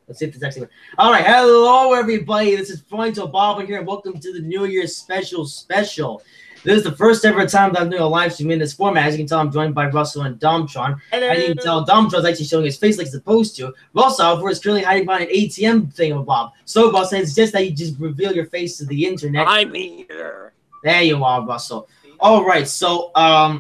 Let's see if this actually works. All right, hello everybody. This is Fronto Bob here, and welcome to the New Year's special. This is the first ever time that I'm doing a live stream in this format. As you can tell, I'm joined by Russell and Domtron. Hello. As you can tell, Domtron's actually showing his face like he's supposed to. Russell, however, is currently hiding behind an ATM thing, Bob. So, Bob says just that you just reveal your face to the internet. I'm here. There you are, Russell. All right, so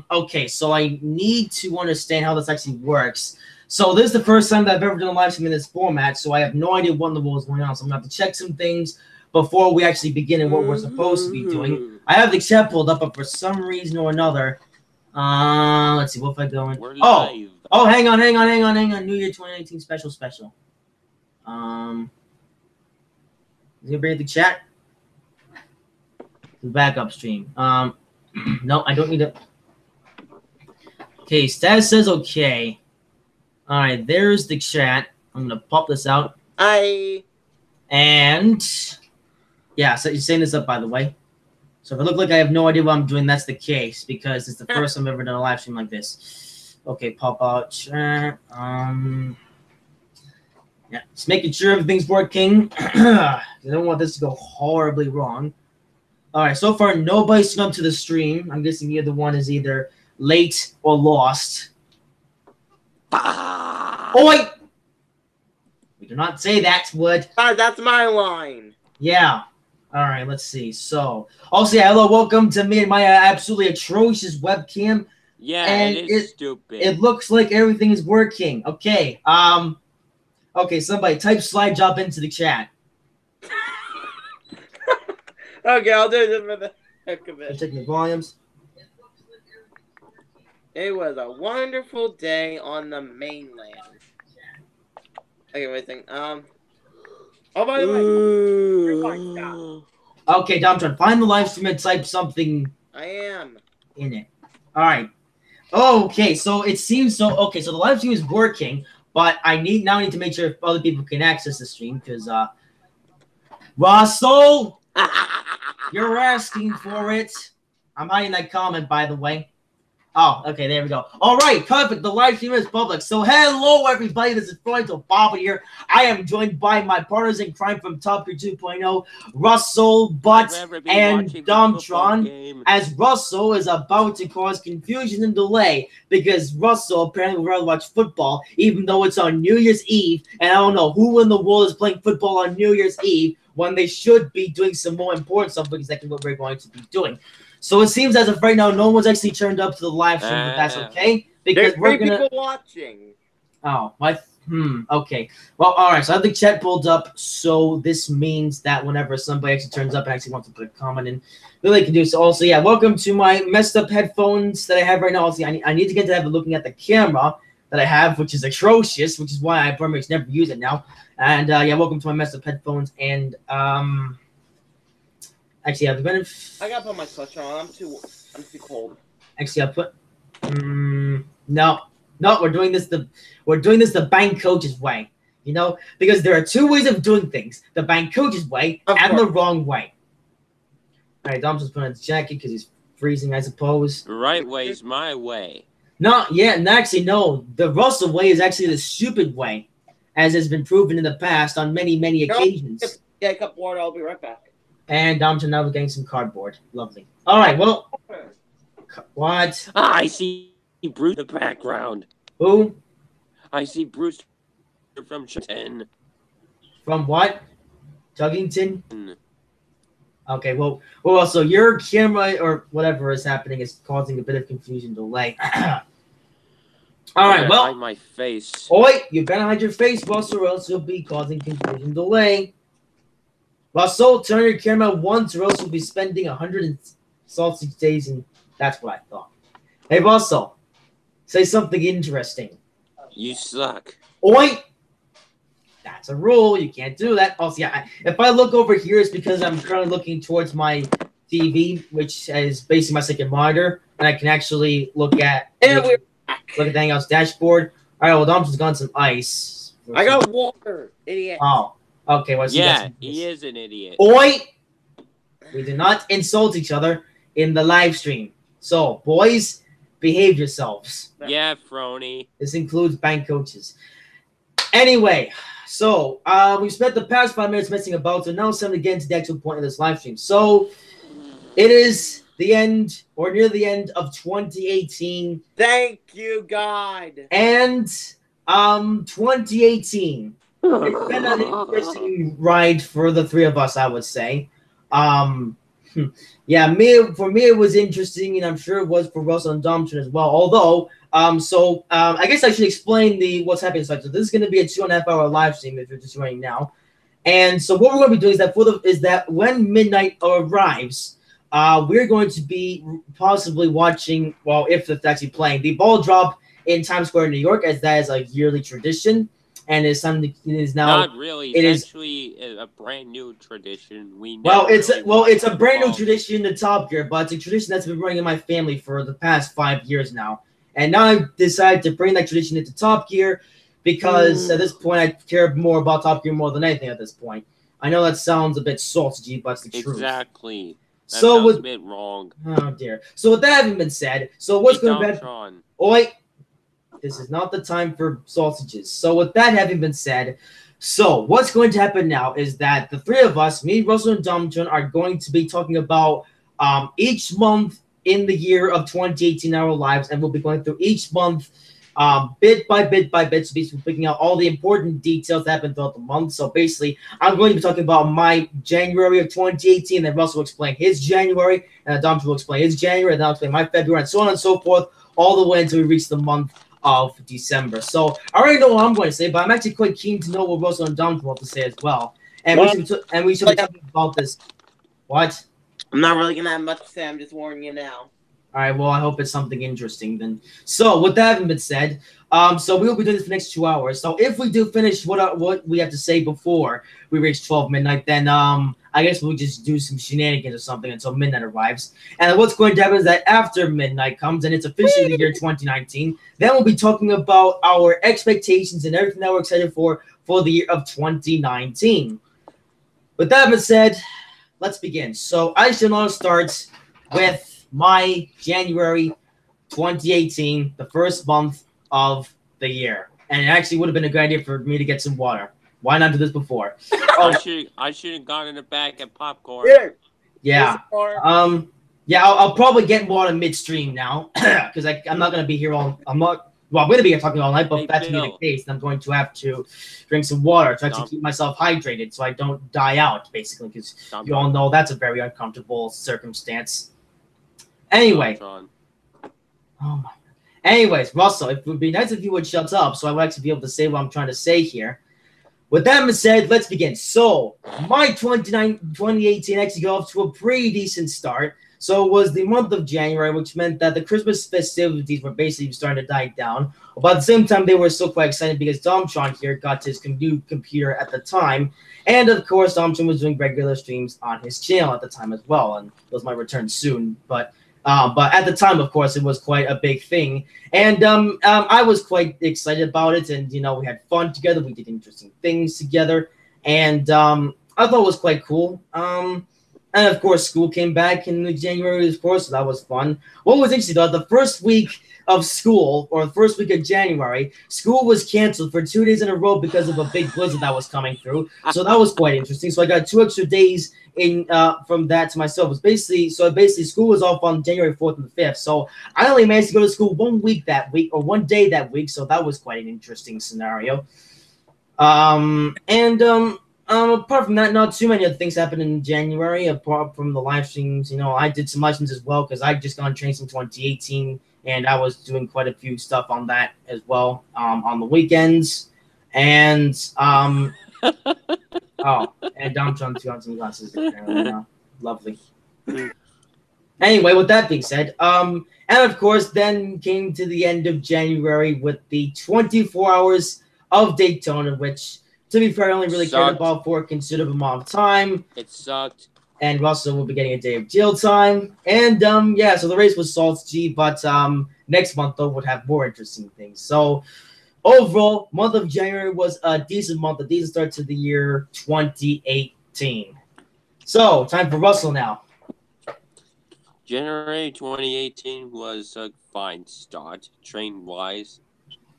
okay, so I need to understand how this actually works. So this is the first time that I've ever done a live stream in this format, so I have no idea what in the world is going on. So I'm gonna have to check some things before we actually begin and what we're supposed to be doing. I have the chat pulled up, but for some reason or another, let's see, what if I go in? We're live. Oh, hang on. New Year 2019 special. Is it bring the chat? The backup stream. No, I don't need it. Okay, status says okay. All right, there's the chat. I'm gonna pop this out. And yeah, so you're setting this up, by the way. So if I look like I have no idea what I'm doing, that's the case because it's the first time I've ever done a live stream like this. Okay, pop out chat. Yeah, just making sure everything's working. I don't want this to go horribly wrong. All right, so far nobody's come to the stream. I'm guessing either one is either late or lost. Oh wait! We do not say that word. That's my line. Yeah. All right, let's see. So, also, yeah, hello, welcome to me and my absolutely atrocious webcam. Yeah, and it is stupid. It looks like everything is working. Okay. Okay, somebody type slide job into the chat. Okay, I'll do this for the heck of I'm it. checking the volumes. It was a wonderful day on the mainland. Okay, wait a second. Oh, by the way, your line stopped. Okay, Domtron, find the live stream and type something I am. in it. All right. Okay, so it seems so. Okay, so the live stream is working, but I need to make sure other people can access the stream because Russell, you're asking for it. I'm hiding that comment, by the way. Oh, okay, there we go. All right, perfect. The live stream is public. So, hello, everybody. This is Fronto Bob here. I am joined by my partners in crime from Top Gear 2.0, Russell, Butt, and Domtron, as Russell is about to cause confusion and delay because Russell apparently would rather watch football, even though it's on New Year's Eve, and I don't know who in the world is playing football on New Year's Eve when they should be doing some more important stuff, exactly what we're going to be doing. So it seems as of right now, no one's actually turned up to the live stream, but that's okay because there's people watching. Oh, my. Okay. Well, all right. So I have the chat pulled up, so this means that whenever somebody actually turns up and actually wants to put a comment in, they can do so. Also, yeah, welcome to my messed up headphones that I have right now. Also, I need to get to have a looking at the camera that I have, which is atrocious, which is why I pretty much never use it now. And yeah, welcome to my messed up headphones and Actually, I've been. I gotta put my sweatshirt on. I'm too cold. Actually, I'll put. No, we're doing this the bank coach's way. You know, because there are two ways of doing things: the bank coach's way and the wrong way. All right, Dom's just putting on his jacket because he's freezing, I suppose. The right way's my way. No, yeah, and actually, no. The Russell way is actually the stupid way, as has been proven in the past on many occasions. Yeah, a cup of water. I'll be right back. And Dom's now getting some cardboard. Lovely. All right, well, what? I see Bruce in the background. Who? I see Bruce from Chuggington. From what? Chuggington? Okay, well, so your camera or whatever is happening is causing a bit of confusion delay. All right, well. Hide my face. Oh, wait, you better hide your face, Russell, or else you'll be causing confusion delay. Russell, turn your camera once, or else you'll be spending 106 days, and that's what I thought. Hey, Russell, say something interesting. You suck. Oi! That's a rule. You can't do that. Also, yeah, if I look over here, it's because I'm currently looking towards my TV, which is basically my second monitor, and I can actually look at the Hangouts dashboard. All right, well, Dom's just gone some ice. I got water, idiot. Oh. Okay, well, yeah, he is an idiot. Oi! We do not insult each other in the live stream. So, boys, behave yourselves. Yeah, Frony. This includes bank coaches. Anyway, So, we spent the past 5 minutes messing about, so now it's time to get into the actual point of this live stream. So, it is the end, or near the end of 2018. Thank you, God. And, 2018. It's been an interesting ride for the three of us, I would say. Yeah, for me it was interesting, and I'm sure it was for Russell and Domson as well. Although, I guess I should explain what's happening. So this is going to be a 2.5 hour live stream if you're just joining now. And so what we're going to be doing is that when midnight arrives, we're going to be possibly watching. Well, if it's actually playing the ball drop in Times Square, New York, as that is a yearly tradition. And it's something it is now. Not really. It's actually a brand new tradition. It's a brand new tradition in Top Gear, but it's a tradition that's been running in my family for the past 5 years now. And now I've decided to bring that tradition into Top Gear because at this point I care more about Top Gear more than anything at this point. I know that sounds a bit salty, but it's the truth. Exactly. That sounds a bit wrong. Oh dear. So with that having been said, so what's going to be? Oi. This is not the time for sausages. So with that having been said, so what's going to happen now is that the three of us, me, Russell, and Domjon, are going to be talking about each month in the year of 2018 in our lives, and we'll be going through each month bit by bit by bit, so basically picking out all the important details that happened throughout the month. So basically, I'm going to be talking about my January of 2018, then Russell will explain his January, and Domjon will explain his January, and then I'll explain my February, and so on and so forth, all the way until we reach the month of December. So I already know what I'm going to say, but I'm actually quite keen to know what Russell and Dom want to say as well. And we should be talking about this. What? I'm not really gonna have much to say. I'm just warning you now. All right. Well, I hope it's something interesting then. So with that having been said, so we'll be doing this for the next 2 hours. So if we do finish what we have to say before we reach 12 midnight, then I guess we'll just do some shenanigans or something until midnight arrives. And what's going to happen is that after midnight comes and it's officially the year 2019, then we'll be talking about our expectations and everything that we're excited for the year of 2019. With that being said, let's begin. So I should now start with my January 2018, the first month of the year. And it actually would have been a good idea for me to get some water. Why not do this before? I should have gotten a bag of popcorn. Yeah. I'll probably get water midstream now because I'm not gonna be here I'm gonna be here talking all night, but if that's the case, then I'm going to have to drink some water to actually keep myself hydrated so I don't die out, basically, because you all know that's a very uncomfortable circumstance. Anyway. Oh my. Anyways, Russell, it would be nice if you would shut up so I would actually be able to say what I'm trying to say here. With that being said, let's begin. So, my 2018 actually got off to a pretty decent start. So, it was the month of January, which meant that the Christmas festivities were basically starting to die down. But at the same time, they were still quite excited because Domjon here got his new computer at the time. And, of course, Domjon was doing regular streams on his channel at the time as well. And those might return soon. But at the time, of course, it was quite a big thing. And I was quite excited about it. And, we had fun together. We did interesting things together. And I thought it was quite cool. And, of course, school came back in January, of course, so that was fun. What was interesting, though, the first week of school, or the first week of January, school was canceled for 2 days in a row because of a big blizzard that was coming through. So that was quite interesting. So I got 2 extra days in from that to myself. Basically, school was off on January 4th and the 5th. So I only managed to go to school 1 week that week, or 1 day that week. So that was quite an interesting scenario. Apart from that, not too many other things happened in January, apart from the live streams. I did some live streams as well because I just got on Trains in 2018, and I was doing quite a few stuff on that as well on the weekends. And and Domjon too on some glasses. Lovely. Anyway, with that being said, and of course, then came to the end of January with the 24 hours of Daytona, which, to be fair, I only really cared about for a considerable amount of time. It sucked. And Russell will be getting a day of jail time. And, so the race was Salt's G, but next month, though, would have more interesting things. So, overall, month of January was a decent month, a decent start to the year 2018. So, time for Russell now. January 2018 was a fine start, train-wise.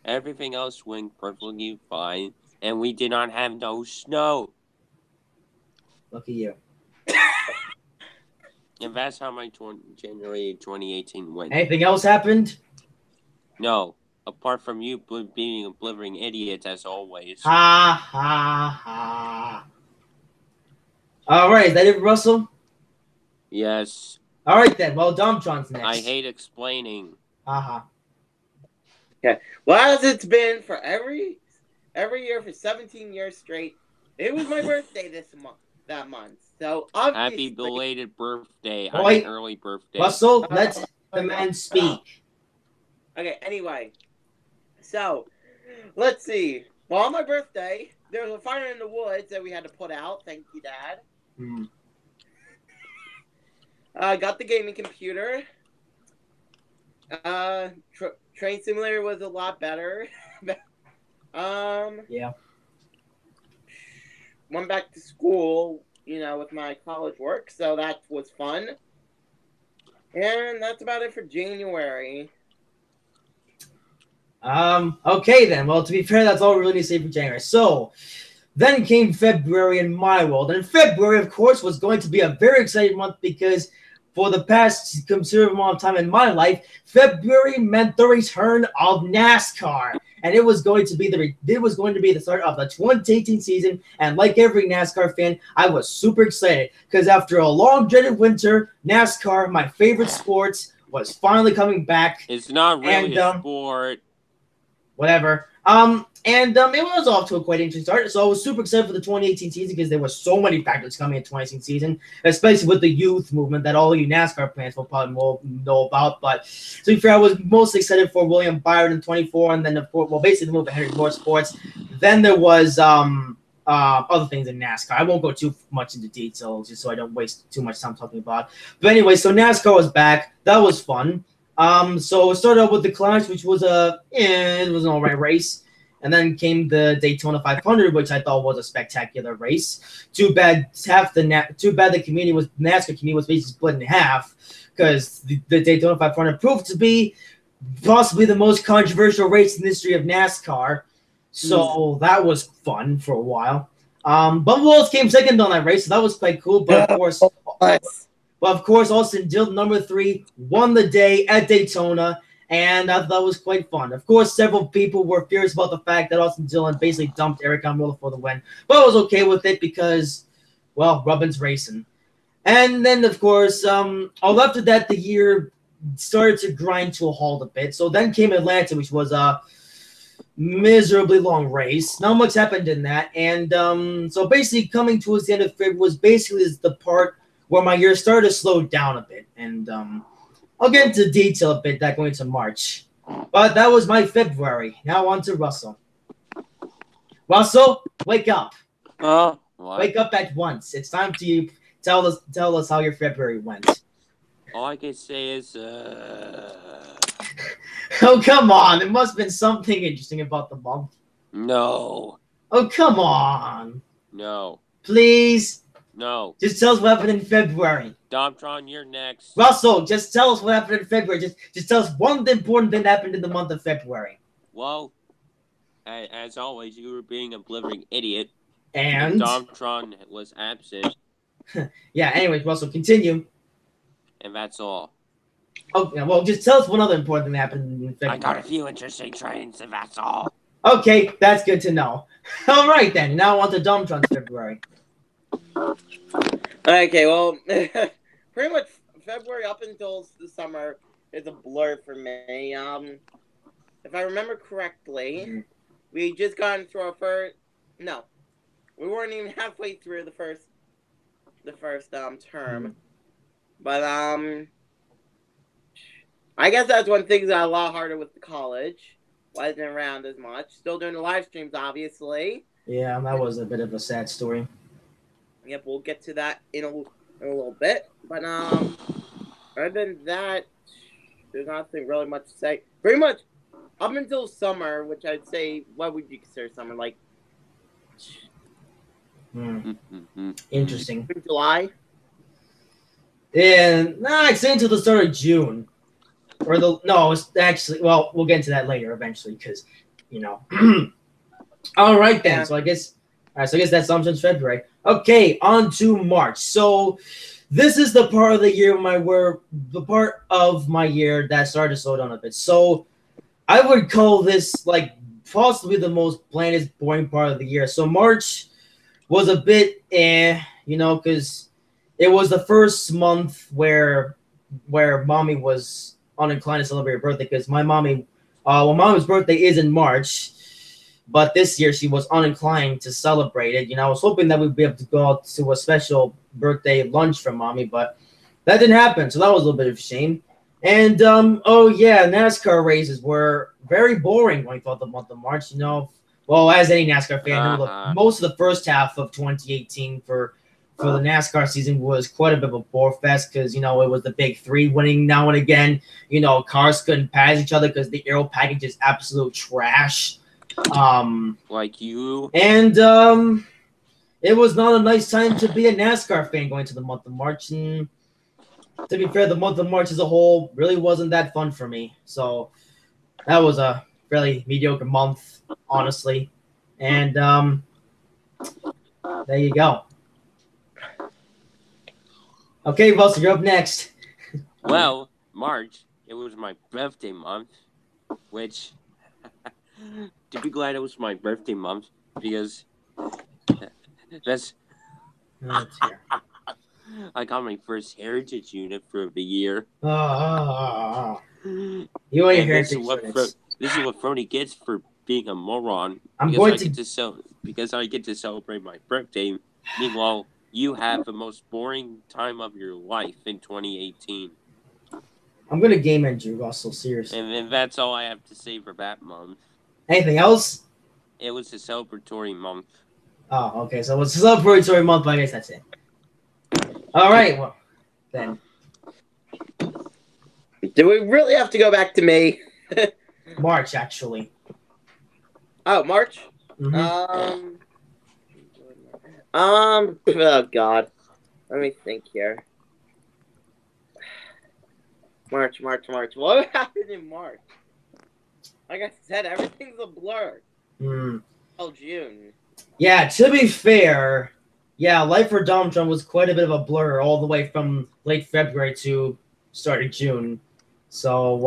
Everything else went perfectly fine. And we did not have no snow. Look at you. And that's how my January 2018 went. Anything else happened? No, apart from you being a blithering idiot as always. Ha ha ha. All right, is that it, Russell? Yes. All right then. Well, Domtron's next. I hate explaining. Haha. Okay. Well, as it's been for every year for 17 years straight, it was my birthday that month. So obviously, Happy belated birthday. Wait. I'm an early birthday. Russell, let the man speak. Okay, anyway. So, let's see. Well, on my birthday, there was a fire in the woods that we had to put out. Thank you, Dad. I got the gaming computer. Train Simulator was a lot better. Yeah. Went back to school, with my college work, so that was fun. And that's about it for January. Okay then. Well, to be fair, that's all we really need to say for January. So, then came February in my world. And February, of course, was going to be a very exciting month because for the past considerable amount of time in my life, February meant the return of NASCAR. And it was going to be the start of the 2018 season. And like every NASCAR fan, I was super excited because after a long dreaded winter, NASCAR, my favorite sport, was finally coming back. It's not really a sport. Whatever. It was off to a quite interesting start. So I was super excited for the 2018 season because there were so many factors coming in 2018 season, especially with the youth movement that all you NASCAR fans will probably know about. But to be fair, I was most excited for William Byron in 24, and then basically the move to Henry Motorsports. Then there was other things in NASCAR. I won't go too much into details just so I don't waste too much time talking about. But anyway, so NASCAR was back. That was fun. So it started out with the Clash, which was it was an alright race. And then came the Daytona 500, which I thought was a spectacular race. Too bad the NASCAR community was basically split in half because the Daytona 500 proved to be possibly the most controversial race in the history of NASCAR. So that was fun for a while. Bubba Wallace came second on that race, so that was quite cool. But of course, Austin Dillon, number 3, won the day at Daytona. And I thought that was quite fun. Of course, several people were furious about the fact that Austin Dillon basically dumped Eric Almirola for the win. But I was okay with it because, well, Rubbin's racing. And then, of course, after that, the year started to grind to a halt a bit. So then came Atlanta, which was a miserably long race. Not much happened in that. And so basically coming towards the end of February was basically the part where my year started to slow down a bit. And I'll get into detail a bit that going into March. But that was my February. Now on to Russell. Russell, wake up. What? Wake up at once. It's time to tell us how your February went. All I can say is Oh, come on. There must have been something interesting about the month. no. Oh, come on. No. Please. No. Just tell us what happened in February. Domtron, you're next. Russell, just tell us what happened in February. Just tell us one important thing that happened in the month of February. Well, as always, you were being a blithering idiot. And Domtron was absent. Yeah, anyways, Russell, continue. And that's all. Okay, well, just tell us one other important thing that happened in February. I got a few interesting trains, and that's all. Okay, that's good to know. All right, then. Now on to Domtron's February. Okay, well, pretty much February up until the summer is a blur for me. If I remember correctly, we just got through our first. No, we weren't even halfway through the first term. But I guess that's when things got a lot harder with the college. Wasn't around as much. Still doing the live streams, obviously. Yeah, that was a bit of a sad story. Yep, we'll get to that in a little bit. But other than that, there's nothing really much to say. Pretty much up until summer, which I'd say, what would you consider summer? Like Interesting. July? Yeah, I'd say until the start of June. It's actually, well, we'll get into that later eventually because, All right then. Yeah. So I guess that sums up February. Okay, on to March. So this is the part of the year the part of my year that started to slow down a bit. So I would call this like possibly the most blandest, boring part of the year. So March was a bit because it was the first month where mommy was uninclined to celebrate her birthday because my mommy, mommy's birthday is in March. But this year she was uninclined to celebrate it. I was hoping that we'd be able to go out to a special birthday lunch for mommy, but that didn't happen. So that was a little bit of a shame. And NASCAR races were very boring going throughout the month of March. Well, as any NASCAR fan, most of the first half of 2018 for the NASCAR season was quite a bit of a bore fest because it was the big three winning now and again. Cars couldn't pass each other because the aero package is absolute trash. Like you. And it was not a nice time to be a NASCAR fan going to the month of March. And to be fair, the month of March as a whole really wasn't that fun for me. So that was a fairly mediocre month, honestly. And there you go. Okay, Russell, you're up next. Well, March, it was my birthday month, which to be glad it was my birthday month because that's I got my first heritage unit for the year. You and your heritage units. This is what Frony gets for being a moron. Because I get to celebrate my birthday. Meanwhile, you have the most boring time of your life in 2018. I'm gonna game end you, Russell. Seriously. And that's all I have to say for that month. Anything else? It was a celebratory month. Oh, okay. So it's a celebratory month, but I guess that's it. All right. Well, then. Do we really have to go back to May? March, actually. Oh, March? Mm-hmm. Oh, God. Let me think here. March. What happened in March? Like I said, everything's a blur. Till June. Yeah, to be fair, Life for Donald Trump was quite a bit of a blur all the way from late February to start of June. So,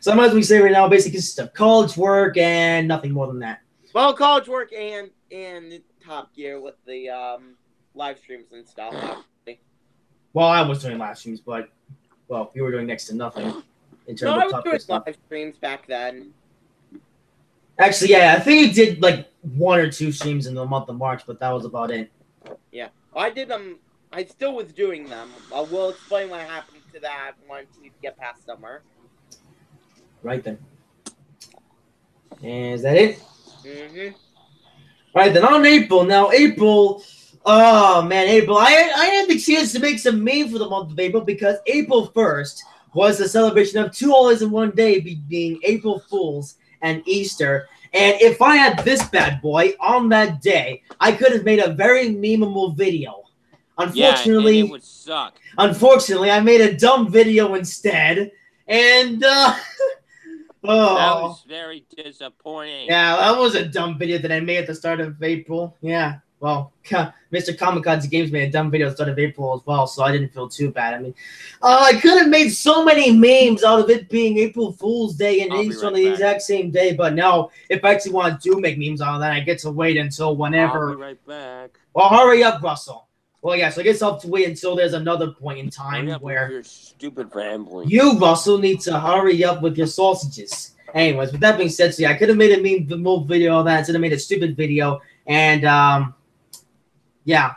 so as we say right now, basically consists of college work and nothing more than that. Well, college work and Top Gear with the live streams and stuff. Well, I was doing live streams, but you were doing next to nothing in terms of Top Gear stuff. Live streams back then. Actually, I think you did like 1 or 2 streams in the month of March, but that was about it. Yeah, I did them. I still was doing them. I will explain what happened to that once we get past summer. Right then. And is that it? Mm-hmm. All right, then on April. Now, April. Oh, man, April. I had the chance to make some meme for the month of April because April 1st was the celebration of 2 holidays in one day, being April Fool's and Easter. And if I had this bad boy on that day, I could have made a very memeable video. Unfortunately, and it would suck. Unfortunately, I made a dumb video instead. And that was very disappointing. Yeah, that was a dumb video that I made at the start of April. Yeah. Well, Mr. Kamikaze Games made a dumb video at the start of April as well, so I didn't feel too bad. I mean, I could have made so many memes out of it being April Fool's Day and Easter on the exact same day, but now, if I actually want to make memes out of that, I get to wait until whenever. I'll be right back. Well, hurry up, Russell. Well, yeah, so I guess I'll have to wait until there's another point in time where your stupid rambling. You, Russell, need to hurry up with your sausages. Anyways, with that being said, I could have made a meme video of that instead of made a stupid video, and yeah.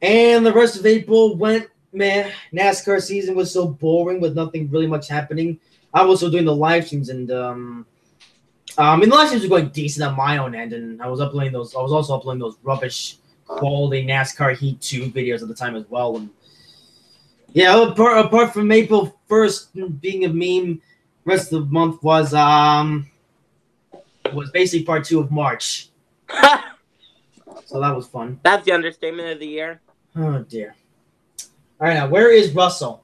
And the rest of April went, man, NASCAR season was so boring with nothing really much happening. I was also doing the live streams, and the live streams were going decent on my own end, and I was also uploading those rubbish quality NASCAR Heat 2 videos at the time as well. And yeah, apart from April 1st being a meme, rest of the month was basically part 2 of March. So that was fun. That's the understatement of the year. Oh, dear. All right, now, where is Russell?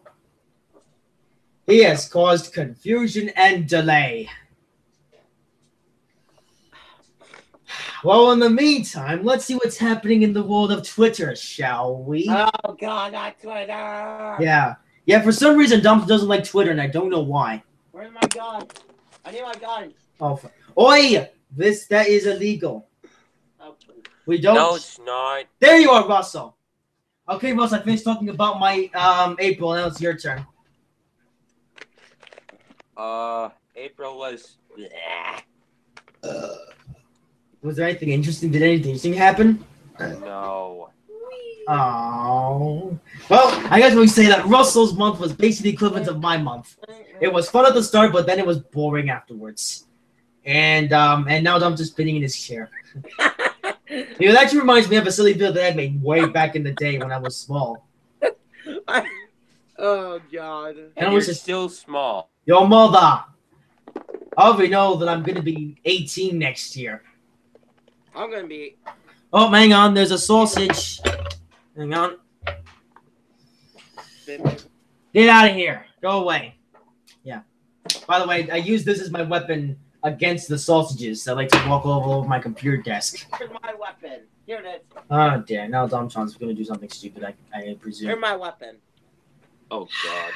He has caused confusion and delay. Well, in the meantime, let's see what's happening in the world of Twitter, shall we? Oh God, not Twitter. Yeah. Yeah, for some reason, Dump doesn't like Twitter, and I don't know why. Where's my gun? I need my gun. Oh, oi! That is illegal. Oh, please. We don't. No, it's not. There you are, Russell. Okay, Russ, I finished talking about my April. Now it's your turn. April was. Was there anything interesting? Did anything interesting happen? No. Oh. Well, I guess we say that Russell's month was basically the equivalent of my month. It was fun at the start, but then it was boring afterwards. And now I'm just spinning in his chair. It actually reminds me of a silly video that I made way back in the day when I was small. Oh God. And you're still small. Your mother. I already know that I'm gonna be 18 next year. I'm gonna be. Oh, hang on. There's a sausage. Hang on. Get out of here. Go away. Yeah. By the way, I use this as my weapon against the sausages. I like to walk all over my computer desk. Here's my weapon. Here it is. Oh, dear. Now Domtron's going to do something stupid, I presume. Here's my weapon. Oh, God.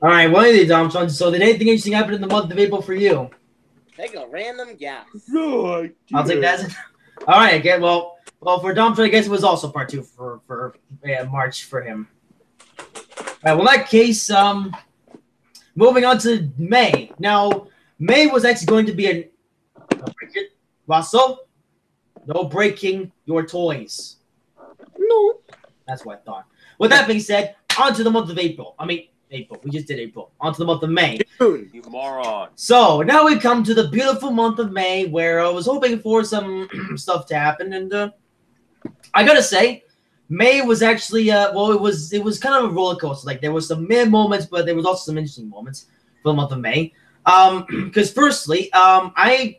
All right, what is it, Domtron? So did anything interesting happen in the month of April for you? Take a random guess. No, I'll take that. All right, again. Well, for Domtron, I guess it was also part 2 for March for him. All right, well, in that case, moving on to May. Now, May was actually going to be a Russell, no breaking your toys. No. That's what I thought. With that being said, on to the month of April. April. We just did April. On to the month of May. Dude. You moron. So now we come to the beautiful month of May, where I was hoping for some stuff to happen, and I gotta say, May was actually it was kind of a roller coaster. Like there was some mid moments, but there was also some interesting moments for the month of May. Because firstly, May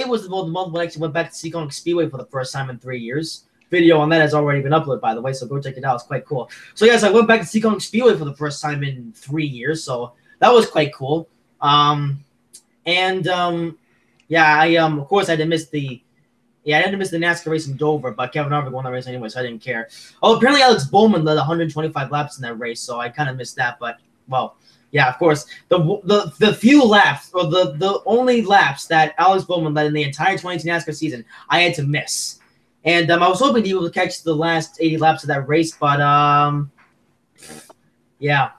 was the month when I actually went back to Seacon Speedway for the first time in 3 years. Video on that has already been uploaded, by the way, so go check it out. It's quite cool. So yes, I went back to Seacon Speedway for the first time in 3 years, so that was quite cool. Of course I didn't miss the NASCAR race in Dover, but Kevin Harvick won that race anyway, so I didn't care. Oh, apparently Alex Bowman led 125 laps in that race, so I kind of missed that. But well, yeah, of course, the few laps or the only laps that Alex Bowman led in the entire 22 NASCAR season, I had to miss. And I was hoping to be able to catch the last 80 laps of that race, but yeah,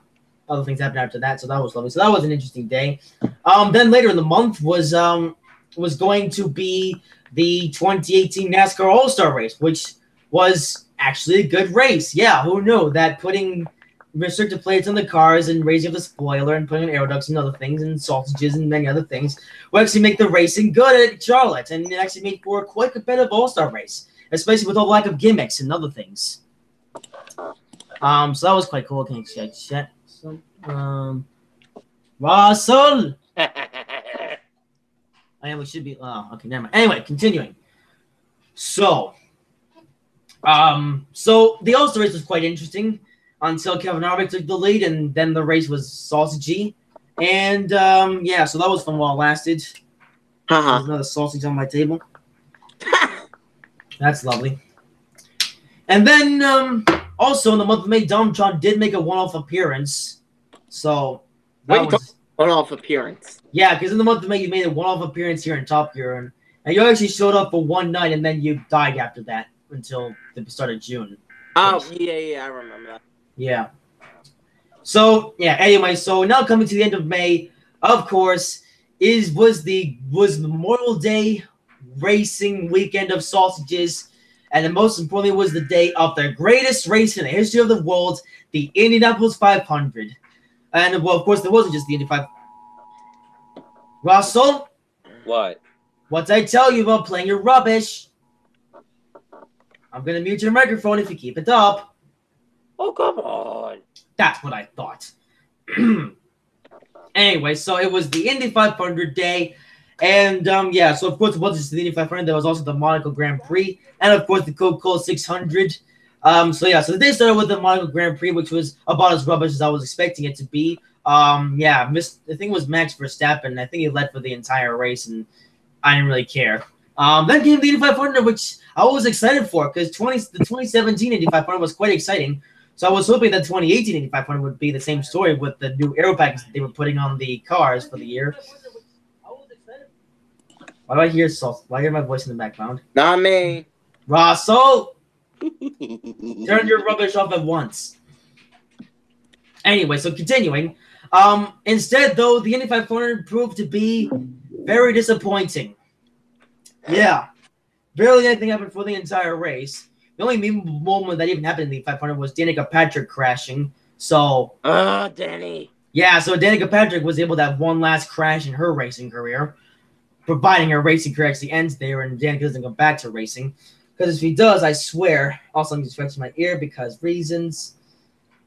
other things happened after that, so that was lovely. So that was an interesting day. Then later in the month was going to be the 2018 NASCAR All-Star race, which was actually a good race. Yeah, who knew that putting restricted plates on the cars and raising up the spoiler and putting on air ducts and other things and sausages and many other things will actually make the racing good at Charlotte, and it actually made for a quite competitive All-Star race, especially with all the lack of gimmicks and other things. So that was quite cool. Can I check? Russell. We should be. Oh, okay, never mind. Anyway, continuing. So the All-Star race was quite interesting until Kevin Harvick took the lead, and then the race was sausagey. And so that was fun while it lasted. There's another sausage on my table. That's lovely. And then also in the month of May, Domtron did make a one-off appearance. So that was one-off appearance. Yeah, because in the month of May, you made a one-off appearance here in Top Gear, and you actually showed up for one night, and then you died after that until the start of June. Oh, yeah, I remember that. Yeah. So, yeah, anyway, so now coming to the end of May, of course, was Memorial Day racing weekend of sausages, and then most importantly was the day of the greatest race in the history of the world, the Indianapolis 500. And, well, of course, there wasn't just the Indy 500. Russell? What? What did I tell you about playing your rubbish? I'm going to mute your microphone if you keep it up. Oh, come on. That's what I thought. Anyway, so it was the Indy 500 day. And, so of course it wasn't just the Indy 500. There was also the Monaco Grand Prix. And, of course, the Coca-Cola 600. So the day started with the Monaco Grand Prix, which was about as rubbish as I was expecting it to be. I think it was Max Verstappen. I think he led for the entire race, and I didn't really care. Then came the Indy 500, which I was excited for because the 2017 Indy 500 was quite exciting. So I was hoping that 2018 Indy 500 would be the same story with the new aero package that they were putting on the cars for the year. Why do I hear salt? Why do I hear my voice in the background? Not me. Russell! Turn your rubbish off at once. Anyway, so continuing. Instead, though, the Indy 500 proved to be very disappointing. Yeah. Barely anything happened for the entire race. The only moment that even happened in the 500 was Danica Patrick crashing. So... Danny. Yeah, so Danica Patrick was able to have one last crash in her racing career, providing her racing career actually ends there and Danica doesn't go back to racing. Because if he does, I swear... Also, I'm just scratching my ear because reasons...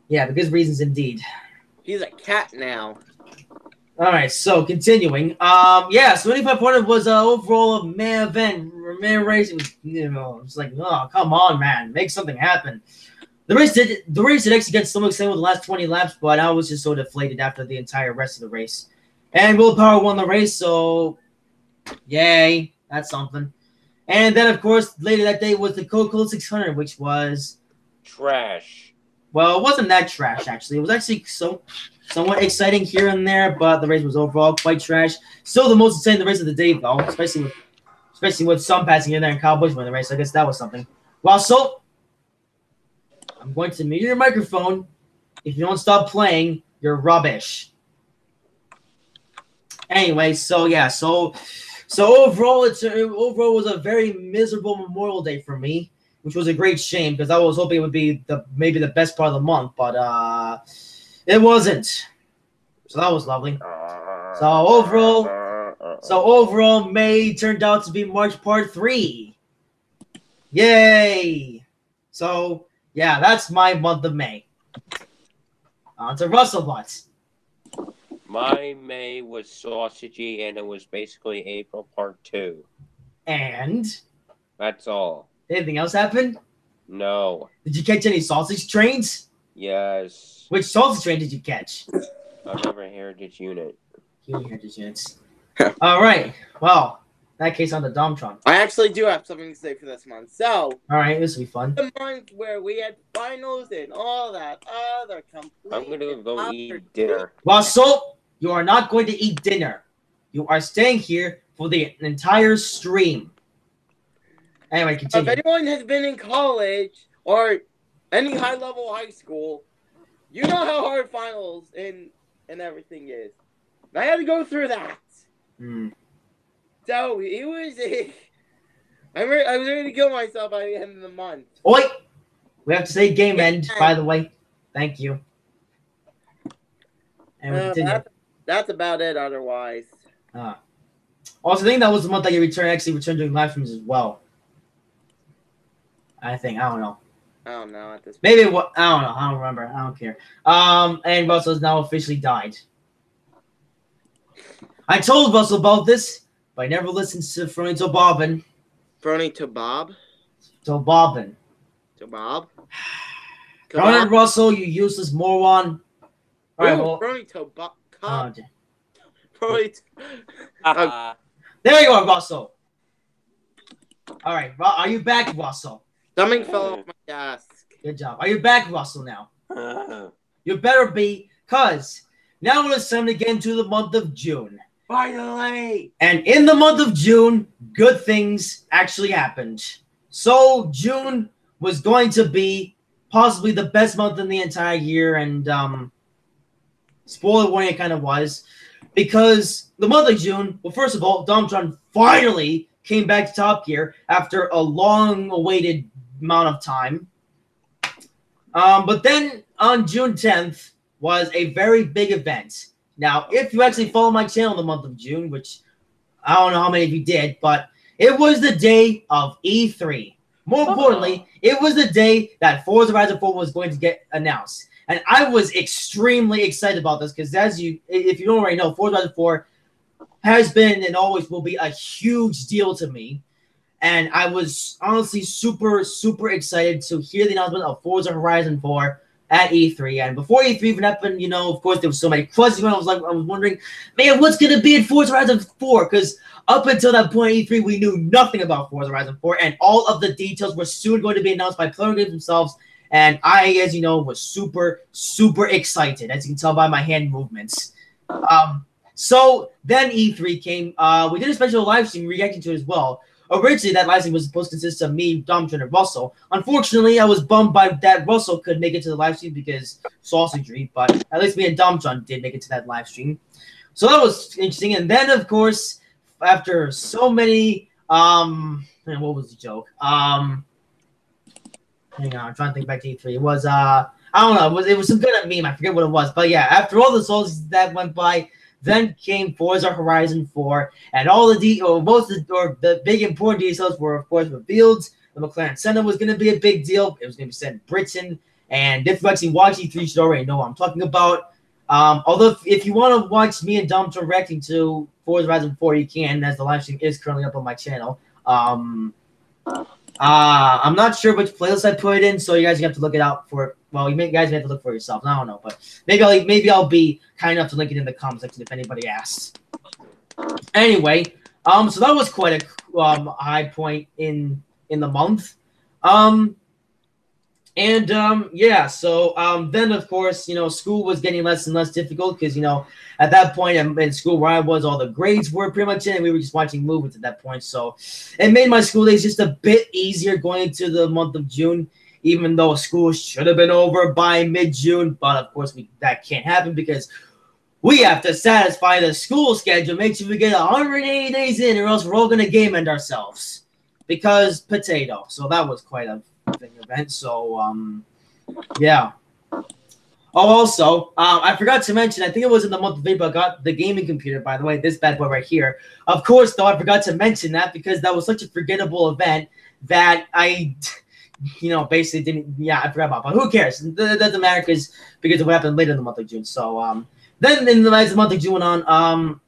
Yeah, because reasons indeed. He's a cat now. Alright, so continuing. Yeah, so 2500 was overall a meh event. Meh racing was, it's like, oh, come on, man. Make something happen. The race did actually get some excitement with the last 20 laps, but I was just so deflated after the entire rest of the race. And Will Power won the race, so yay, that's something. And then, of course, later that day was the Coca-Cola 600, which was... trash. Well, it wasn't that trash, actually. It was actually somewhat exciting here and there, but the race was overall quite trash. Still the most exciting race of the day, though, especially with some passing in there and Kyle Busch winning the race. I guess that was something. Well, so I'm going to mute your microphone. If you don't stop playing, you're rubbish. Anyway, so yeah, so overall, overall was a very miserable Memorial Day for me, which was a great shame because I was hoping it would be maybe the best part of the month, but it wasn't. So that was lovely. So overall, May turned out to be March Part 3. Yay! So yeah, that's my month of May. On to Russell Butts. My May was sausagey, and it was basically April Part 2. And? That's all. Anything else happen? No. Did you catch any sausage trains? Yes. Which sausage train did you catch? Another Heritage unit. Heritage units. All right. Well, in that case, on the Domtron. I actually do have something to say for this month. So, all right, this will be fun. The month where we had finals and all that other complete. I'm gonna go eat dinner. Russell, you are not going to eat dinner. You are staying here for the entire stream. Anyway, continue. If anyone has been in college or any high-level high school, you know how hard finals and everything is. I had to go through that. So it was I was ready to kill myself by the end of the month. Oi! We have to say game end, by the way. Thank you. And we continue. That's about it otherwise. Also, I think that was the month that you returned doing live streams as well. I don't know. I don't know at this point. Maybe what I don't know. I don't remember. I don't care. And Russell has now officially died. I told Russell about this, but I never listened to Frony to Bobbin. Frony to Bob? To Bobbin. To Bob? Darn it, Russell, you useless moron. All right, well. Frony to Bob. There you are, Russell. All right, are you back, Russell? Something fell off my desk. Good job. Are you back, Russell, now? You better be, because now it's time to get into the month of June. Finally! And in the month of June, good things actually happened. So June was going to be possibly the best month in the entire year, and spoiler warning, it kind of was. Because the month of June, well, first of all, Domtron finally came back to Top Gear after a long-awaited amount of time. But then on June 10th was a very big event. Now, if you actually follow my channel in the month of June, which I don't know how many of you did, but it was the day of E3. More importantly, it was the day that Forza Horizon 4 was going to get announced. And I was extremely excited about this because if you don't already know, Forza Horizon 4 has been and always will be a huge deal to me. And I was honestly super, super excited to hear the announcement of Forza Horizon 4 at E3. And before E3 even happened, you know, of course, there was so many questions. I was wondering, man, what's going to be in Forza Horizon 4? Because up until that point, E3, we knew nothing about Forza Horizon 4, and all of the details were soon going to be announced by Player Games themselves. And I, as you know, was super, super excited, as you can tell by my hand movements. So then E3 came. We did a special live stream reacting to it as well. Originally, that live stream was supposed to consist of me, Domtron, and Russell. Unfortunately, I was bummed by that Russell couldn't make it to the live stream because sausagery, but at least me and Domtron did make it to that live stream. So that was interesting. And then, of course, after so many, man, what was the joke? Hang on, I'm trying to think back to E3. It was, I don't know, it was some good meme. I forget what it was. But yeah, after all the souls that went by, then came Forza Horizon 4, and all the the big important details were, of course, revealed. The McLaren Senna was going to be a big deal. It was going to be set in Britain, and if you actually watch E3, you should already know what I'm talking about. Although, if you want to watch me and Domtron reacting to Forza Horizon 4, you can, as the live stream is currently up on my channel. I'm not sure which playlist I put it in, so you guys have to look it out for. Well, you guys have to look for yourself. I don't know, but maybe I'll be kind enough to link it in the comment section if anybody asks. Anyway, so that was quite a high point in the month. Yeah, so then of course, you know, school was getting less and less difficult because, you know, at that point in school where I was, all the grades were pretty much in, and we were just watching movies at that point. So it made my school days just a bit easier going into the month of June, even though school should have been over by mid-June. But of course, that can't happen because we have to satisfy the school schedule, make sure we get 180 days in, or else we're all going to game end ourselves because potato. So that was quite a thing event. So yeah. Oh, also, I forgot to mention, I think it was in the month of April, I got the gaming computer, by the way, this bad boy right here. Of course, though, I forgot to mention that because that was such a forgettable event that I, you know, basically didn't, yeah, I forgot about, but who cares? It doesn't matter because of what happened later in the month of June. So, then as the month of June went on,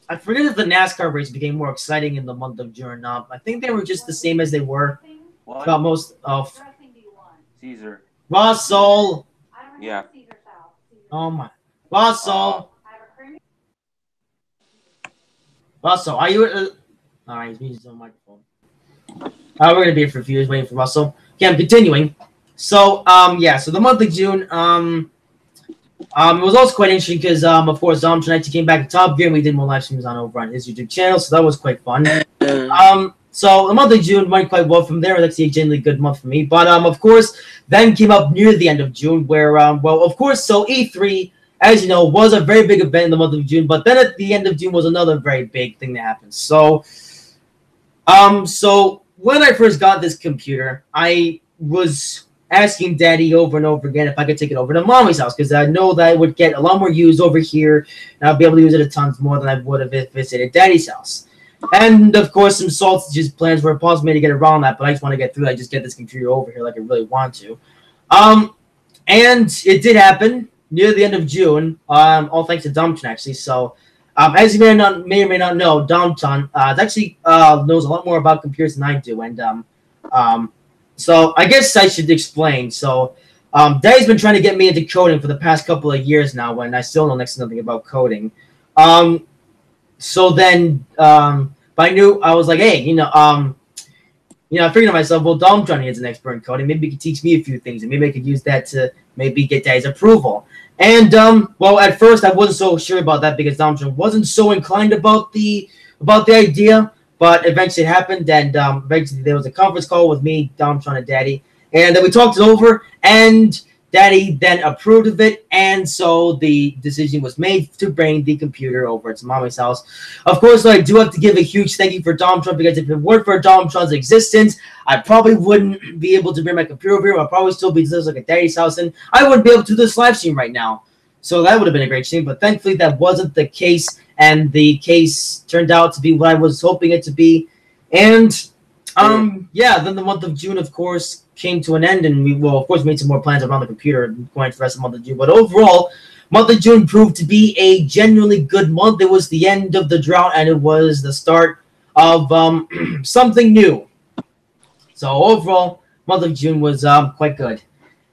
I forget if the NASCAR race became more exciting in the month of June or not. I think they were just the same as they were about most of. Caesar. Russell. Yeah. Oh my. Russell. Russell, are you? Alright, he's using the microphone. We're gonna be for a few years waiting for Russell. Okay, I'm continuing. So, yeah. So the month of June, it was also quite interesting because, of course, tonight he came back to Top Gear and we did more live streams over on his YouTube channel, so that was quite fun. So the month of June went quite well from there. That's a genuinely good month for me. But, of course, then came up near the end of June where, well, of course, so E3, as you know, was a very big event in the month of June. But then at the end of June was another very big thing that happened. So, so when I first got this computer, I was asking Daddy over and over again if I could take it over to Mommy's house because I know that it would get a lot more used over here and I'll be able to use it a ton more than I would have if visited Daddy's house. And of course, some sausages plans were possible to get around that, but I just want to get through that. Just get this computer over here like I really want to. And it did happen near the end of June. All thanks to Domtron actually. So, as you may or may not know, Domtron actually knows a lot more about computers than I do, and so I guess I should explain. So, Daddy's been trying to get me into coding for the past couple of years now, when I still know next to nothing about coding. So then, I knew I was like, hey, I figured to myself, well, Domtron is an expert in coding. Maybe he could teach me a few things, and maybe I could use that to maybe get Daddy's approval. And well, at first I wasn't so sure about that because Domtron wasn't so inclined about the idea. But eventually it happened, and eventually there was a conference call with me, Domtron, and Daddy, and then we talked it over, and Daddy then approved of it, and so the decision was made to bring the computer over to Mommy's house. Of course, I do have to give a huge thank you for Domtron, because if it weren't for Domtron's existence, I probably wouldn't be able to bring my computer over here. I'd probably still be just like at Daddy's house, and I wouldn't be able to do this live stream right now. So that would have been a great stream, but thankfully that wasn't the case, and the case turned out to be what I was hoping it to be. And yeah, then the month of June, of course, came to an end, and we, well, of course, made some more plans around the computer going for the rest of the month of June. But overall, month of June proved to be a genuinely good month. It was the end of the drought, and it was the start of something new. So overall, month of June was quite good.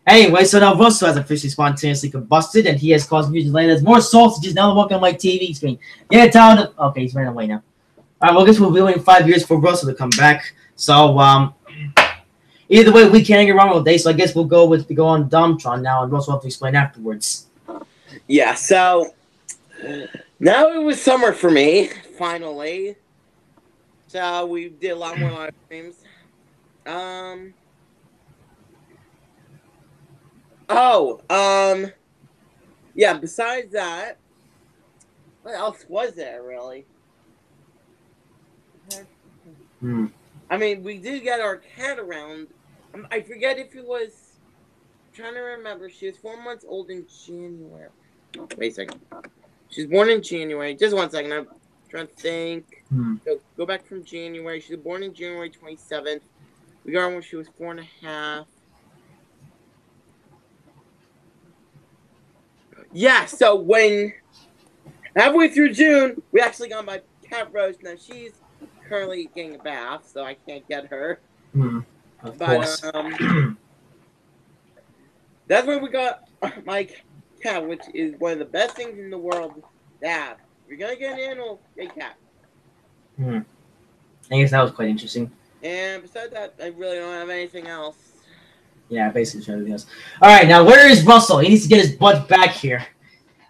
Anyway, so now Russell has officially spontaneously combusted, and he has caused me to land as more sausages now walking on my TV screen. Get out of... Okay, he's running away now. Alright, well, I guess we'll be waiting 5 years for Russell to come back. So, either way, we can't get wrong all day, so I guess we'll go on Domtron now, and Russell will have to explain afterwards. Yeah, so... Now it was summer for me, finally. So, we did a lot more live streams. Yeah, besides that, what else was there, really? I mean, we did get our cat around. I forget if it was... I'm trying to remember. She was 4 months old in January. Wait a second. She was born in January. Just 1 second. I'm trying to think. Go back from January. She was born in January 27th. We got her when she was 4.5. Yeah, so when halfway through June, we actually got my cat Rose. Now she's currently getting a bath, so I can't get her. Of course. That's when we got my cat, which is one of the best things in the world to have. If you're gonna get an animal, get a cat. I guess that was quite interesting. And besides that, I really don't have anything else. Yeah, basically everything else. Alright, now where is Russell? He needs to get his butt back here.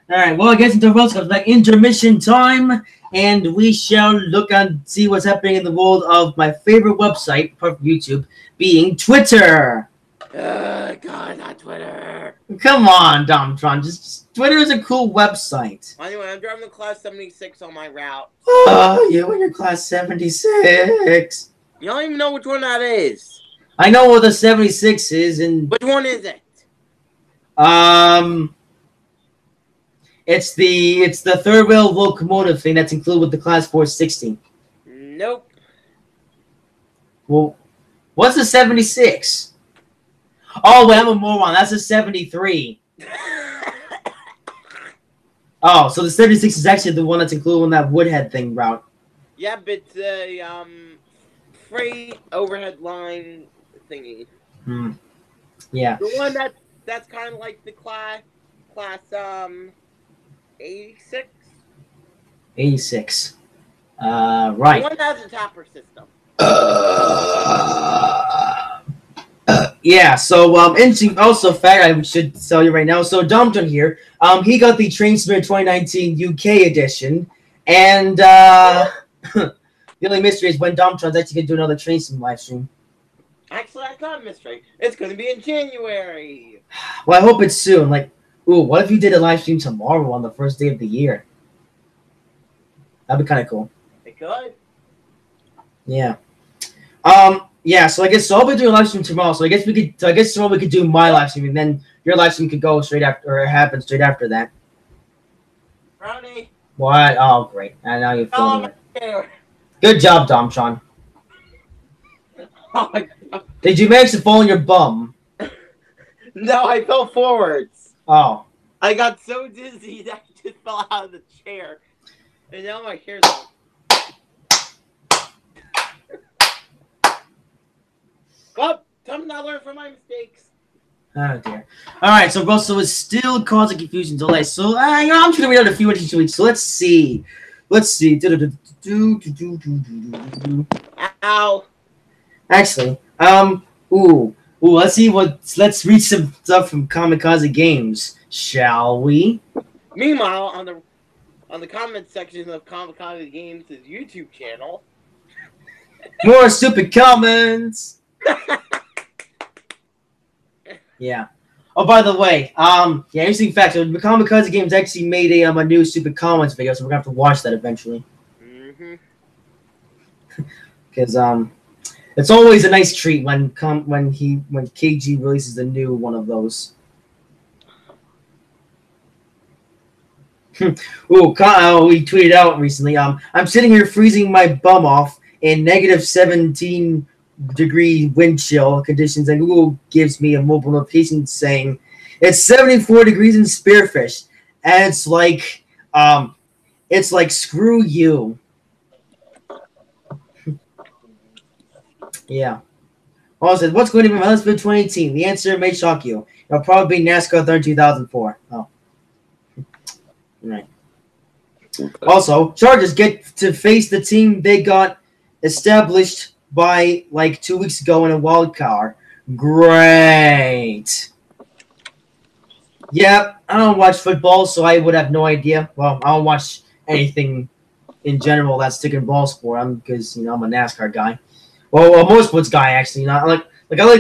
Alright, well I guess until Russell comes back, intermission time, and we shall look and see what's happening in the world of my favorite website, apart from YouTube, being Twitter. God, not Twitter. Come on, Domtron. Just Twitter is a cool website. Anyway, I'm driving the Class 76 on my route. Oh, you and your Class 76. You don't even know which one that is. I know what the 76 is, and... Which one is it? It's the third rail locomotive thing that's included with the Class 460. Nope. Well, what's the 76? Oh, wait, I'm a moron. That's a 73. Oh, so the 76 is actually the one that's included on that Woodhead thing route. Yeah, but the freight overhead line thingy. Yeah. The one that's kind of like the class 86. 86. Right. The one that has a tapper system. Yeah, so interesting also fact I should tell you right now. So Domtron here, he got the Train Simulator 2019 UK edition, and the only mystery is when Domtron's actually gonna do another Train Sim live stream. Actually, I got a mystery. It's gonna be in January. Well, I hope it's soon. Like, ooh, what if you did a live stream tomorrow on the first day of the year? That'd be kind of cool. It could. Yeah. Yeah, so I guess I'll be doing a live stream tomorrow. So I guess tomorrow we could do my live stream, and then your live stream could go straight after, or happen straight after that. Brownie. What? Oh, great! And now you're filming it. Here. Good job, Domtron. Oh my God. Did you manage to fall on your bum? No, I fell forwards. Oh. I got so dizzy that I just fell out of the chair, and now my hair's all... Well, time to learn from my mistakes. Oh dear. All right, so Russell is still causing confusion delay. So I'm just gonna read out a few interesting tweets. So let's see. Ow. Actually, let's see let's read some stuff from Kamikaze Games, shall we? Meanwhile, on the comment section of Kamikaze Games' YouTube channel, more stupid comments. Yeah. Oh, by the way, yeah, interesting fact. So the Kamikaze Games actually made a new stupid comments video, so we're gonna have to watch that eventually. Because it's always a nice treat when KG releases a new one of those. We tweeted out recently. I'm sitting here freezing my bum off in -17-degree wind chill conditions, and Google gives me a mobile notification saying it's 74 degrees in Spearfish, and it's like screw you. Yeah. Also, what's going to be my last video 2018? The answer may shock you. It'll probably be NASCAR 3 2004. Oh. Right. Also, Chargers get to face the team they got established by like 2 weeks ago in a wild card. Great. Yeah, I don't watch football, so I would have no idea. Well, I don't watch anything in general that's stick and ball sport. Because I'm a NASCAR guy. Well, a motorsports guy actually. I like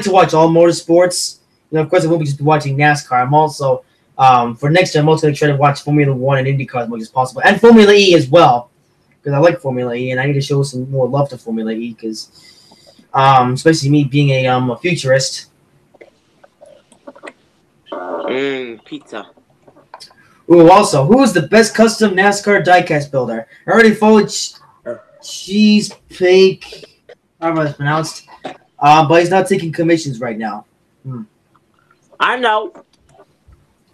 to watch all motorsports. Of course, I won't be just watching NASCAR. I'm also for next year, I'm also going to try to watch Formula 1 and IndyCar as much as possible, and Formula E as well, because I like Formula E, and I need to show some more love to Formula E, because especially me being a futurist. Pizza. Ooh, also, who is the best custom NASCAR diecast builder? I already followed Cheese Pake, however it's pronounced, but he's not taking commissions right now. I know.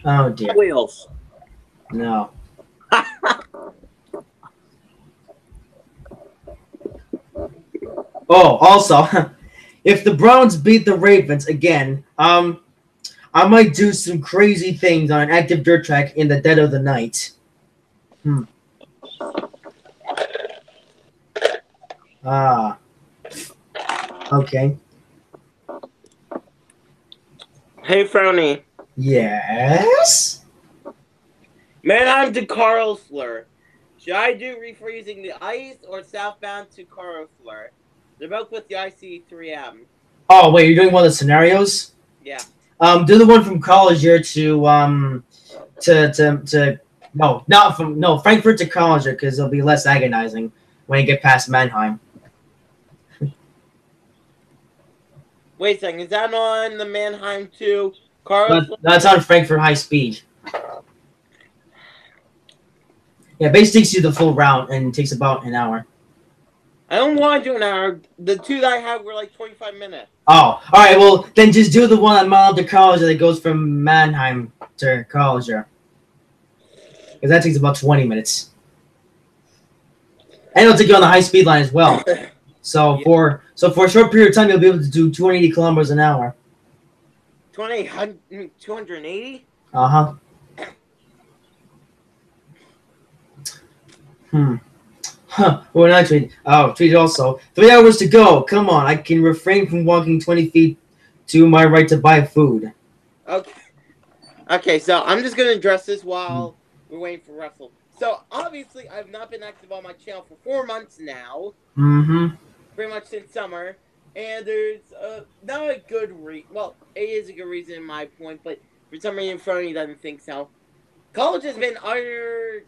Oh dear. Wheels. No. Oh, also, if the Browns beat the Ravens again, I might do some crazy things on an active dirt track in the dead of the night. Okay. Hey, Frowny. Yes? Manheim to Carlsler. Should I do refreezing the ice or southbound to Carlsler? They're both with the IC3M. Oh, wait, you're doing one of the scenarios? Yeah. Do the one from Collier to Frankfurt to Collier, because it'll be less agonizing when you get past Mannheim. Wait a second, is that on the Mannheim to Carlsler? That's on Frankfurt High Speed. Yeah, base takes you the full route and takes about an hour. I don't want to do an hour. The two that I have were like 25 minutes. Oh, all right. Well, then just do the one at Mile to Collier that goes from Mannheim to Collier, because that takes about 20 minutes. And it'll take you on the high speed line as well. So yeah. for a short period of time, you'll be able to do 280 kilometers an hour. 280? Uh-huh. Well, not tweet. Oh, tweet also. 3 hours to go. Come on, I can refrain from walking 20 feet to my right to buy food. Okay. Okay, so I'm just gonna address this while we're waiting for Russell. So obviously, I've not been active on my channel for 4 months now. Pretty much since summer, and there's not a good well, it is a good reason in my point, but for some reason, Frony doesn't think so. College has been utter.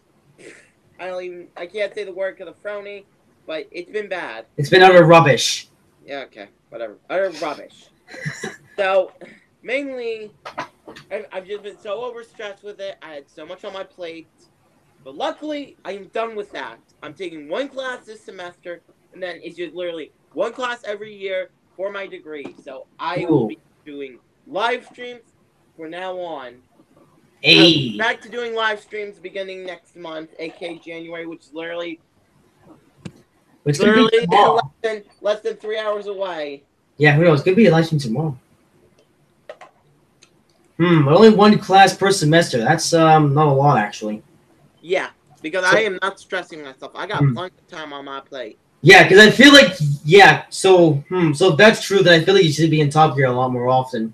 I can't say the word because of Frony, but it's been bad. It's been utter rubbish. Yeah, okay, whatever. Utter rubbish. So, mainly, I've just been so overstressed with it. I had so much on my plate. But luckily, I'm done with that. I'm taking 1 class this semester, and then it's just literally 1 class every year for my degree. So I will be doing live streams from now on. Hey. Back to doing live streams beginning next month, aka January, which is literally less than 3 hours away. Yeah, who knows? Could be a live stream tomorrow. But only 1 class per semester. That's not a lot, actually. Yeah, because I am not stressing myself. I got plenty of time on my plate. Yeah, because I feel like so if that's true, then I feel like you should be in Top Gear a lot more often.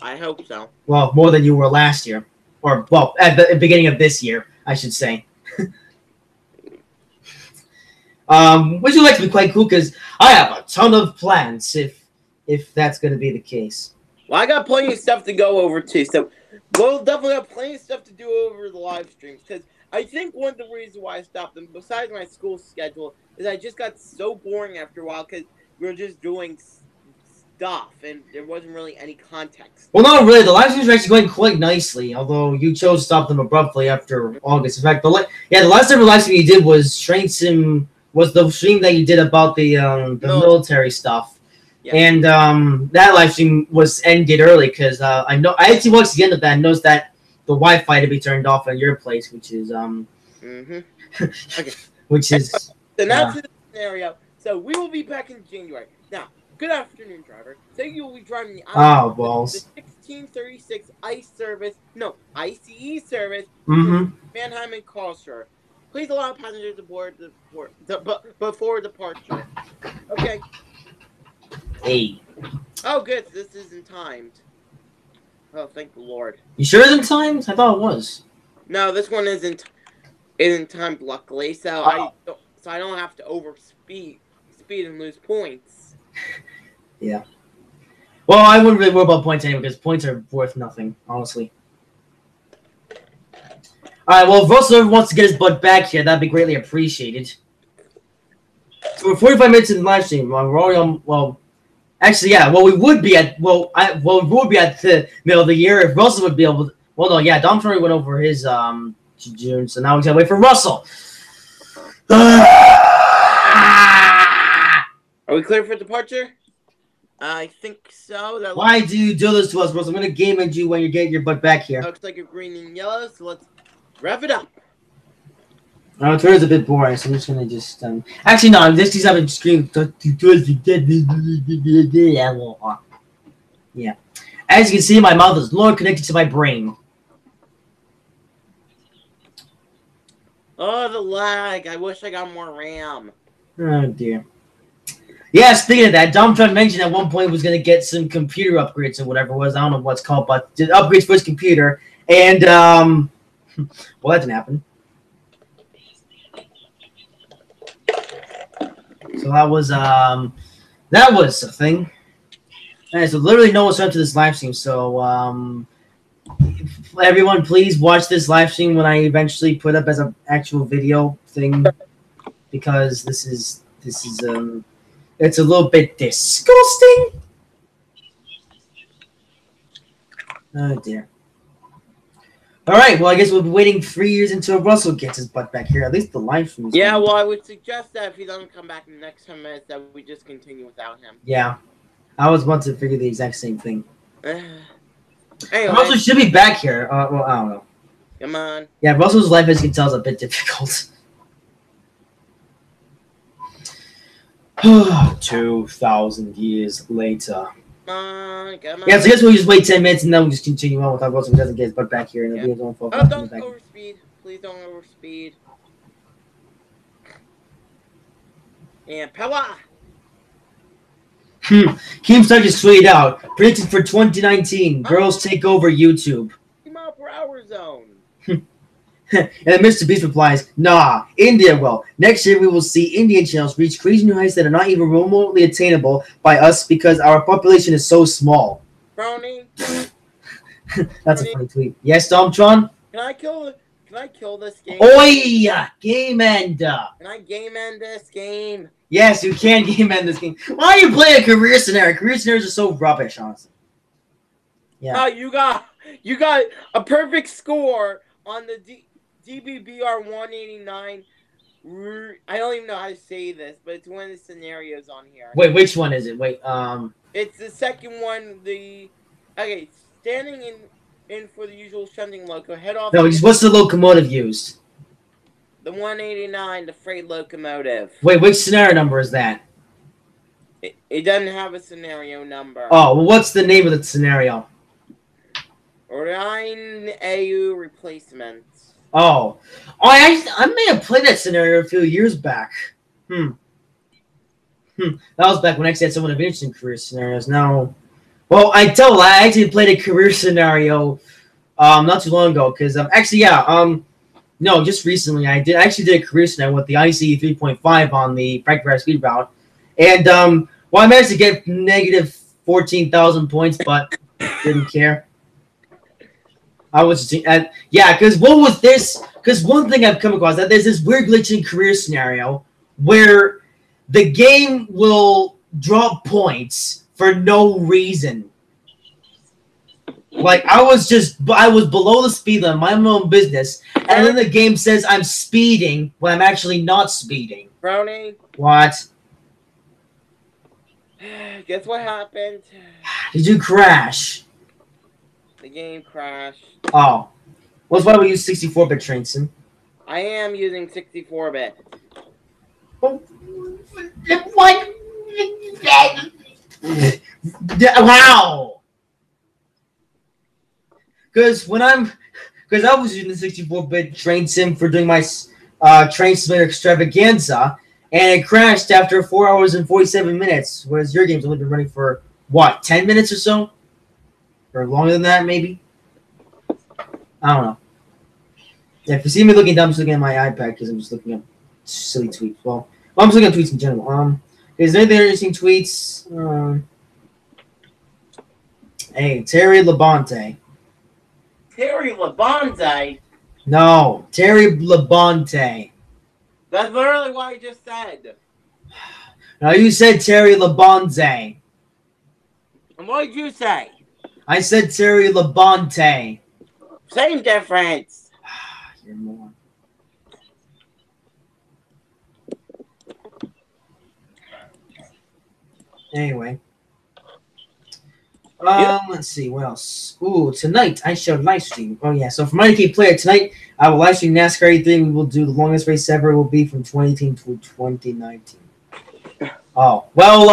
I hope so. Well, more than you were last year. Or, well, at the beginning of this year, I should say. Which would like to be quite cool, because I have a ton of plans, if that's going to be the case. Well, I got plenty of stuff to go over, too, so we'll definitely have plenty of stuff to do over the live streams, because I think one of the reasons why I stopped them, besides my school schedule, is I just got so boring after a while, because we were just doing stuff, and there wasn't really any context. Well, not really. The live streams are actually going quite nicely, although you chose to stop them abruptly after August. In fact, the last ever live stream you did was was the stream that you did about the military stuff. Yeah. And that live stream was ended early because I actually watched the end of that and noticed that the Wi-Fi to be turned off at your place, which is okay. which is so that's the scenario. So we will be back in January. Now, Good afternoon, driver. Say you will be driving the balls. The 1636 ICE service, no, ICE service Mm-hmm. Mannheim and Karlsruhe. Please allow passengers aboard before departure. Okay. Hey. Oh, good. This isn't timed. Oh, thank the Lord. You sure it's in timed? I thought it was. No, this one isn't timed, luckily. So I don't have to overspeed and lose points. Yeah. Well, I wouldn't really worry about points anyway because points are worth nothing, honestly. Alright, well, if Russell ever wants to get his butt back here, that'd be greatly appreciated. So we're 45 minutes in the live stream. We're already on, actually, yeah, we would be at, we would be at the middle of the year if Russell would be able to, well, no, yeah, Dom Troy went over his, June, so now we gotta wait for Russell. Are we clear for departure? I think so. Why do you do this to us, Russell? I'm gonna game at you when you're getting your butt back here. Looks like you're green and yellow, so let's rev it up. Oh, Twitter's a bit boring, so I'm just gonna actually, no, this is having screen. Yeah. As you can see, my mouth is more connected to my brain. Oh, the lag. I wish I got more RAM. Oh, dear. Yeah, speaking of that, Dom Trump mentioned at one point was going to get some computer upgrades or whatever it was. I don't know what's called, but upgrades for his computer. And, well, that didn't happen. So that was a thing. And so literally no one's up to this live stream. So, everyone, please watch this live stream when I eventually put up as an actual video thing. Because this is, it's a little bit disgusting. Oh, dear. All right, well, I guess we'll be waiting 3 years until Russell gets his butt back here. At least the live stream is yeah, well, I would suggest that if he doesn't come back in the next 10 minutes, that we just continue without him. Yeah. I was about to figure the exact same thing. Anyway. Russell should be back here. Well, I don't know. Come on. Yeah, Russell's life, as you can tell, is a bit difficult. 2,000 years later. Come on. Yeah, so I guess we'll just wait 10 minutes and then we'll just continue on without Russell doesn't get his butt back here. And it'll be his own fault. Oh, don't overspeed. Please don't overspeed. And power! Keemstar just tweeted out. Predicted for 2019. Girls take over YouTube. 3 mile per hour zone. And then Mr. Beast replies, nah, India will. Next year we will see Indian channels reach crazy new heights that are not even remotely attainable by us because our population is so small. Brownie. That's a funny tweet. Yes, Domtron? Can I kill this game? Oi! Game ender! Can I game end this game? Yes, you can game end this game. Why are you playing a career scenario? Career scenarios are so rubbish, honestly. Yeah. Oh, you got a perfect score on the DBBR 189. I don't even know how to say this, but it's one of the scenarios on here. Wait, which one is it? Wait, It's the second one. Okay, standing in for the usual shunting loco. Head off. No, what's the locomotive used? The 189, the freight locomotive. Wait, which scenario number is that? It doesn't have a scenario number. Oh, well, what's the name of the scenario? Rhine AU replacements. Oh, I may have played that scenario a few years back. That was back when I actually had someone of interest in career scenarios. Now, well, I actually played a career scenario not too long ago because no, just recently I actually did a career scenario with the ICE 3.5 on the Frankfurt Speed Route, and well, I managed to get negative 14,000 points, but didn't care. I was just, yeah, because what was this? Because one thing I've come across that there's this weird glitch in career scenario where the game will drop points for no reason. Like I was below the speed limit, my own business, and then the game says I'm speeding when I'm actually not speeding. Brownie. What? Guess what happened? Did you crash? The game crashed. Oh. Well, that's why we use 64-bit, Trainson. I am using 64-bit. What? Wow. Because I was using the 64-bit train sim for doing my train simulator extravaganza, and it crashed after 4 hours and 47 minutes. Whereas your game's only been running for what, 10 minutes or so, or longer than that, maybe. I don't know. Yeah, if you see me looking dumb, I'm just looking at my iPad because I'm just looking at silly tweets. Well, I'm just looking at tweets in general. Is there anything interesting tweets? Hey, Terry Labonte. Terry Labonte? No, Terry Labonte. That's literally what I just said. No, you said Terry Labonte. And what did you say? I said Terry Labonte. Same difference. You're more. Anyway. Let's see, what else? Ooh, tonight I shall live stream. Oh yeah, so for Money Key Player tonight, I will live stream NASCAR 83. We will do the longest race ever. It will be from 2018 to 2019. Oh, well,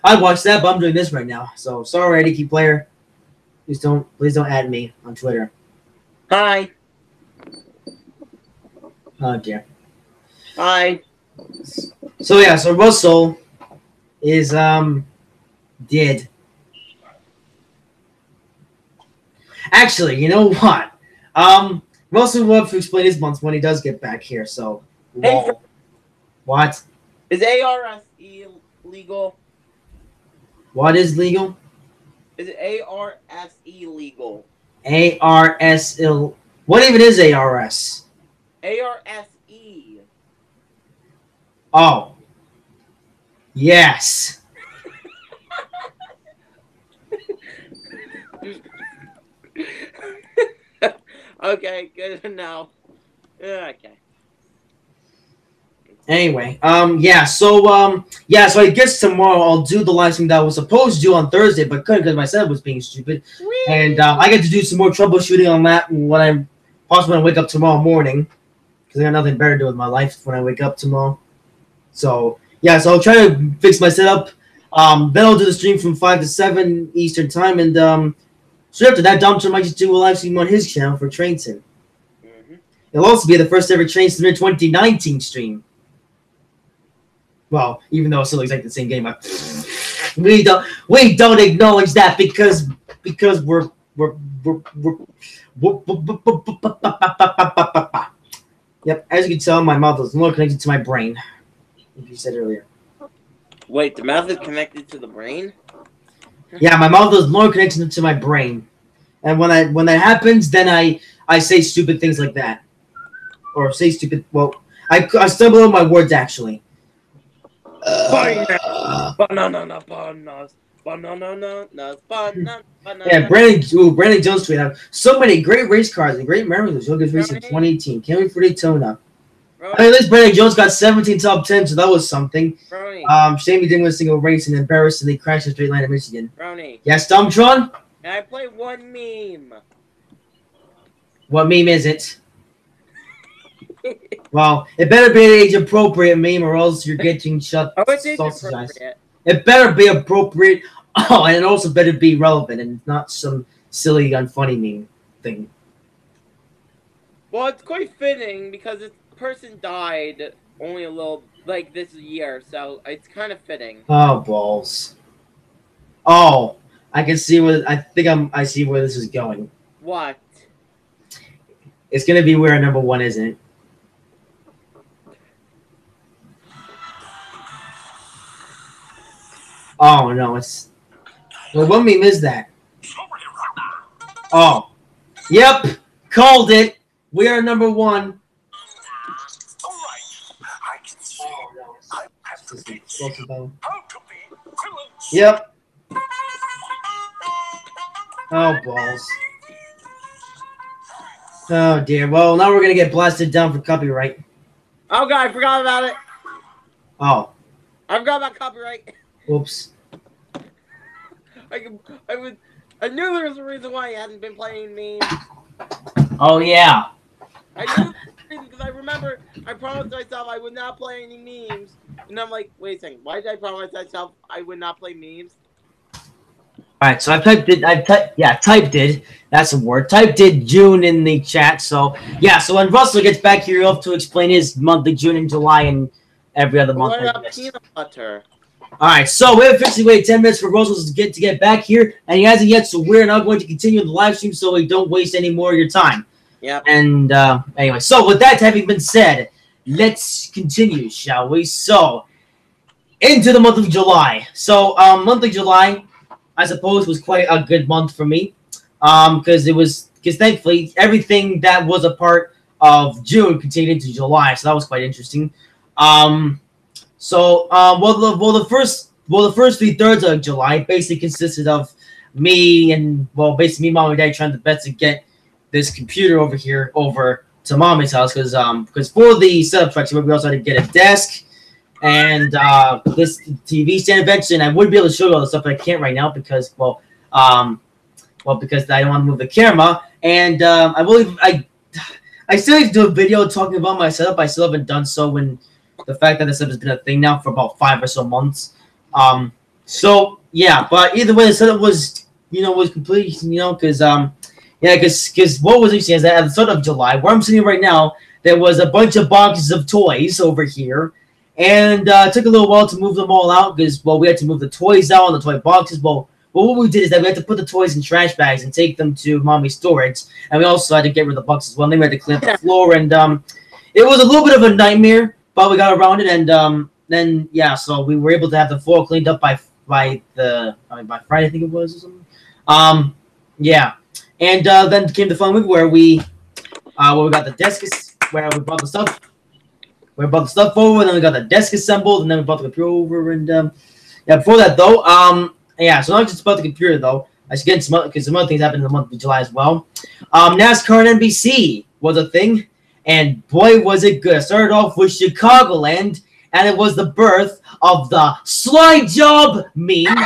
I watched that, but I'm doing this right now. So sorry, Money Key Player. Please don't add me on Twitter. Hi. Oh dear. Hi. So yeah, so Russell is dead. Actually, you know what? Russell will have to explain his months when he does get back here. So, Hey, what? Is ARS legal? What is legal? Is it ARS illegal? ARS ill. What even is ARS? ARSE. Oh. Yes. Okay, good to know. Okay. Anyway, so I guess tomorrow I'll do the live stream that I was supposed to do on Thursday, but couldn't because my setup was being stupid. Whee! And I get to do some more troubleshooting on that when I possibly wake up tomorrow morning, because I got nothing better to do with my life when I wake up tomorrow. So yeah, so I'll try to fix my setup. Then I'll do the stream from 5 to 7 Eastern time, and so after that, Dom might just do a live stream on his channel for Train Sim. It'll also be the first ever Train Sim 2019 stream. Well, even though it still looks like the same game, we don't acknowledge that because we're yep. As you can tell, my mouth is more connected to my brain, like you said earlier. Wait, the mouth is connected to the brain? Yeah, my mouth is more connected to my brain, and when that happens, then I say stupid things like that, or say stupid. Well, I stumble on my words actually. Banana. Yeah, Brandon Jones tweeted out so many great race cars and great memories of Yoga's race in 2018. Can't wait for Daytona. I mean, at least Brandon Jones got 17 top 10, so that was something. Shame he didn't win a single race and embarrassingly crashed in straight line in Michigan. Yes, Dumbtron? Can I play one meme? What meme is it? Well, it better be an age-appropriate meme or else you're getting shut. It better be appropriate. Oh, and it also better be relevant and not some silly, unfunny meme thing. Well, it's quite fitting because this person died only a little, like, this year, so it's kind of fitting. Oh, balls. Oh, I can see where, I see where this is going. What? It's going to be where number one isn't. Oh, no, it's... Well, what meme is that? Oh. Yep. Called it. We are number one. Yep. Oh, balls. Oh, dear. Well, now we're going to get blasted down for copyright. Oh, God, I forgot about it. Oh. I forgot about copyright. Whoops. I knew there was a reason why I hadn't been playing memes. Oh, yeah. I knew there was a reason because I remember I promised myself I would not play any memes. And I'm like, wait a second, why did I promise myself I would not play memes? All right, so I typed it. Typed it. That's a word. Typed it June in the chat. So yeah. So when Russell gets back here, he'll have to explain his monthly June and July and every other month. What about peanut butter? All right, so we have officially waited 10 minutes for Russell to get back here, and he hasn't yet. So we're not going to continue the live stream, so we don't waste any more of your time. Yeah. And anyway, so with that having been said, let's continue, shall we? So into the month of July. So month of July, I suppose, was quite a good month for me, because thankfully everything that was a part of June continued into July, so that was quite interesting. The first 3/3 of July basically consisted of me and mom and dad trying the best to get this computer over here over to mommy's house, because for the setup structure we also had to get a desk and this TV stand eventually, and I would be able to show you all the stuff, but I can't right now because because I don't want to move the camera, and I believe I still need to do a video talking about my setup. I still haven't done so when the fact that this setup has been a thing now for about 5 or so months. So yeah, but either way, the setup was complete, because what was interesting is that at the start of July, where I'm sitting right now, there was a bunch of boxes of toys over here, and it took a little while to move them all out because we had to move the toys out and the toy boxes. Well, what we did is that we had to put the toys in trash bags and take them to mommy's storage, and we also had to get rid of the boxes as well. And then we had to clean up the floor, and it was a little bit of a nightmare, but we got around it, and then so we were able to have the floor cleaned up by Friday, I think it was, or something. And then came the fun week where we got the desk, where we brought the stuff. We brought the stuff over, and then we got the desk assembled, and then we brought the computer over, and before that though, so not just about the computer though. I should get some other things happened in the month of July as well. NASCAR and NBC was a thing, and boy was it good. I started off with Chicagoland, and it was the birth of the slide job meme.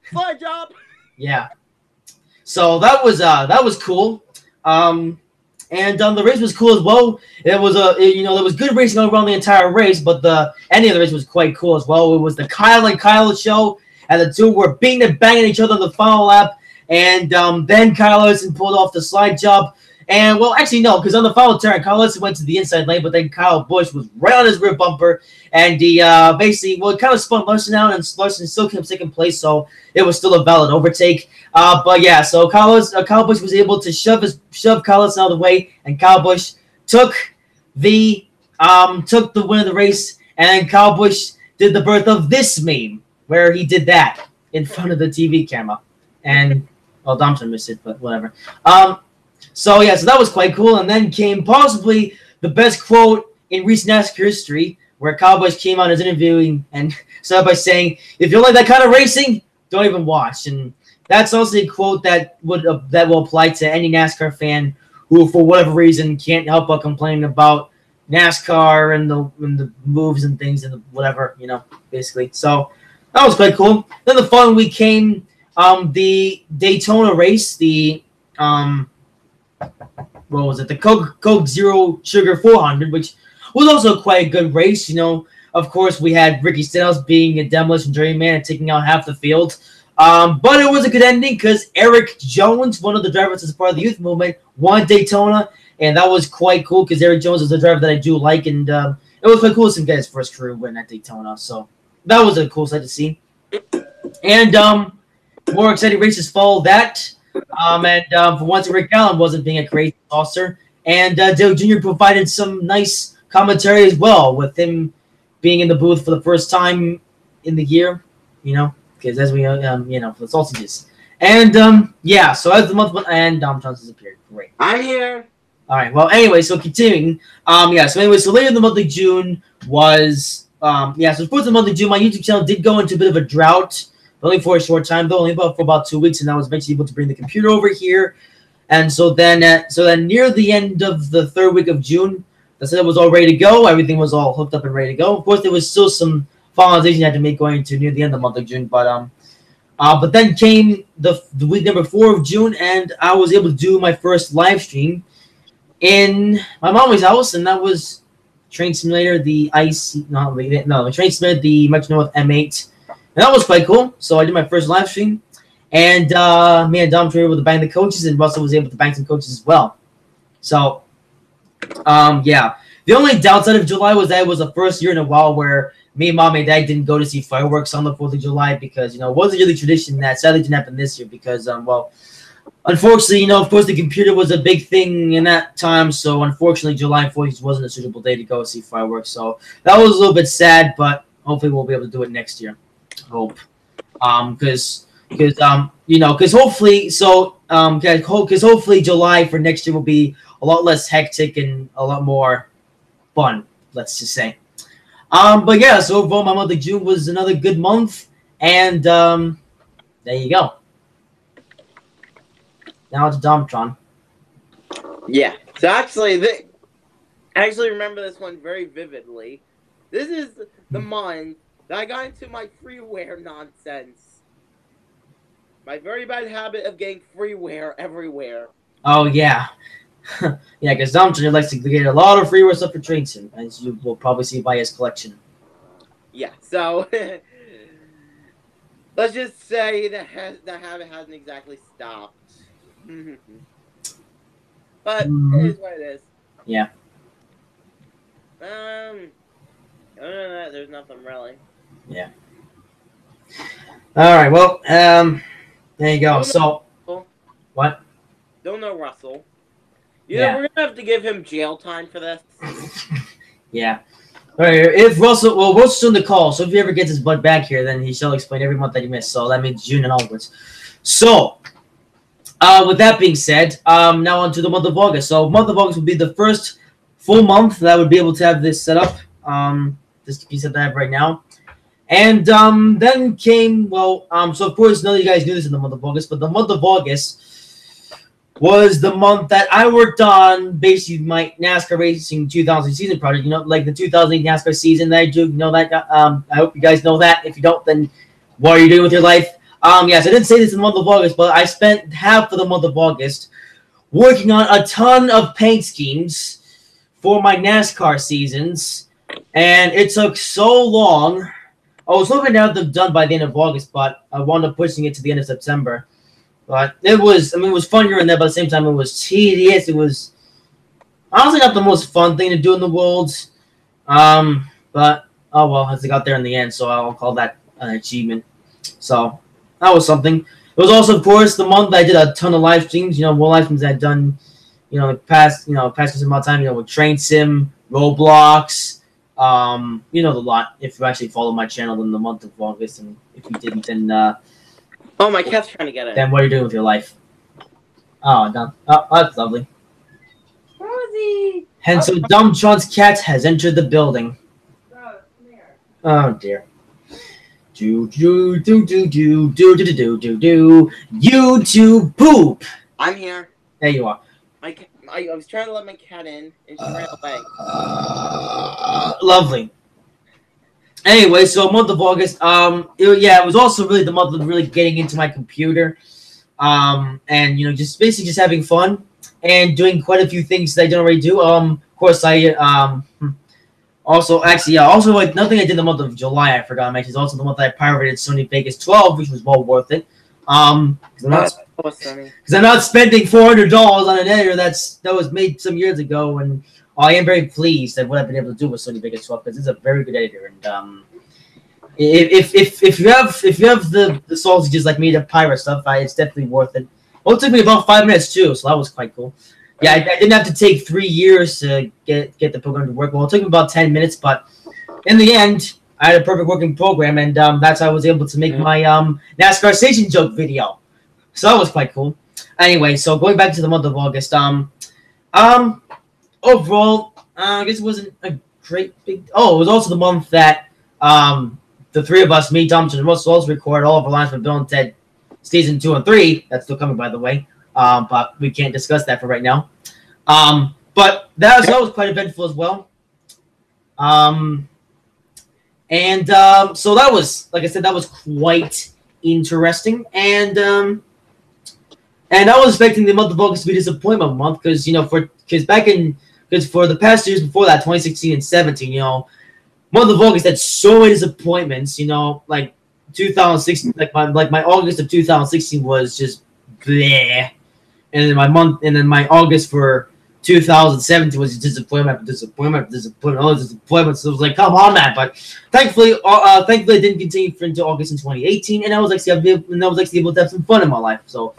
Slide job. Yeah. So that was cool. And the race was cool as well. It was there was good racing all around the entire race, but the ending of the race was quite cool as well. It was the Kyle and Kyle show, and the two were beating and banging each other in the final lap. And then Kyle Larson pulled off the slide job. And well, actually no, because on the final turn, Kyle Larson went to the inside lane, but then Kyle Busch was right on his rear bumper, and he it kind of spun Larson out, and Larson still came second place, so it was still a valid overtake. But yeah, so Kyle Busch was able to shove Kyle Larson out of the way, and Kyle Busch took the win of the race, and then Kyle Busch did the birth of this meme, where he did that in front of the TV camera, and Domson missed it, but whatever. So that was quite cool, and then came possibly the best quote in recent NASCAR history, where Kyle Busch came on his interview and started by saying, "If you like that kind of racing, don't even watch." And that's also a quote that will apply to any NASCAR fan who, for whatever reason, can't help but complain about NASCAR and the moves and things and whatever, basically. So that was quite cool. Then the following week came the Daytona race, the what was it? The Coke Zero Sugar 400, which was also quite a good race. Of course, we had Ricky Stenhouse being a demolition journeyman and taking out half the field. But it was a good ending because Eric Jones, one of the drivers as part of the youth movement, won Daytona, and that was quite cool because Eric Jones is a driver that I do like, and it was quite cool to get his first career win at Daytona. So that was a cool sight to see. And more exciting races followed that. For once, Rick Allen wasn't being a crazy tosser, and Dale Jr. provided some nice commentary as well, with him being in the booth for the first time in the year, because as we know, for the sausages. And so as the month went, and Dom Johnson appeared. Great. I'm here. All right. Well, anyway, so continuing. So later in the month of June was so towards the month of June, my YouTube channel did go into a bit of a drought. Only for a short time, though, for about 2 weeks, and I was eventually able to bring the computer over here. And so then near the end of the third week of June, the setup was all ready to go. Everything was all hooked up and ready to go. Of course, there was still some finalization I had to make going to near the end of the month of June, but then came the week number 4 of June, and I was able to do my first live stream in my mommy's house, and that was Train Simulator, the Train Simulator, the Metro North M8. And that was quite cool. So I did my first live stream, And me and Dom were able to bang the coaches, and Russell was able to bang some coaches as well. So, yeah. The only downside of July was that it was the first year in a while where me, Mom, and Dad didn't go to see fireworks on the 4th of July because, it wasn't really tradition. That sadly didn't happen this year because, well, unfortunately, of course, the computer was a big thing in that time. So, unfortunately, July 4th wasn't a suitable day to go see fireworks. So, that was a little bit sad, but hopefully we'll be able to do it next year. Hope. Because hopefully, because hopefully July for next year will be a lot less hectic and a lot more fun, let's just say. But yeah, so overall, my month of June was another good month, and there you go. Now it's Domtron. Yeah. So actually, I actually remember this one very vividly. This is the month that I got into my freeware nonsense. My very bad habit of getting freeware everywhere. Oh yeah. Yeah, because Domtron likes to get a lot of freeware stuff for Trainson, as you will probably see by his collection. Yeah, so let's just say that habit hasn't exactly stopped. But it is what it is. Yeah. Other than that, there's nothing really. Yeah. All right. Well, there you go. So, what? Don't know Russell. Yeah, we're gonna have to give him jail time for this. Yeah. All right. If Russell's on the call, so if he ever gets his butt back here, then he shall explain every month that he missed. So that means June and onwards. So, with that being said, now on to the month of August. So, month of August will be the first full month that I would be able to have this set up. This piece that I have right now. And then came, so of course none of you guys knew this in the month of August, but the month of August was the month that I worked on basically my NASCAR Racing 2000 season project, like the 2008 NASCAR season that I do, that, I hope you guys know that. If you don't, then what are you doing with your life? Yes, I didn't say this in the month of August, but I spent half of the month of August working on a ton of paint schemes for my NASCAR seasons, and it took so long. I was hoping to have them done by the end of August, but I wound up pushing it to the end of September. But it was fun here and there, but at the same time, it was tedious. It was honestly not the most fun thing to do in the world. But, oh well, as I got there in the end, so I'll call that an achievement. So, that was something. It was also, of course, the month that I did a ton of live streams. More live streams I'd done, the past amount of time, with Train Sim, Roblox, the lot. If you actually follow my channel in the month of August, and if you didn't, then oh, my cat's trying to get in. Then what are you doing with your life? Oh, no. Oh, that's lovely. Rosie! And so Domtron's cat has entered the building. Oh dear. YouTube poop. I'm here. There you are. I was trying to let my cat in, and she ran away. Lovely. Anyway, so month of August, it was also really the month of really getting into my computer, and just basically just having fun and doing quite a few things that I don't already do. Of course, also like nothing I did in the month of July I forgot to mention is also the month I pirated Sony Vegas 12, which was well worth it. Because I'm not spending $400 on an editor that was made some years ago, and I am very pleased at what I've been able to do with Sony Vegas 12 because it's a very good editor. And if you have the souls just like me to pirate stuff, it's definitely worth it. Well, it took me about 5 minutes too, so that was quite cool. Yeah, I didn't have to take 3 years to get the program to work. Well, it took me about 10 minutes, but in the end, I had a perfect working program, and that's how I was able to make my NASCAR station joke video. So that was quite cool. Anyway, so going back to the month of August, overall, I guess it wasn't a great big. Oh, it was also the month that the three of us, me, Thompson, and Russell, also record all of our lines for Bill and Ted Season 2 and 3. That's still coming, by the way. But we can't discuss that for right now. But that was quite eventful as well. So that was, like I said, that was quite interesting. And I was expecting the month of August to be a disappointment month because for the past years before that, 2016 and 17, month of August had so many disappointments. Like 2016, like my August of 2016 was just bleh, and then my August for 2017 was disappointment after disappointment after disappointment, all disappointment. So it was like, come on, man. But thankfully, it didn't continue into August in 2018, and I was actually able to have some fun in my life. So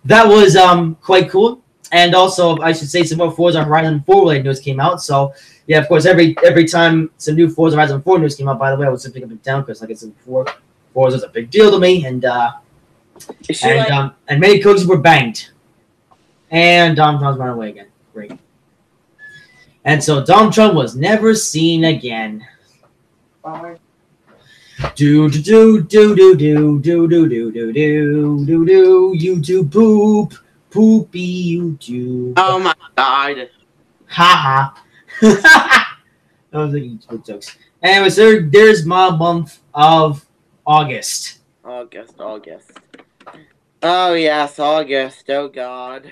that was quite cool. And also, I should say some more Forza Horizon 4 related news came out. So yeah, of course, every time some new Forza Horizon 4 news came out, by the way, I was simply up and down because, like I said before, Forza is a big deal to me, and many cookies were banged. And Donald Trump's run away again. Great. And so Donald Trump was never seen again. Do do do do do do do do do do do do YouTube poop poopy YouTube. Oh my god. Ha ha. I was like YouTube jokes. Anyway, so there's my month of August. August. Oh yes, August. Oh god.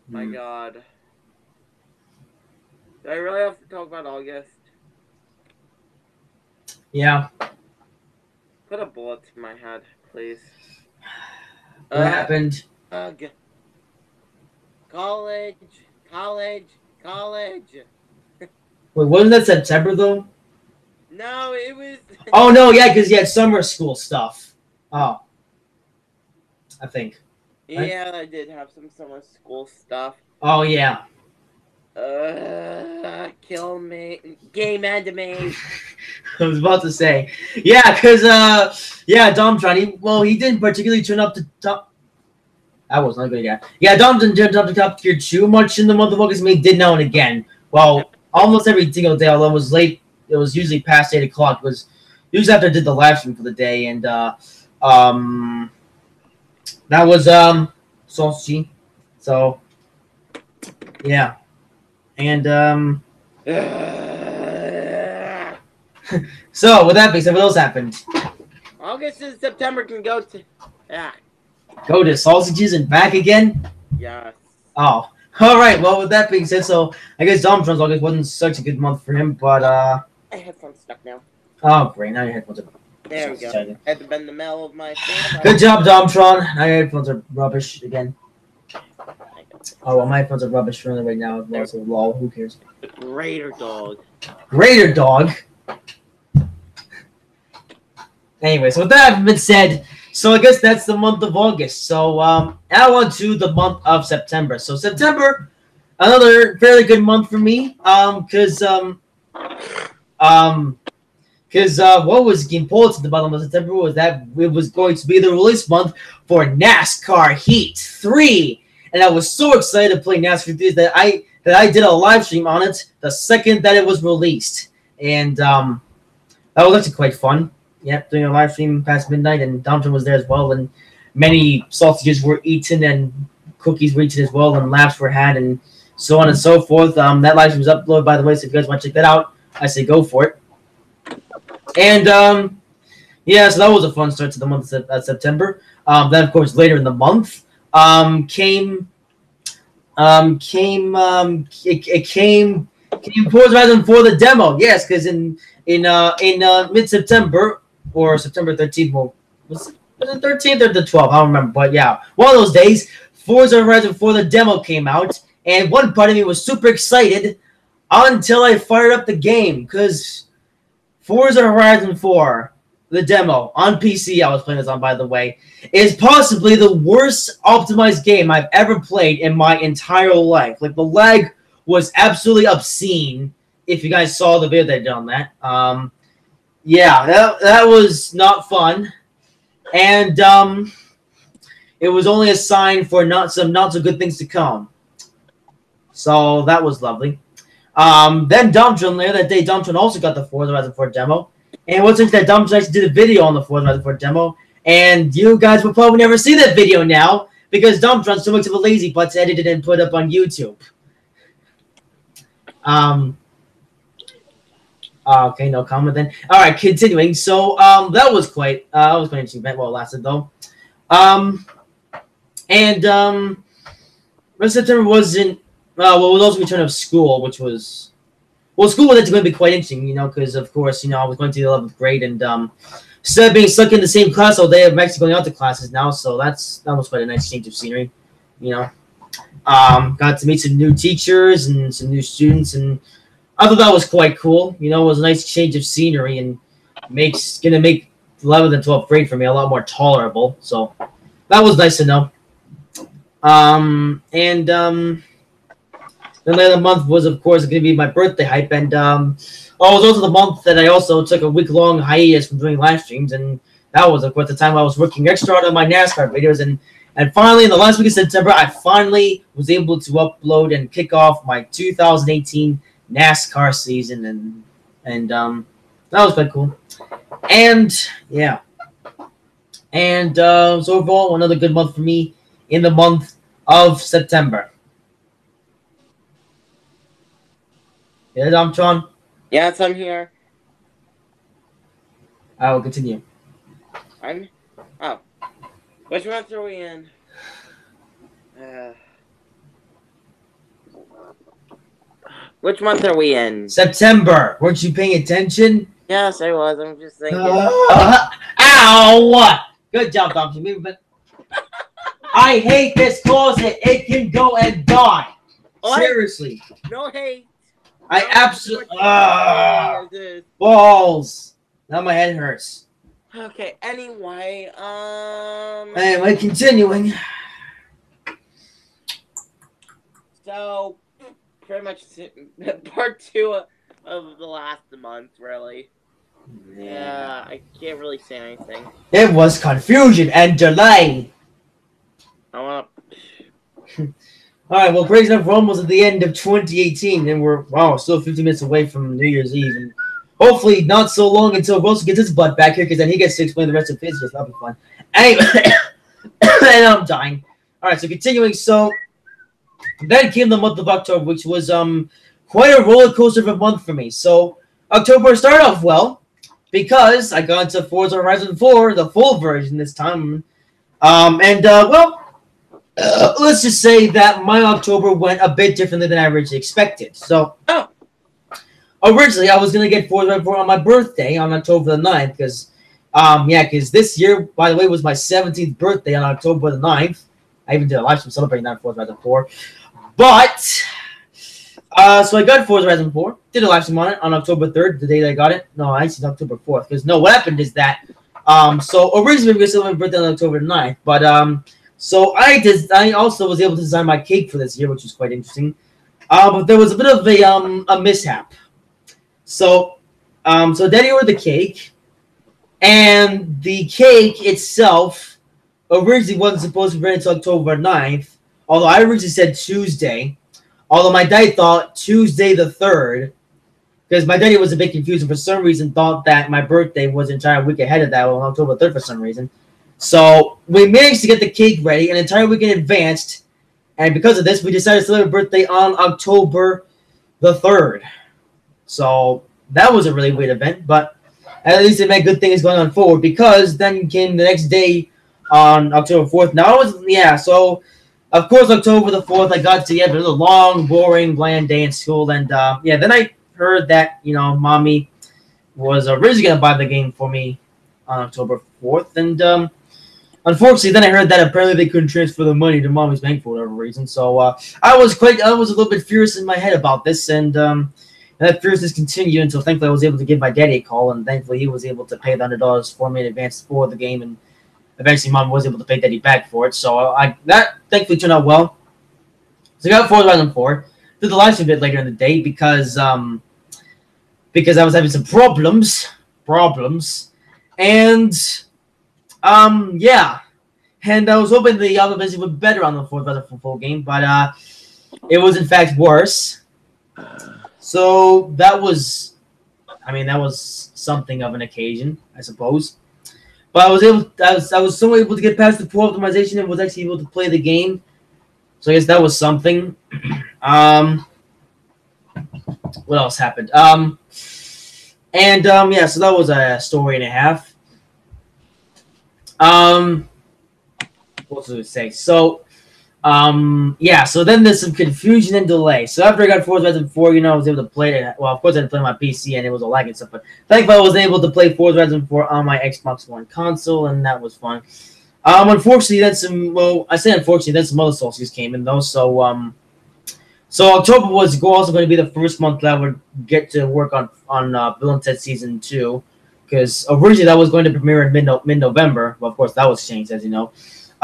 My god. Do I really have to talk about August? Yeah. Put a bullet to my head, please. What happened? College. Wait, wasn't that September though? No, it was. Oh no, yeah, because you had summer school stuff. Oh, I think. Right? Yeah, I did have some summer school stuff. Oh yeah. Kill me, game anime. I was about to say, yeah, because Dom Johnny. Well, he didn't particularly turn up to top. That was not good. Yeah, Dom didn't turn up to top tier too much in the month of August. I mean, he did now and again. Well, almost every single day, although it was late. It was usually past 8 o'clock. It was usually after I did the live stream for the day, and that was Saucy. So yeah, and so with that being said, what else happened? August and September can go to go to sausages and back again. Yes. Oh, all right. Well, with that being said, so I guess Donald Trump's August wasn't such a good month for him, but my headphones stuck now. Oh, great! Now your headphones are. There we go. I had to bend the metal of my fan. Good job, Domtron. Now your headphones are rubbish again. Oh, well, my headphones are rubbish right now. Well, so lol. Who cares? Greater dog. Greater dog. Anyway, so with that having been said, so I guess that's the month of August. So now on to the month of September. So September, another fairly good month for me. Because what was important at the bottom of September was that it was going to be the release month for NASCAR Heat 3, and I was so excited to play NASCAR 3 that I did a live stream on it the second that it was released, and that was actually quite fun. Yeah, doing a live stream past midnight, and Domton was there as well, and many sausages were eaten and cookies were eaten as well, and laughs were had, and so on and so forth. That live stream was uploaded, by the way, so if you guys want to check that out, I say go for it. And yeah, so that was a fun start to the month of September. Then, of course, later in the month came Forza Horizon 4 the demo. Yes, because in mid-September or September 13th, well, was it the 13th or the 12th? I don't remember, but yeah, one of those days, Forza Horizon 4 the demo came out, and one part of me was super excited until I fired up the game, because Forza Horizon 4, the demo, on PC, I was playing this on, by the way, is possibly the worst optimized game I've ever played in my entire life. Like, the lag was absolutely obscene, if you guys saw the video that I did on that. Yeah, that was not fun. And it was only a sign for not so good things to come. So that was lovely. Then Dumptron later that day, Dumptron also got the Forza Horizon 4 demo. And what's interesting, that Dumptron actually did a video on the Forza Horizon 4 demo. And you guys will probably never see that video now because Dumptron's so much of a lazy butt to edit it and put up on YouTube. Okay, no comment then. All right, continuing. So that was quite interesting event while it lasted though. September wasn't. Well, it was also return of school, which was, well, school was actually going to be quite interesting, you know, because of course, you know, I was going to the 11th grade, and instead of being stuck in the same class all day, I'm actually going out to classes now. So that was quite a nice change of scenery. You know, got to meet some new teachers and some new students, and I thought that was quite cool. You know, it was a nice change of scenery and gonna make 11th and 12th grade for me a lot more tolerable. So that was nice to know. Then later the month was, of course, going to be my birthday hype, and it was also the month that I also took a week-long hiatus from doing live streams, and that was, of course, the time I was working extra hard on my NASCAR videos, and finally, in the last week of September, I finally was able to upload and kick off my 2018 NASCAR season, and that was quite cool. And yeah, and so overall, another good month for me in the month of September. Yeah, Domtron? Yes, I'm here. I will continue. Oh. Which month are we in? Which month are we in? September. Weren't you paying attention? Yes, I was. I'm just thinking. Ow! Good job, Domtron. But I hate this closet. It can go and die. What? Seriously. No hate. I absolutely balls. Now my head hurts. Okay. Anyway, Anyway, continuing. So, pretty much part 2 of the last month, really. Yeah, I can't really say anything. It was confusion and delay. I wanna. All right, well, Crazy Enough Rome was at the end of 2018, and we're, still 50 minutes away from New Year's Eve. And hopefully not so long until Wilson gets his butt back here, because then he gets to explain the rest of his year. That'll be fun. Anyway, and I'm dying. All right, so continuing. So then came the month of October, which was quite a roller coaster of a month for me. So October started off well, because I got into Forza Horizon 4, the full version this time. Let's just say that my October went a bit differently than I originally expected. So, originally I was going to get Forza Horizon 4 on my birthday on October the 9th, because, because this year, by the way, was my 17th birthday on October the 9th. I even did a live stream celebrating that Forza Horizon 4. But, so I got Forza Horizon 4, did a live stream on it on October 3rd, the day that I got it. No, actually October 4th, because what happened is that, so originally we were going to celebrate my birthday on October 9th, but, so I also was able to design my cake for this year, which was quite interesting. But there was a bit of a mishap. So Daddy ordered the cake, and the cake itself originally wasn't supposed to be ready until October 9th, although I originally said Tuesday, although my daddy thought Tuesday the 3rd, because my daddy was a bit confused and for some reason thought that my birthday was an entire week ahead of that on October 3rd for some reason. So we managed to get the cake ready an entire week in advance, and because of this, we decided to celebrate birthday on October the 3rd. So that was a really weird event, but at least it meant good things going on forward, because then came the next day on October 4th. Now so of course October the 4th, I got to have a long, boring, bland day in school, and then I heard that Mommy was originally gonna buy the game for me on October 4th, and unfortunately, then I heard that apparently they couldn't transfer the money to Mommy's bank for whatever reason. So I was a little bit furious in my head about this, and that fierceness continued until thankfully I was able to give my daddy a call, and thankfully he was able to pay the $100 for me in advance for the game, and eventually Mom was able to pay Daddy back for it. So that thankfully turned out well. So I got Forza Horizon 4. Did the live stream a bit later in the day because I was having some problems, and. And I was hoping the other visit would be better on the Forza full game, but it was in fact worse. So that was something of an occasion, I suppose. But I was somewhat able to get past the poor optimization and was actually able to play the game. So I guess that was something. What else happened? So that was a story and a half. What was I say? So, Yeah, so then there's some confusion and delay. So after I got Forza Horizon 4, I was able to play it. Well, of course, I had to play on my PC, and it was a lag and stuff. But thankfully, I was able to play Forza Horizon 4 on my Xbox One console, and that was fun. Unfortunately, I say unfortunately, then some other sources came in, though. So October was also going to be the first month that I would get to work on Bill and Ted Season 2, because originally that was going to premiere in mid-November. Well, of course, that was changed, as you know.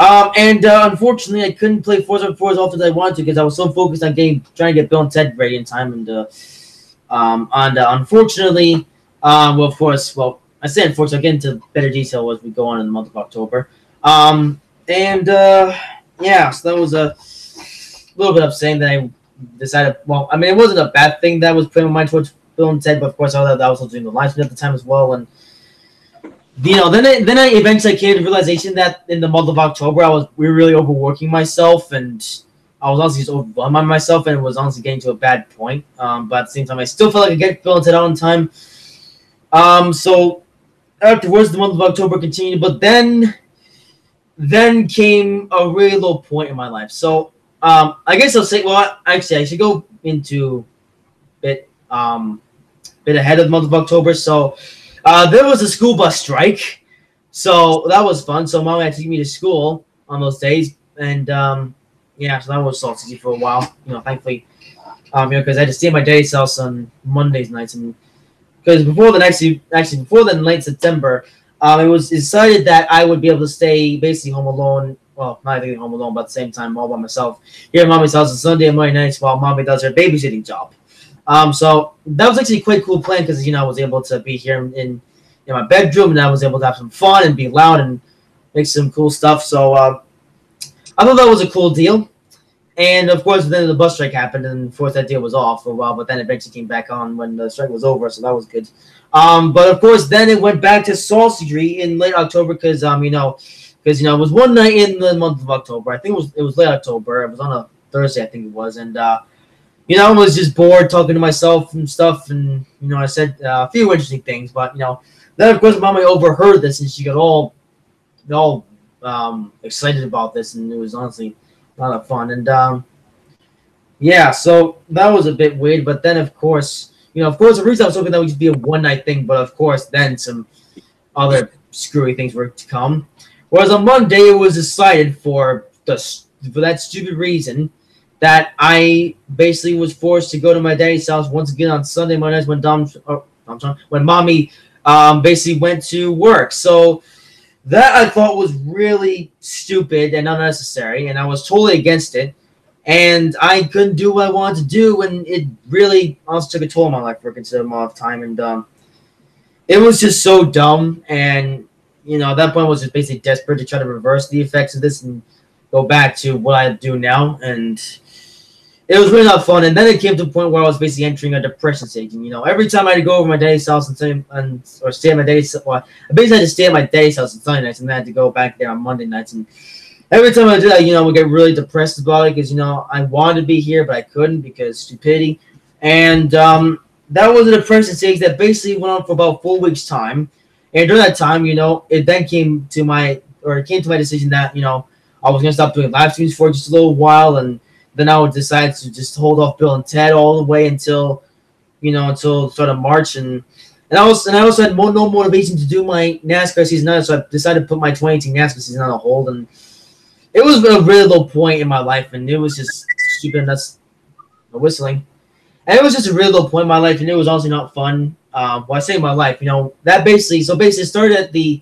Unfortunately, I couldn't play Forza 4 as often as I wanted to because I was so focused on trying to get Bill and Ted ready in time. Unfortunately, of course, I say unfortunately, I'll get into better detail as we go on in the month of October. Yeah, so that was a little bit upsetting that I decided. Well, I mean, it wasn't a bad thing that I was putting my mind towards Bill and Ted, but of course, I was also doing the live stream at the time as well, and. Then I eventually came to the realization that in the month of October I was really overworking myself, and I was honestly just overwhelmed by myself, and it was honestly getting to a bad point. But at the same time, I still felt like I get Bill and Ted on time. So afterwards, the month of October continued, but then came a really low point in my life. So I guess I'll say, well, actually, I should go into bit ahead of the month of October. So. There was a school bus strike, so that was fun. So mom had to take me to school on those days, and yeah, so that was salty for a while. Thankfully, because I had to stay at my daddy's house on Mondays nights, and because before then, late September, it was decided that I would be able to stay basically home alone. Well, not really home alone, but at the same time, all by myself here at mommy's house on Sunday and Monday nights while mommy does her babysitting job. So that was actually quite a cool plan because I was able to be here in my bedroom and I was able to have some fun and be loud and make some cool stuff. So I thought that was a cool deal. And of course, then the bus strike happened, and of course that deal was off for a while. But then it eventually came back on when the strike was over, so that was good. But of course, then it went back to Sausage in late October because it was one night in the month of October. I think it was late October. It was on a Thursday, I think it was, and. I was just bored talking to myself and stuff, and I said a few interesting things, but then of course mommy overheard this and she got all excited about this, and it was honestly a lot of fun, and yeah, so that was a bit weird. But then of course the reason I was hoping that would just be a one night thing, but of course then some other screwy things were to come. Whereas on Monday it was decided for that stupid reason that I basically was forced to go to my daddy's house once again on Sunday mornings when mommy basically went to work. So that I thought was really stupid and unnecessary, and I was totally against it. And I couldn't do what I wanted to do, and it really honestly took a toll on my life for a considerable amount of time. And it was just so dumb. And at that point I was just basically desperate to try to reverse the effects of this and go back to what I do now. And it was really not fun, and then it came to a point where I was basically entering a depression stage. And every time I had to go over my daddy's house or stay at my daddy's, I basically had to stay at my daddy's house on Sunday nights, and then I had to go back there on Monday nights. And every time I did that, I would get really depressed about it because I wanted to be here, but I couldn't because stupidity. And that was a depression stage that basically went on for about 4 weeks' time. And during that time, it then came to my decision that I was gonna stop doing live streams for just a little while, and then I would decide to just hold off Bill and Ted all the way until sort of March, and I also had no motivation to do my NASCAR season either, so I decided to put my 2018 NASCAR season on hold, and it was a really low point in my life, and it was just stupid, and that's no whistling, and it was just a really low point in my life, and it was honestly not fun. I say my life, that basically it started at the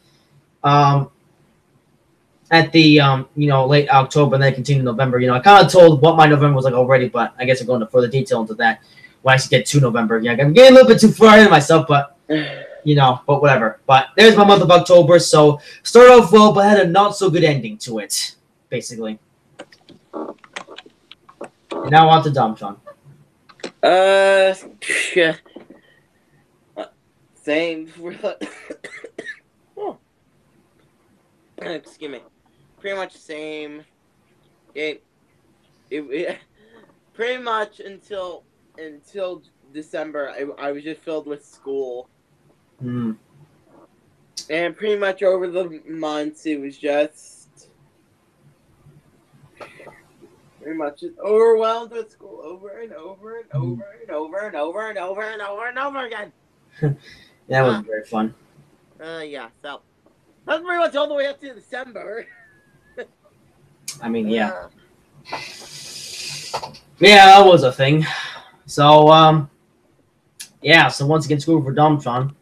late October, and then continued in November. I kind of told what my November was like already, but I guess I'll go into further detail into that when I actually get to November. Yeah, I'm getting a little bit too far ahead of myself, but but whatever. But there's my month of October. So started off well, but had a not so good ending to it, basically. And now on to Dom, Sean. Same. Oh. Excuse me. Pretty much same. It pretty much until December. I was just filled with school. Mm. And pretty much over the months, it was just Pretty much just overwhelmed with school over and over and over and over and over and over and over and over again. That was very fun. Yeah, so that's pretty much all the way up to December. I mean, yeah. Yeah, that was a thing. So, yeah, so once again, school for Domtron.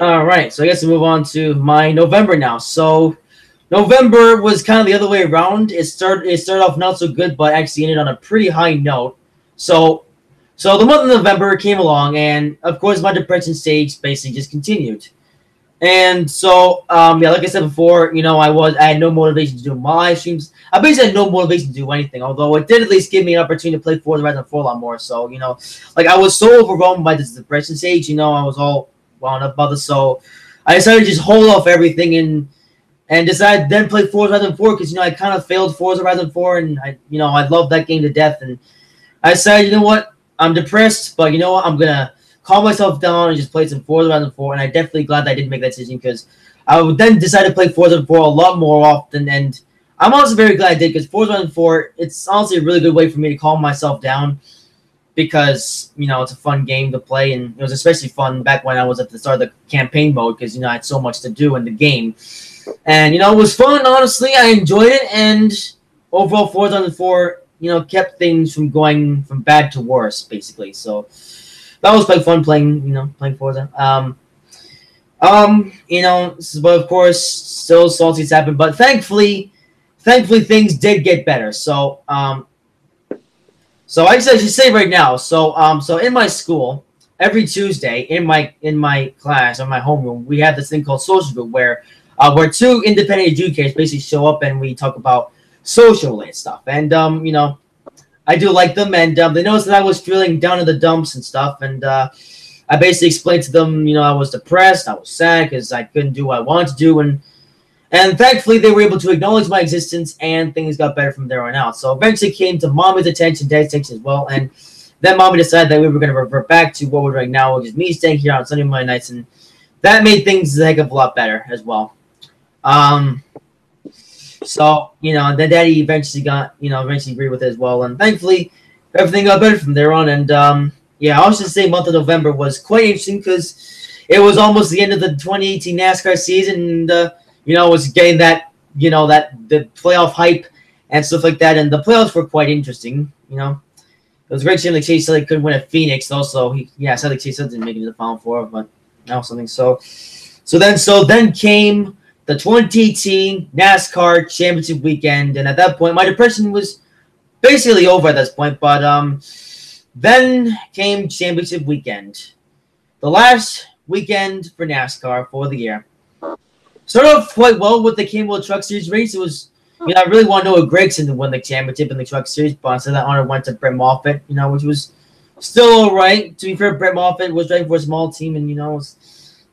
All right, so I guess we'll move on to my November now. So, November was kind of the other way around. It started off not so good, but actually ended on a pretty high note. So the month of November came along, and of course, my depression stage basically just continued. And so, yeah, like I said before, you know, I had no motivation to do my live streams. I basically had no motivation to do anything, although it did at least give me an opportunity to play Forza Horizon 4 a lot more. So, you know, like I was so overwhelmed by this depression stage, you know, I was all wound up about this. So I decided to just hold off everything and decided then play Forza Horizon 4 because, you know, I kind of failed Forza Horizon 4 and I loved that game to death. And I decided, you know what, I'm depressed, but you know what, I'm going to calm myself down and just play some Forza Horizon 4, and I'm definitely glad that I didn't make that decision because I would then decide to play Forza 4 a lot more often, and I'm also very glad I did because Forza Horizon 4, it's honestly a really good way for me to calm myself down because, you know, it's a fun game to play, and it was especially fun back when I was at the start of the campaign mode because, you know, I had so much to do in the game. And, you know, it was fun, honestly. I enjoyed it, and overall Forza Horizon 4, you know, kept things from going from bad to worse, basically, so that was quite fun playing Forza. You know, but of course, still salty happened. But thankfully things did get better. So, so I should say right now. So in my school, every Tuesday in my class or my homeroom, we have this thing called social group where two independent educators basically show up and we talk about social related stuff. And you know, I do like them, and they noticed that I was feeling down in the dumps and stuff, and I basically explained to them, you know, I was depressed, I was sad because I couldn't do what I wanted to do, and thankfully they were able to acknowledge my existence, and things got better from there on out. So eventually it came to Mommy's attention, Dad's attention as well, and then Mommy decided that we were going to revert back to what we're doing now, which is me staying here on Sunday Monday nights, and that made things a heck of a lot better as well. So, you know, then Daddy eventually agreed with it as well. And thankfully, everything got better from there on. And, yeah, I was just saying month of November was quite interesting because it was almost the end of the 2018 NASCAR season. And, you know, it was getting that, you know, the playoff hype and stuff like that. And the playoffs were quite interesting, you know. It was a great shame that Chase Elliott couldn't win at Phoenix. Also, sadly Chase Elliott didn't make it to the Final Four, but that was something. So then came the 2018 NASCAR Championship weekend, and at that point, my depression was basically over at this point. But then came Championship weekend, the last weekend for NASCAR for the year. Started off quite well with the Campbell Truck Series race. It was, you know, I really want Noah Gragson to win the championship in the Truck Series, but instead that honor went to Brett Moffitt, you know, which was still all right. To be fair, Brett Moffitt was driving for a small team, and, you know, it was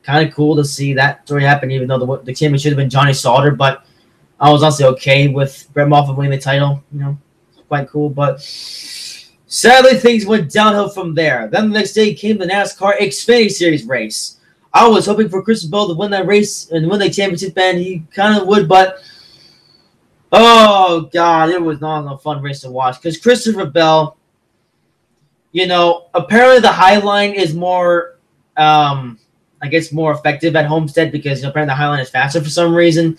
kind of cool to see that story happen, even though the champion should have been Johnny Sauter, but I was honestly okay with Brett Moffitt winning the title. You know, quite cool. But sadly, things went downhill from there. Then the next day came the NASCAR Xfinity Series race. I was hoping for Christopher Bell to win that race and win the championship, and he kind of would, but oh god, it was not a fun race to watch because Christopher Bell, you know, apparently the high line is more I guess more effective at Homestead because, you know, apparently the Highline is faster for some reason.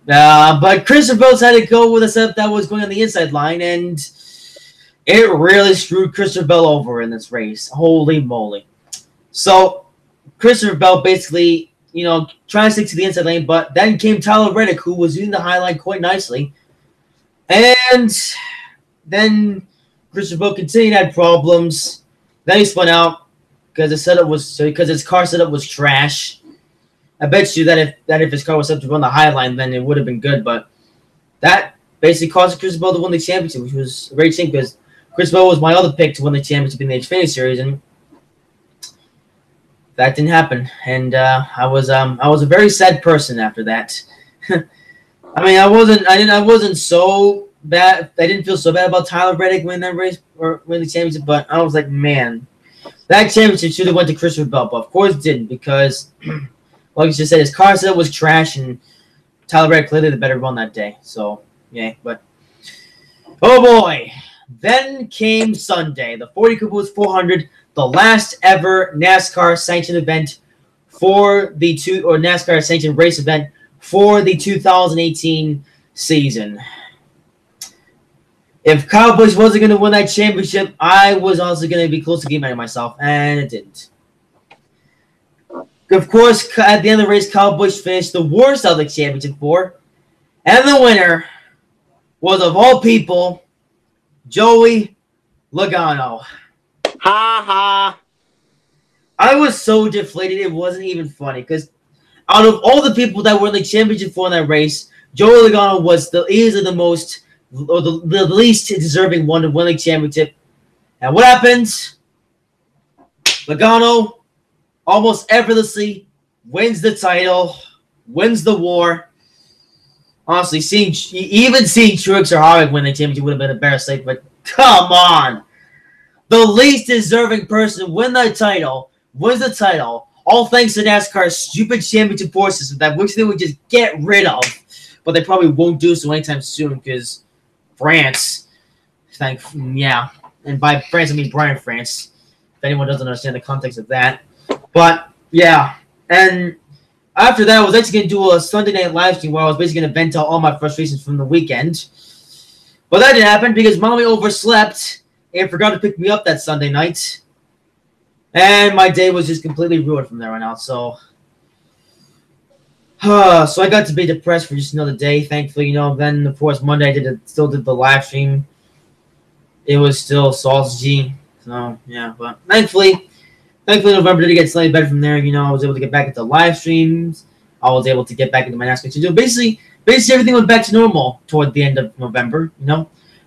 But Christopher Bell had to go with a setup that was going on the inside line, and it really screwed Christopher Bell over in this race. Holy moly. So Christopher Bell basically, you know, trying to stick to the inside lane, but then came Tyler Reddick, who was using the Highline quite nicely. And then Christopher Bell continued to have problems. Then he spun out because his car setup was trash. I bet you that if his car was set up to run the Highline, then it would have been good. But that basically caused Chris Bell to win the championship, which was a great thing because Chris Bell was my other pick to win the championship in the Xfinity Series, and that didn't happen. And I was a very sad person after that. I mean, I wasn't so bad. I didn't feel so bad about Tyler Reddick winning that race or winning the championship, but I was like, man, that championship should have went to Christopher Bell, but of course it didn't because, like you just said, his car setup was trash, and Tyler Reddick clearly the better run that day. So yeah, but Oh boy. Then came Sunday, the 40 Cooper 400, the last ever NASCAR sanctioned event for the NASCAR sanctioned race event for the 2018 season. If Kyle Busch wasn't going to win that championship, I was also going to be close to getting mad at myself, and it didn't. Of course, at the end of the race, Kyle Busch finished the worst of the championship four, and the winner was, of all people, Joey Logano. Ha ha. I was so deflated, it wasn't even funny, because out of all the people that were in the championship four in that race, Joey Logano was easily the most, or the least deserving one to win the championship. And what happens? Logano almost effortlessly wins the title, wins the war. Honestly, seeing Truex or Harvick win the championship would have been a better sight, but come on. The least deserving person wins the title, all thanks to NASCAR's stupid championship four system that which they would just get rid of. But they probably won't do so anytime soon because France, and by France I mean Brian France, if anyone doesn't understand the context of that. But yeah, and after that I was actually going to do a Sunday night live stream where I was basically going to vent out all my frustrations from the weekend. But that didn't happen because Mommy overslept and forgot to pick me up that Sunday night. And my day was just completely ruined from there on out, so I got to be depressed for just another day. Thankfully, then of course Monday I still did the live stream. It was still sausage. So yeah, but thankfully November did get slightly better from there. I was able to get back into live streams. I was able to get back into my NASCAR schedule. Basically everything went back to normal toward the end of November.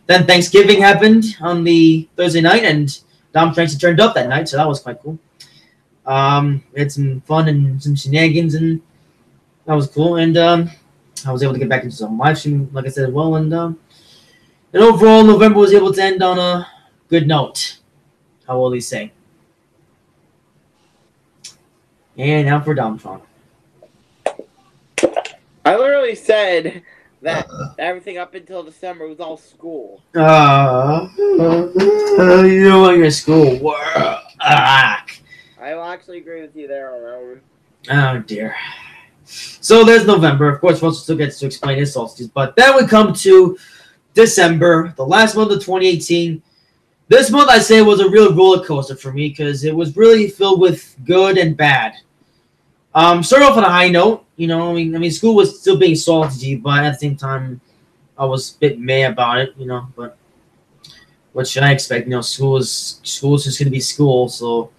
Then Thanksgiving happened on the Thursday night, and Dom Trancy turned up that night, so that was quite cool. We had some fun and some shenanigans, and that was cool. And I was able to get back into some live stream, like I said, as well. And overall, November was able to end on a good note. How will he say? And now for Domtron. I literally said that everything up until December was all school. You don't want your school work. I will actually agree with you there, Rowan. Oh, dear. So there's November. Of course, Russell still gets to explain his solstice. But then we come to December, the last month of 2018. This month, I say, was a real roller coaster for me because it was really filled with good and bad. Start off on a high note. I mean, school was still being salty, but at the same time, I was a bit meh about it. But what should I expect? School is just going to be school, so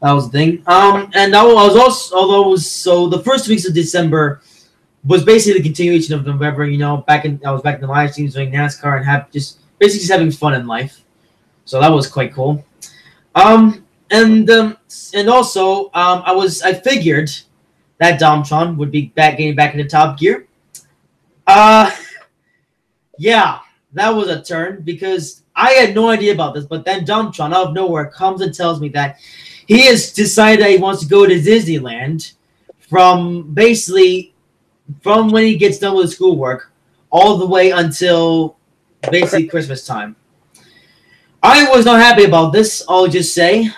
that was the thing. And I was also, so the first weeks of December was basically the continuation of November. I was back in the live streams doing NASCAR and basically just having fun in life. So that was quite cool. And also, I figured that Domtron would be getting back into Top Gear. Yeah, that was a turn because I had no idea about this, but then Domtron out of nowhere comes and tells me that he has decided that he wants to go to Disneyland from when he gets done with his schoolwork all the way until basically Christmas time. I was not happy about this, I'll just say.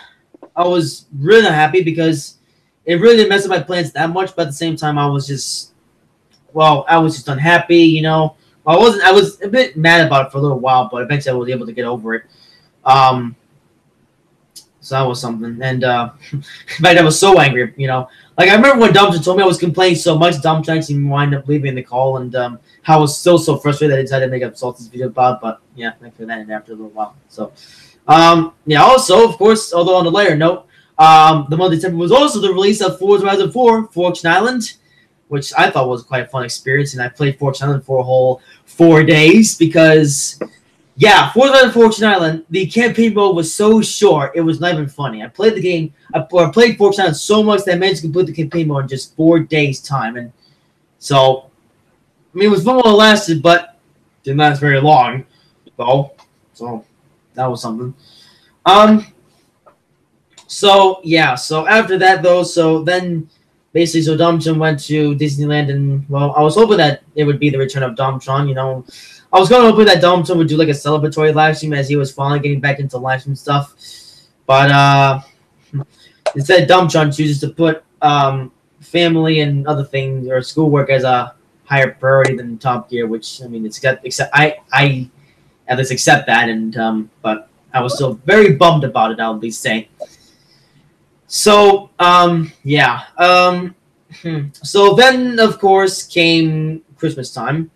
I was really not happy because it really didn't mess up my plans that much, but at the same time, I was just unhappy, I was a bit mad about it for a little while, but eventually I was able to get over it. So that was something. And, in fact, I was so angry, Like, I remember when Domtron told me I was complaining so much, Domtron actually wound up leaving the call, and how I was so frustrated that I decided to make a Salty's video about it, but, yeah, thankfully that ended after a little while. So, yeah, also, of course, although on a lighter note, the month of December was also the release of Forza Horizon 4, Fortune Island, which I thought was quite a fun experience, and I played Fortune Island for a whole 4 days because, yeah, Forza Horizon Fortune Island, the campaign mode was so short, it was not even funny. I played the game, I played Fortune Island so much that I managed to complete the campaign mode in just 4 days' time, and so, I mean, it was fun while it lasted, but didn't last very long, though, so that was something. So, yeah, so after that, though, so then basically, so Domtron went to Disneyland, and well, I was hoping that it would be the return of Domtron. You know, I was going to hope that Domtron would do like a celebratory live stream as he was finally getting back into live stream stuff. But instead, Domtron chooses to put family and other things or schoolwork as a higher priority than Top Gear, which I mean, except I at least accept that, and but I was still very bummed about it. I'll at least say. So yeah. So then, of course, came Christmas time,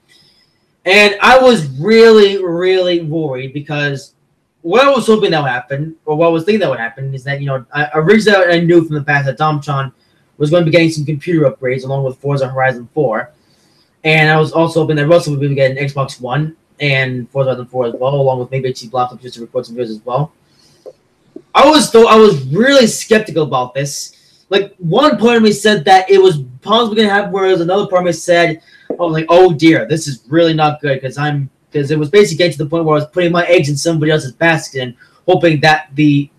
and I was really, really worried because what I was hoping that would happen, or what I was thinking that would happen, is that, you know, originally I knew from the past that Domtron was going to be getting some computer upgrades along with Forza Horizon 4, and I was also hoping that Russell would be getting an Xbox One and Forza Horizon 4 as well, along with maybe a cheap laptop just to record some videos as well. I was really skeptical about this. Like, one part of me said that it was possibly going to happen, whereas another part of me said, "Oh, like, oh dear, this is really not good," because it was basically getting to the point where I was putting my eggs in somebody else's basket and hoping that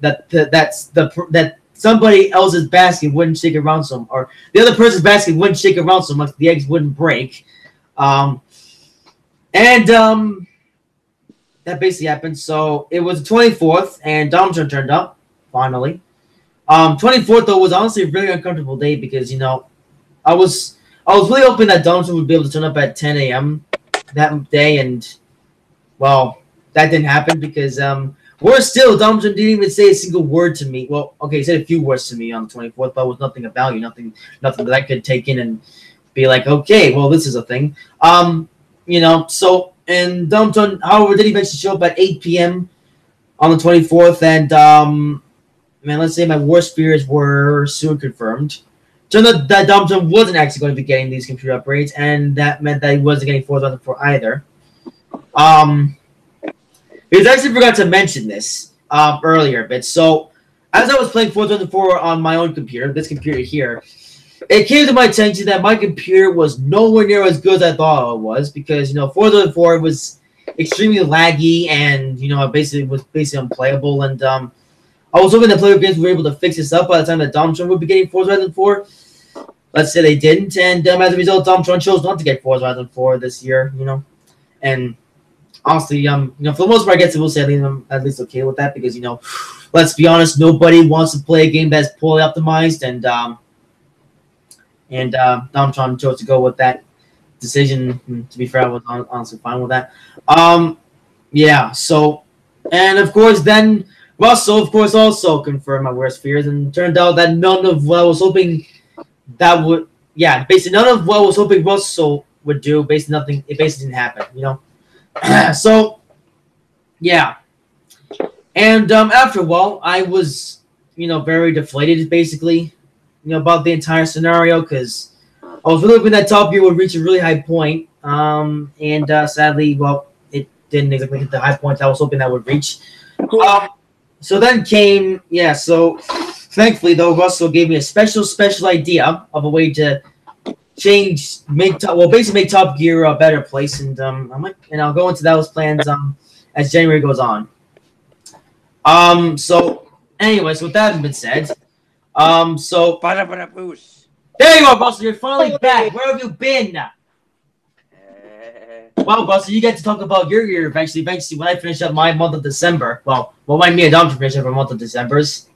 that somebody else's basket wouldn't shake around or the other person's basket wouldn't shake around so much the eggs wouldn't break. That basically happened. So it was the 24th, and Domtron turned up finally. 24th though was honestly a really uncomfortable day because, you know, I was really hoping that Domtron would be able to turn up at 10 a.m. that day, and well, that didn't happen because worse still, Domtron didn't even say a single word to me. Well, okay, he said a few words to me on the 24th, but it was nothing of value, nothing that I could take in and be like, okay, well, this is a thing. You know, so, and Domtron, however, did eventually show up at 8 p.m. on the 24th, and man, let's say my worst fears were soon confirmed. Turned out that Domtron wasn't actually going to be getting these computer upgrades, and that meant that he wasn't getting Forza Horizon 4 either. Because I actually forgot to mention this earlier a bit. So, as I was playing Forza Horizon 4 on my own computer, this computer here, it came to my attention that my computer was nowhere near as good as I thought it was, because, you know, Forza Horizon 4 was extremely laggy and, you know, it was basically unplayable, and I was hoping that player games were able to fix this up by the time that Domtron would be getting Forza Horizon 4. Let's say they didn't, and as a result, Domtron chose not to get Forza Horizon 4 this year, you know. And honestly, you know, for the most part, I guess I will say I'm at least okay with that because, you know, let's be honest, nobody wants to play a game that's poorly optimized, and Domtron chose to go with that decision. To be fair, I was honestly fine with that. Yeah. So, and of course, then Russell, of course, also confirmed my worst fears, and turned out that none of what I was hoping that would, yeah, basically none of what I was hoping Russell would do, basically it basically didn't happen, you know. So, yeah. And after a while, I was, you know, very deflated, basically, you know, about the entire scenario, because I was really hoping that Top Gear would reach a really high point, and sadly, well, it didn't exactly hit the high point I was hoping that would reach. So then came, yeah, so thankfully, though, Russell gave me a special idea of a way to basically make Top Gear a better place, and I'll go into those plans as January goes on. So anyways, with that been said, so there you are, Russell. You're finally back. Where have you been? Well, Russell, you get to talk about your year eventually when I finish up my month of December. Well, when me and Dom finish up our month of December's.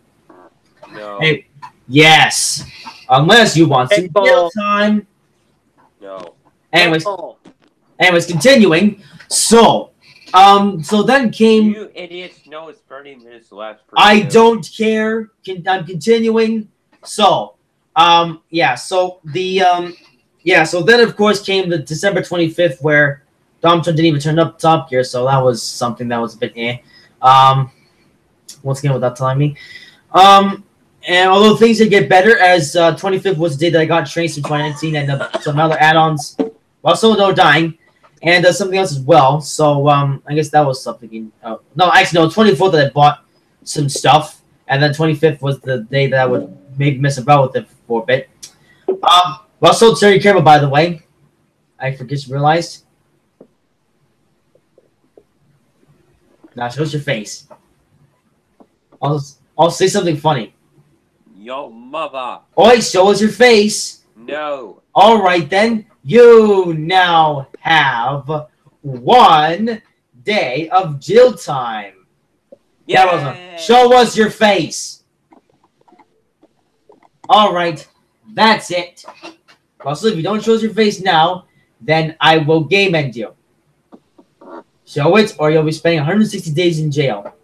No. Hey, yes. Unless you want some real time. No. Anyways, continuing. So then came. You idiots know it's 30 minutes left. I don't care. I'm continuing. So, yeah. So So then, of course, came the December 25th, where Domtron didn't even turn up Top Gear. So that was something that was a bit eh. Once again, without telling me. And although things did get better, as 25th was the day that I got Trains from 2019 and some other add-ons, while still no dying, and something else as well. So I guess that was something. No, actually, no. 24th that I bought some stuff, and then 25th was the day that I would maybe mess about with it for a bit. Russell, turn your camera, by the way. I forget you realized. Now show us your face. I'll say something funny. Yo, mother. Oi, show us your face. No. All right, then. You now have 1 day of jail time. Yeah. Show us your face. All right, that's it. Also, if you don't show us your face now, then I will game end you. Show it, or you'll be spending 160 days in jail.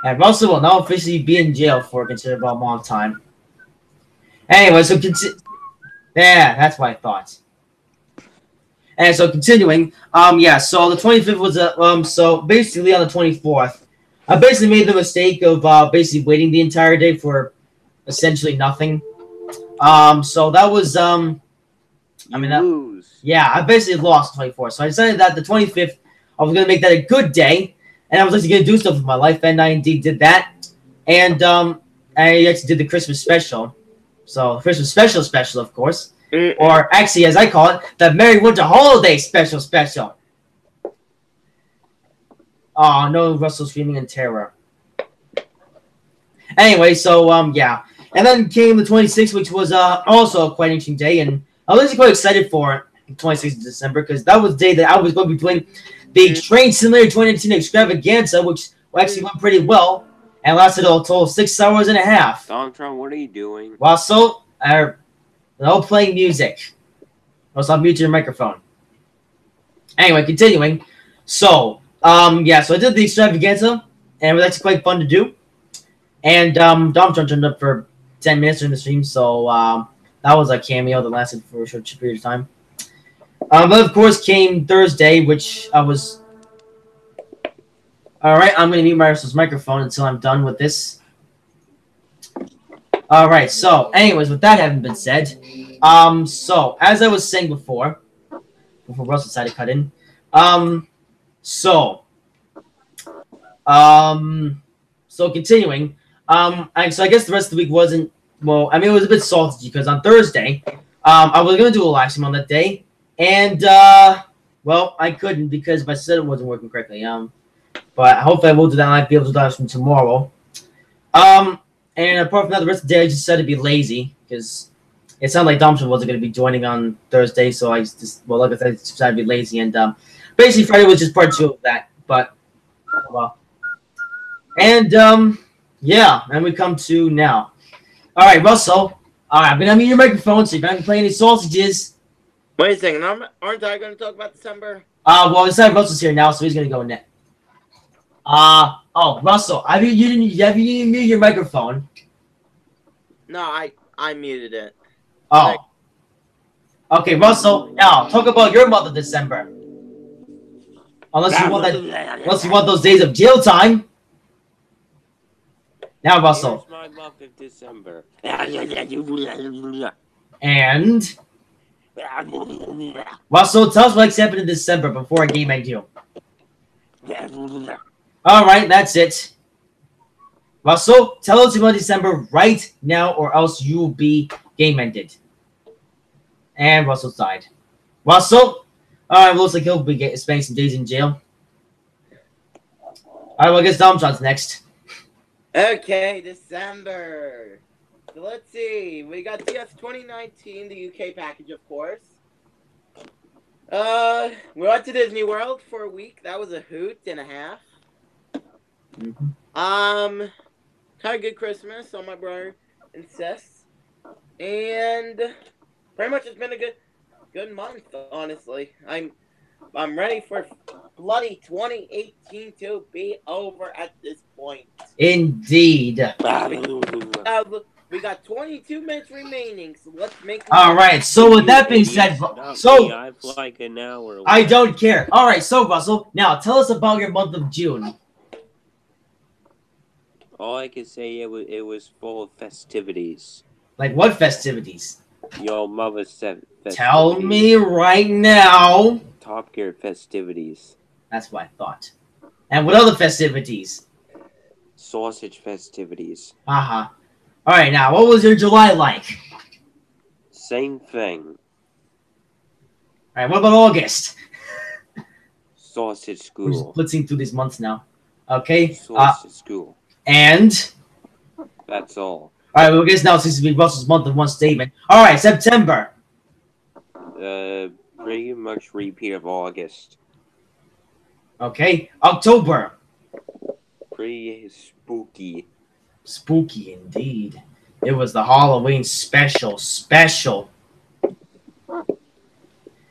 And Russell will now officially be in jail for a considerable amount of time. Anyway, so yeah, that's what I thought. And so continuing, yeah, so the 25th was so basically on the 24th, I basically made the mistake of basically waiting the entire day for essentially nothing. So that was lose. Yeah, I basically lost 24th. So I decided that the 25th I was gonna make that a good day, and I was actually gonna do stuff with my life, and I indeed did that. And I actually did the Christmas special. So Christmas special, of course. Or actually, as I call it, the Merry Winter Holiday special. Oh, no, Russell screaming in terror. Anyway, so, yeah. And then came the 26th, which was also quite an interesting day, and I was actually quite excited for the 26th of December, because that was the day that I was going to be doing the Train Simulator 2019 Extravaganza, which actually went pretty well, and lasted a total of 6 hours and a half. Domtron, what are you doing? Well, so, no playing music. Also, I'll mute your microphone. Anyway, continuing. So, yeah, so I did the Extravaganza, and it was actually quite fun to do. And, Domtron turned up for 10 minutes during the stream, so, that was a cameo that lasted for a short period of time. But of course came Thursday, which I was... Alright, I'm going to mute Maris's microphone until I'm done with this. Alright, so, anyways, with that having been said, so, as I was saying before Russell decided to cut in, so continuing, so I guess the rest of the week wasn't, well, I mean, it was a bit salty, because on Thursday, I was going to do a live stream on that day, and, well, I couldn't, because my setup wasn't working correctly, but hopefully I will do that, and I'll be able to do live stream tomorrow. And apart from that, the rest of the day, I just decided to be lazy, because it sounded like Domtron wasn't going to be joining on Thursday, so I just, well, like I said, I decided to be lazy, and, basically Friday was just part 2 of that, but, well. And, yeah, and we come to now. Alright, Russell, alright, I'm going to mute your microphone, so if I can play any sausages. Wait a second, aren't I going to talk about December? Well, inside Russell's here now, so he's going to go next. Oh, Russell, have you muted your microphone? No, I muted it. Oh. Okay, Russell, now, talk about your month of December. Unless you want those days of jail time. Now, Russell. Here's my month of December. And... Russell, tell us what happened in December before I game end you. Alright, that's it. Russell, tell us about December right now, or else you will be game ended. And Russell died. Russell? Alright, looks like he'll be spending some days in jail. Alright, well, I guess Domtron's next. Okay, December. So let's see. We got TF 2019, the UK package, of course. We went to Disney World for a week. That was a hoot and a half. Had a good Christmas on my brother insists. And pretty much it's been a good month, honestly. I'm ready for bloody 2018 to be over at this point. Indeed. We got 22 minutes remaining, so let's make. All right. So with that being said, so I have like an hour. I don't care. All right. So Russell, now tell us about your month of June. All I can say, it was full of festivities. Like what festivities? Your mother's festivities. Tell me right now. Top Gear festivities. That's what I thought. And what other festivities? Sausage festivities. Uh-huh. All right, now, what was your July like? Same thing. All right, what about August? Sausage We're school. just blitzing through these months now. Okay. Sausage school. And that's all. All right, well, I guess now since it's been Russell's month in one statement. All right, September. Pretty much repeat of August. Okay, October. Pretty spooky. Spooky indeed. It was the Halloween special.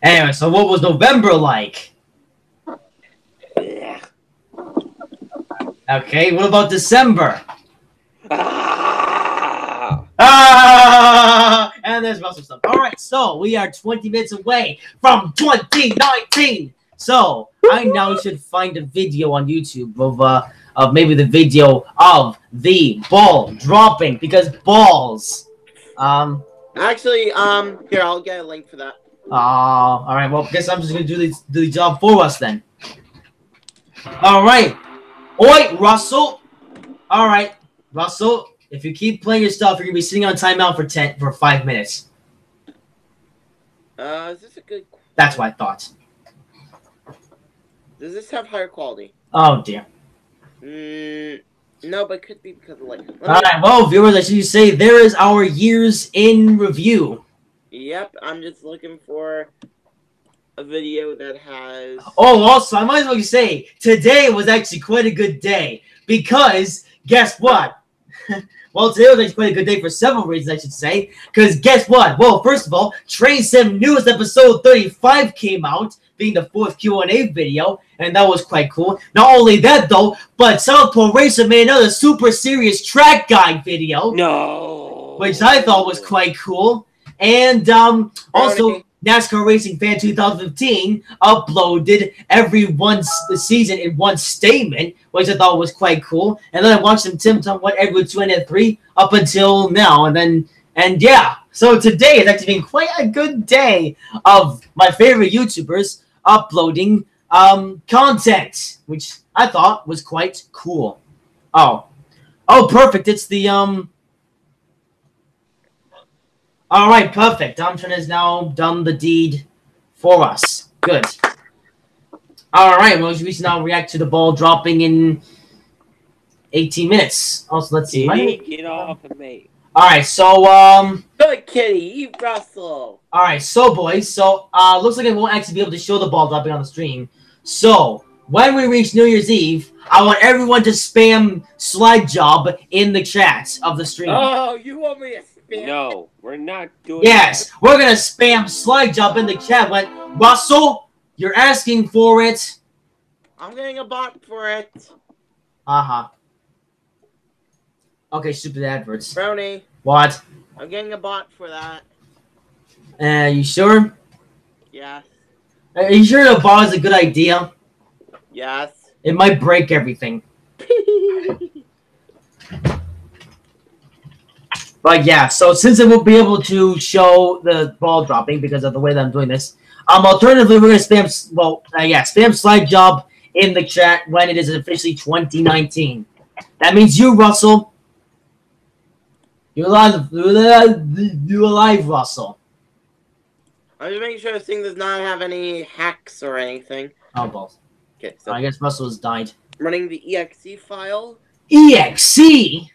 Anyway, so what was November like? Yeah. Okay, what about December? And there's Russell stuff. All right, so we are 20 minutes away from 2019. So I now should find a video on YouTube of maybe the video of the ball dropping, because balls. Actually, here, I'll get a link for that. All right. Well, I guess I'm just gonna do the job for us then. All right. Oi, Russell. All right, Russell. If you keep playing your stuff, you're gonna be sitting on timeout for 5 minutes. Is this a good? That's what I thought. Does this have higher quality? Oh dear. No, but it could be because of like. All right. Well, viewers, I should say there is our years in review. Yep, I'm just looking for a video that has. Oh, also, I might as well say today was actually quite a good day because guess what? Well, today was actually quite a good day for several reasons, I should say. Because guess what? Well, first of all, Train Sim newest episode 35 came out, being the 4th Q&A video, and that was quite cool. Not only that, though, but Southpaw Racer made another super serious track guide video. No. Which I thought was quite cool. And also, NASCAR Racing Fan 2015 uploaded every season in one statement, which I thought was quite cool. And then I watched some Tim Tom what Edward 203 up until now, and yeah. So today has actually been quite a good day of my favorite YouTubers uploading content, which I thought was quite cool. Oh, perfect! It's the All right, perfect. Domtron has now done the deed for us. Good. All right, well, we should now react to the ball dropping in 18 minutes. Also, let's see. Get off of me. All right, so Good kitty, you Russell. All right, so boys, looks like I won't actually be able to show the ball dropping on the stream. So when we reach New Year's Eve, I want everyone to spam slide job in the chat of the stream. Oh, you want me to? No, we're not doing Yes, we're going to spam slide job in the chat when Russell, you're asking for it. I'm getting a bot for it. Uh-huh. Okay, stupid adverts. Brownie. What? I'm getting a bot for that. You sure? Yes. Are you sure the bot is a good idea? Yes. It might break everything. But yeah, so since I won't be able to show the ball dropping because of the way that I'm doing this, alternatively we're gonna spam slide job in the chat when it is officially 2019. That means you, Russell. You're alive, Russell. I'm just making sure this thing does not have any hacks or anything. Oh, balls. Okay, so I guess Russell has died. running the exe file. EXE?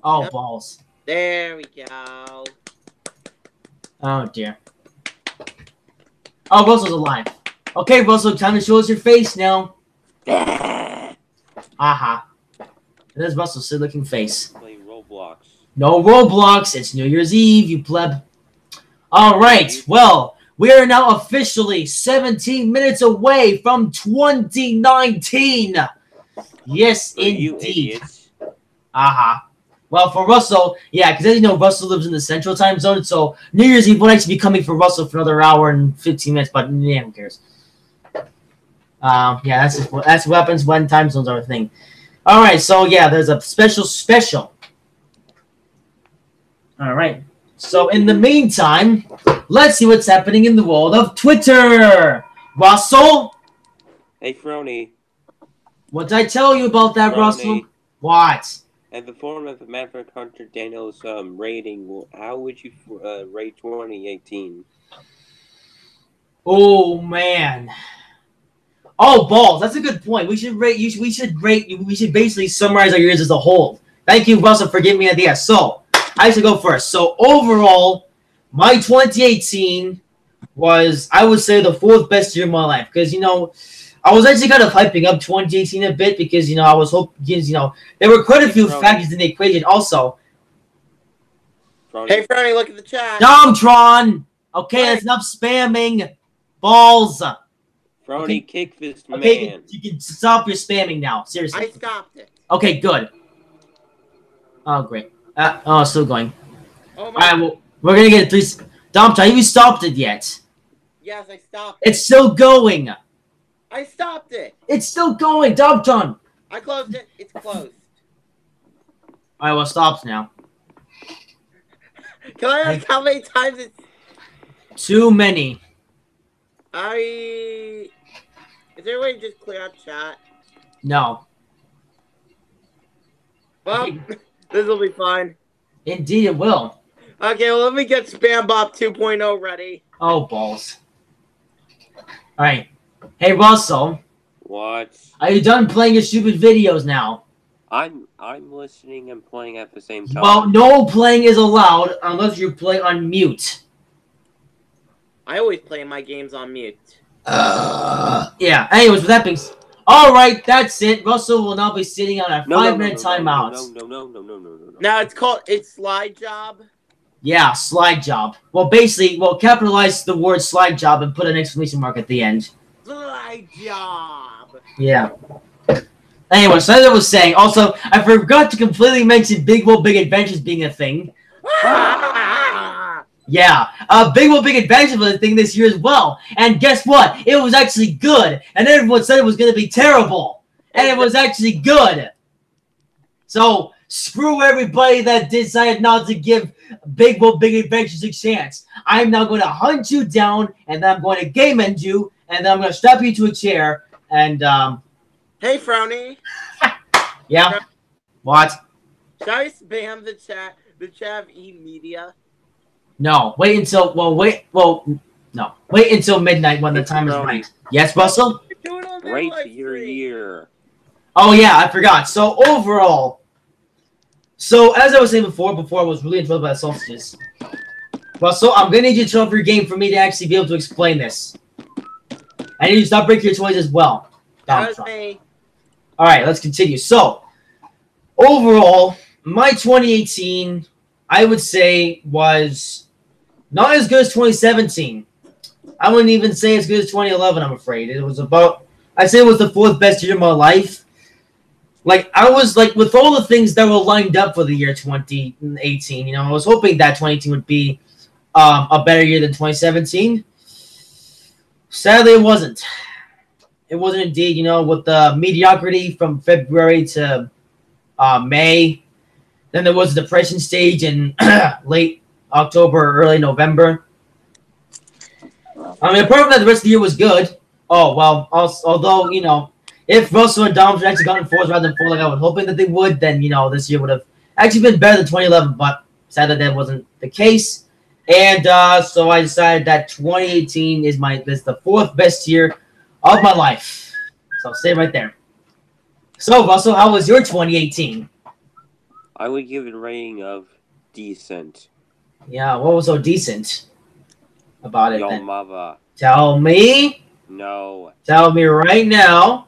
Oh, Yep. Balls. There we go. Oh, dear. Oh, Russell's alive. Okay, Russell, time to show us your face now. Aha. There's Russell's silly-looking face. Play Roblox. No Roblox. It's New Year's Eve, you pleb. All right. Well, we are now officially 17 minutes away from 2019. Yes, indeed. You idiots. Aha. Well, for Russell, yeah, because as you know, Russell lives in the Central Time Zone, so New Year's Eve won't actually be coming for Russell for another hour and 15 minutes, but yeah, who cares? Yeah, that's what happens when time zones are a thing. All right, so yeah, there's a special. All right. So in the meantime, let's see what's happening in the world of Twitter. Russell? Hey, Frony. What did I tell you about that, Frony. Russell? What? In the form of the Maverick Hunter Daniels rating, how would you rate 2018? Oh, man. Oh, balls. That's a good point. We should rate. We should basically summarize our years as a whole. Thank you, Russell, for giving me an idea. So I should go first. So overall, my 2018 was, I would say, the 4th best year of my life because I was actually kind of hyping up 2018 a bit because I was hoping there were quite a few factors in the equation. Also, hey, Frowny, look at the chat. Domtron. Okay, that's enough spamming. Balls. Frowny, kick this man. Okay, you can stop your spamming now. Seriously. I stopped it. Okay, good. Oh, great. Still going. Oh my. All right, well, we're gonna get 3. Domtron, have you stopped it yet? Yes, I stopped it. It's still going. I stopped it. It's still going, Domtron. I closed it. It's closed. All right, well, it stops now. Can I ask how many times it's... Too many. Is there a way to just clear out chat? No. Well, this will be fine. Indeed, it will. Okay, well, let me get SpamBot 2.0 ready. Oh, balls. All right. Hey, Russell. What? Are you done playing your stupid videos now? I'm listening and playing at the same time. Well, no playing is allowed unless you play on mute. I always play my games on mute. Yeah. Anyways, with that being said, all right, that's it. Russell will now be sitting on a 5-minute timeout. No. Now it's slide job. Yeah, slide job. Well, basically, capitalize the word slide job and put an exclamation mark at the end. Slide job. Yeah. Anyway, so as I was saying, also, I forgot to completely mention Big World Big Adventures being a thing. Yeah, Big World Big Adventures was a thing this year as well. And guess what? It was actually good. And everyone said it was going to be terrible. And it was actually good. So, screw everybody that decided not to give Big World Big Adventures a chance. I'm now going to hunt you down, and then I'm going to game end you, and then I'm going to strap you to a chair, and, Hey, Frowny. Yeah? What? Should I spam the chat? The chat of E-Media? No. Wait until midnight when the time is right. Yes, Russell? Rate your year. Oh, yeah, I forgot. So, overall, as I was saying before I was really interrupted by the sausages. Russell, I'm going to need you to turn off your game for me to actually be able to explain this. I need you to stop breaking your toys as well. That was me. All right, let's continue. So, overall, my 2018, I would say, was not as good as 2017. I wouldn't even say as good as 2011, I'm afraid. It was I'd say it was the 4th best year of my life. I was, with all the things that were lined up for the year 2018, I was hoping that 2018 would be a better year than 2017. Sadly, it wasn't. It wasn't indeed, with the mediocrity from February to May. Then there was the depression stage in late October or early November. I mean, apart from that, the rest of the year was good. Oh, well, although, if Russell and Dom had actually gotten 4s rather than 4 like I was hoping that they would, then, this year would have actually been better than 2011, but sadly that wasn't the case. And so I decided that 2018 is the 4th best year of my life. So stay right there. So, Russell, how was your 2018? I would give it a rating of decent. Yeah, what was so decent about it? Yo, mother. Tell me. No. Tell me right now.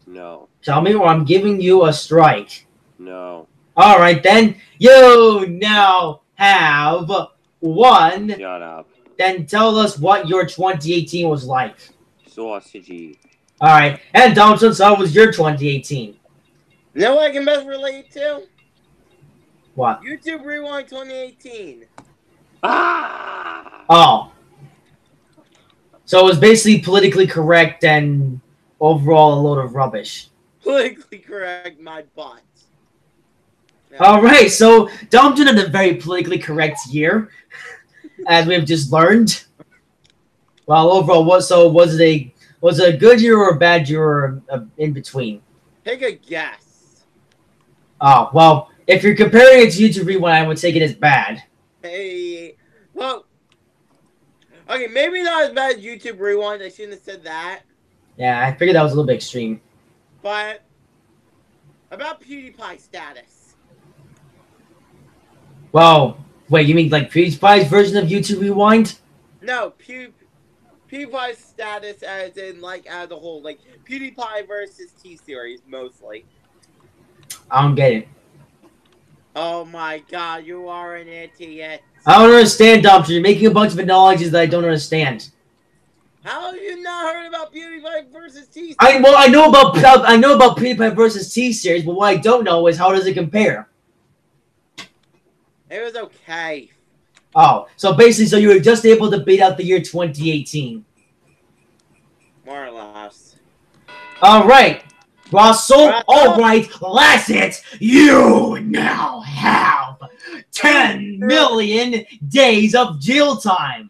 No. Tell me or I'm giving you a strike. No. All right, then. You now have 1. Shut up. Then tell us what your 2018 was like. Sausagey. All right. And Donaldson, so how was your 2018? You know what I can best relate to? What? YouTube Rewind 2018. Ah! Oh. So it was basically politically correct and overall a load of rubbish. Politically correct, my butt. Yeah. All right. So Donaldson had a very politically correct year, as we've just learned. Well, overall, was it a good year or a bad year or in between? Take a guess. Oh, well, if you're comparing it to YouTube Rewind, I would take it as bad. Hey, well, okay, maybe not as bad as YouTube Rewind. I shouldn't have said that. Yeah, I figured that was a little bit extreme. But about PewDiePie status. Well, wait, you mean like PewDiePie's version of YouTube Rewind? No, PewDiePie's status as in, like, as a whole. Like, PewDiePie versus T-Series, mostly. I don't get it. Oh my god, you are an idiot. I don't understand, Doctor. You're making a bunch of analogies that I don't understand. How have you not heard about PewDiePie versus T-Series? I know about PewDiePie versus T-Series, but what I don't know is how does it compare? It was okay. Oh, so basically, so you were just able to beat out the year 2018. More or less. All right, Russell. All right, that's it. You now have 10 million days of jail time.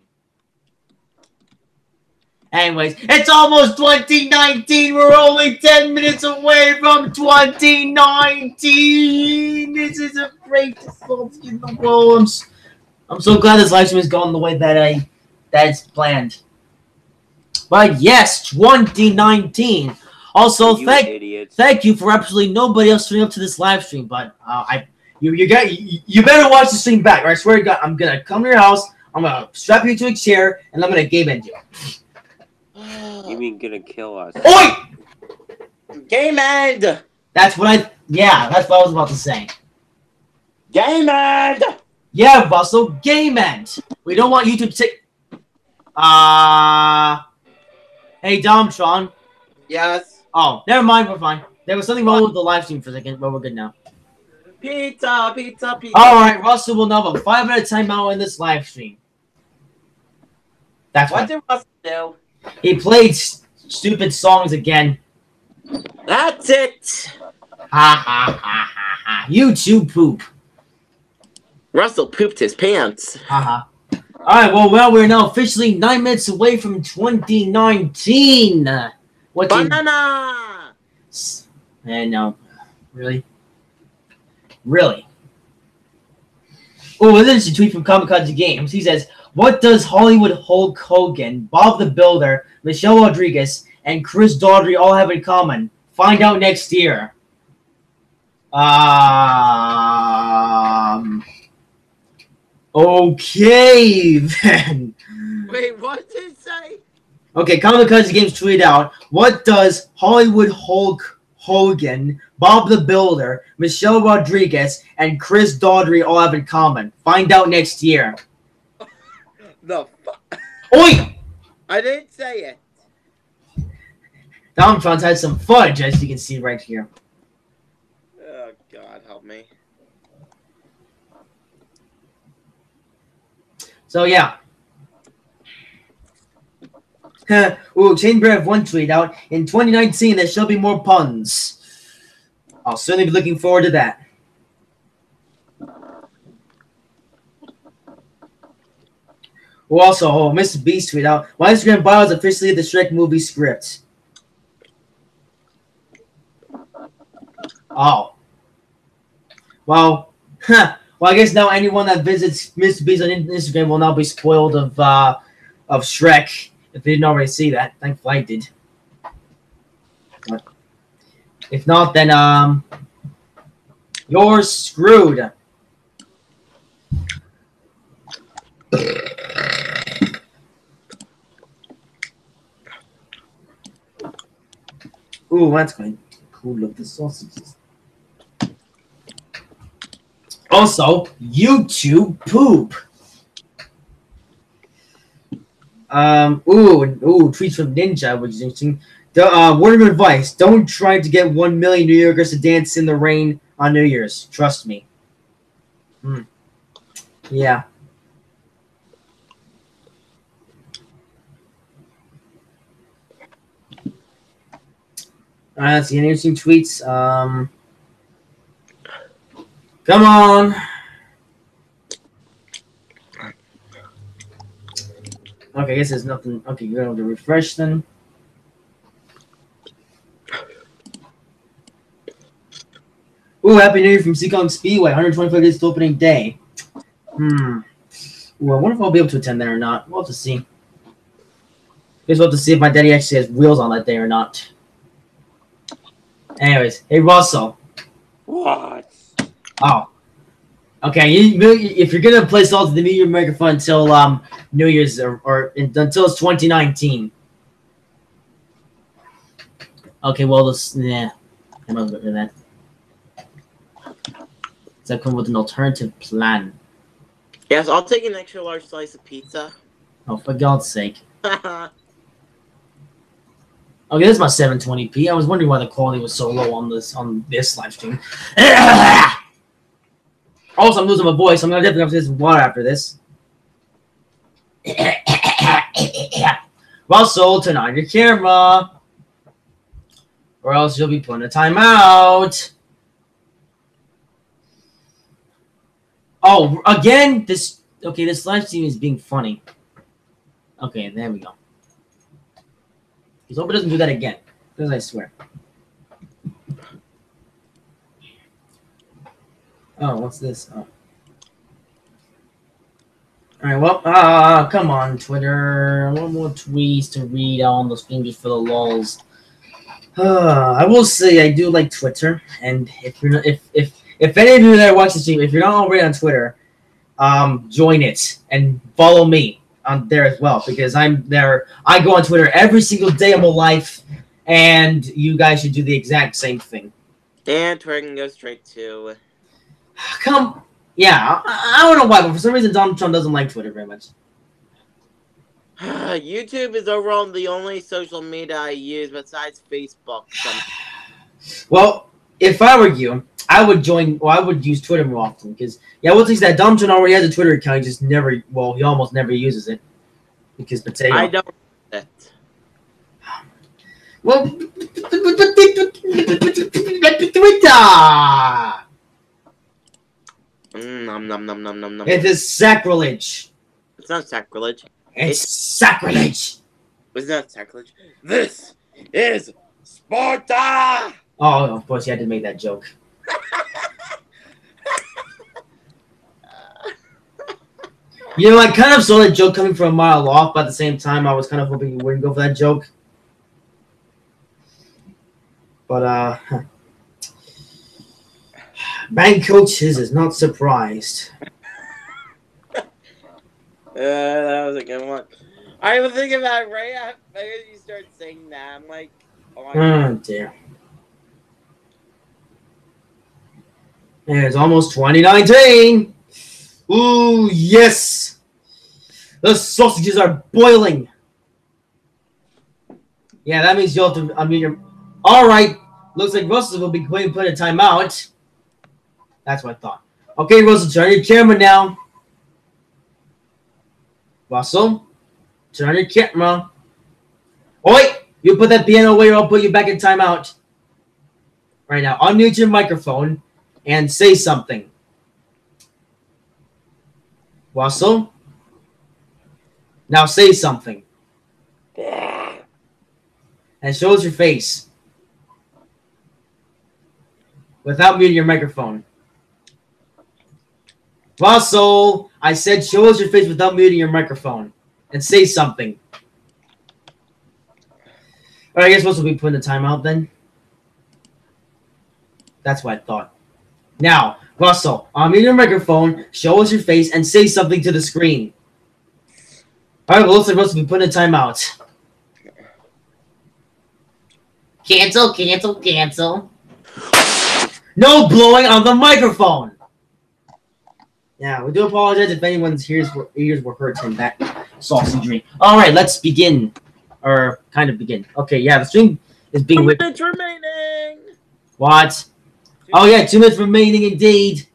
Anyways, it's almost 2019. We're only 10 minutes away from 2019. This is the greatest month in the world. I'm so glad this live stream is going the way that's planned. But yes, 2019. Also, thank you for absolutely nobody else showing up to this live stream. But you better watch the stream back. Or I swear to God, I'm gonna come to your house. I'm gonna strap you to a chair, and I'm gonna game end you. You mean gonna kill us? Oi! Game end! That's what I was about to say. Game end! Yeah, Russell, game end. We don't want you to take... Hey, Domtron. Yes? Oh, never mind, we're fine. There was something wrong with the live stream for a second, but we're good now. Pizza, pizza, pizza. Alright, Russell will now have a 5-minute timeout in this live stream. That's what did Russell do? He played stupid songs again. That's it. Ha ha ha ha ha. You two poop. Russell pooped his pants. Haha. Alright, well, we're now officially 9 minutes away from 2019. What Banana! No. Really? Really? Oh, this is a tweet from Kamikaze Games. He says, what does Hollywood Hulk Hogan, Bob the Builder, Michelle Rodriguez, and Chris Daughtry all have in common? Find out next year. Okay, then. Wait, what did it say? Okay, Kamikaze Games tweeted out, what does Hollywood Hulk Hogan, Bob the Builder, Michelle Rodriguez, and Chris Daughtry all have in common? Find out next year. The fuck? Oi! I didn't say it. Domtron's had some fudge, as you can see right here. Oh, God, help me. So, yeah. Ooh, Chainbear one tweet out. In 2019, there shall be more puns. I'll certainly be looking forward to that. Also, Mr. Beast tweet out. My Instagram bio is officially the Shrek movie script. Oh. Well, well, I guess now anyone that visits Mr. Beast on Instagram will now be spoiled of Shrek if they didn't already see that. Thankfully, I did. But if not, then you're screwed. Ooh, that's going cool. Look, the sausages. Also, YouTube poop. Ooh, tweets from Ninja, which is interesting. Word of advice: don't try to get 1 million New Yorkers to dance in the rain on New Year's. Trust me. Yeah. Alright, let's see any interesting tweets. Come on. Okay, I guess there's nothing. Okay, you're going to refresh then. Ooh, Happy New Year from Seacon Speedway. 125 days to opening day. Ooh, I wonder if I'll be able to attend that or not. We'll have to see. Just have to see if my daddy actually has wheels on that day or not. Anyways, hey Russell. What? Oh. Okay, if you're gonna play Salt of the New Year microphone until New Year's or until it's 2019. Okay, well I'm not looking at that. Does that come with an alternative plan? Yes, I'll take an extra large slice of pizza. Oh, for God's sake. Okay, this is my 720p. I was wondering why the quality was so low on this live stream. Also, I'm losing my voice. I'm gonna definitely have to get some water after this. Russell, turn on your camera, or else you'll be put in a timeout. Oh, again, this live stream is being funny. Okay, there we go. Let's hope it doesn't do that again, because I swear. Oh, what's this? Oh. Alright, well, come on, Twitter. One more tweets to read on those fingers for the lulz. I will say I do like Twitter, and if you're not, if any of you that watch the stream, if you're not already on Twitter, join it and follow me on there as well, because I'm there. I go on Twitter every single day of my life, and you guys should do the exact same thing. And Twitter can go straight to. Yeah, I don't know why, but for some reason Donald Trump doesn't like Twitter very much. YouTube is overall the only social media I use besides Facebook. Well, if I were you, I would use Twitter more often, because one thing is that Donald Trump already has a Twitter account, he just never, he almost never uses it, because potato. I don't. Well, Twitter. Nom nom nom nom nom nom. It is sacrilege. It's not sacrilege. It's sacrilege. It's not sacrilege. This is Sparta. Oh, of course you had to make that joke. You know, I kind of saw that joke coming from a mile off, but at the same time, I was kind of hoping you wouldn't go for that joke. But, bank coaches is not surprised. That was a good one. I was thinking about it right after you started saying that. I'm like, oh dear. And it's almost 2019. Ooh, yes. The sausages are boiling. Yeah, that means you'll have to unmute your... All right. Looks like Russell will be going to put a timeout. That's what I thought. Okay, Russell, turn on your camera now. Russell, turn on your camera. Oh, wait. You put that piano away or I'll put you back in timeout. Right now, unmute your microphone and say something. Russell, now say something. And show us your face. Without muting your microphone. Russell, I said show us your face without muting your microphone. And say something. Alright, I guess Russell will be putting the timeout then. That's what I thought. Now, Russell, unmute your microphone, show us your face, and say something to the screen. Alright, well, looks like Russell will be putting a timeout. Cancel, cancel, cancel. No blowing on the microphone! Yeah, we do apologize if anyone's ears were hurt in that sausagery. Alright, let's begin. Or kind of begin. Okay, yeah, the stream is being... 2 minutes remaining! What? Oh yeah, 2 minutes remaining indeed.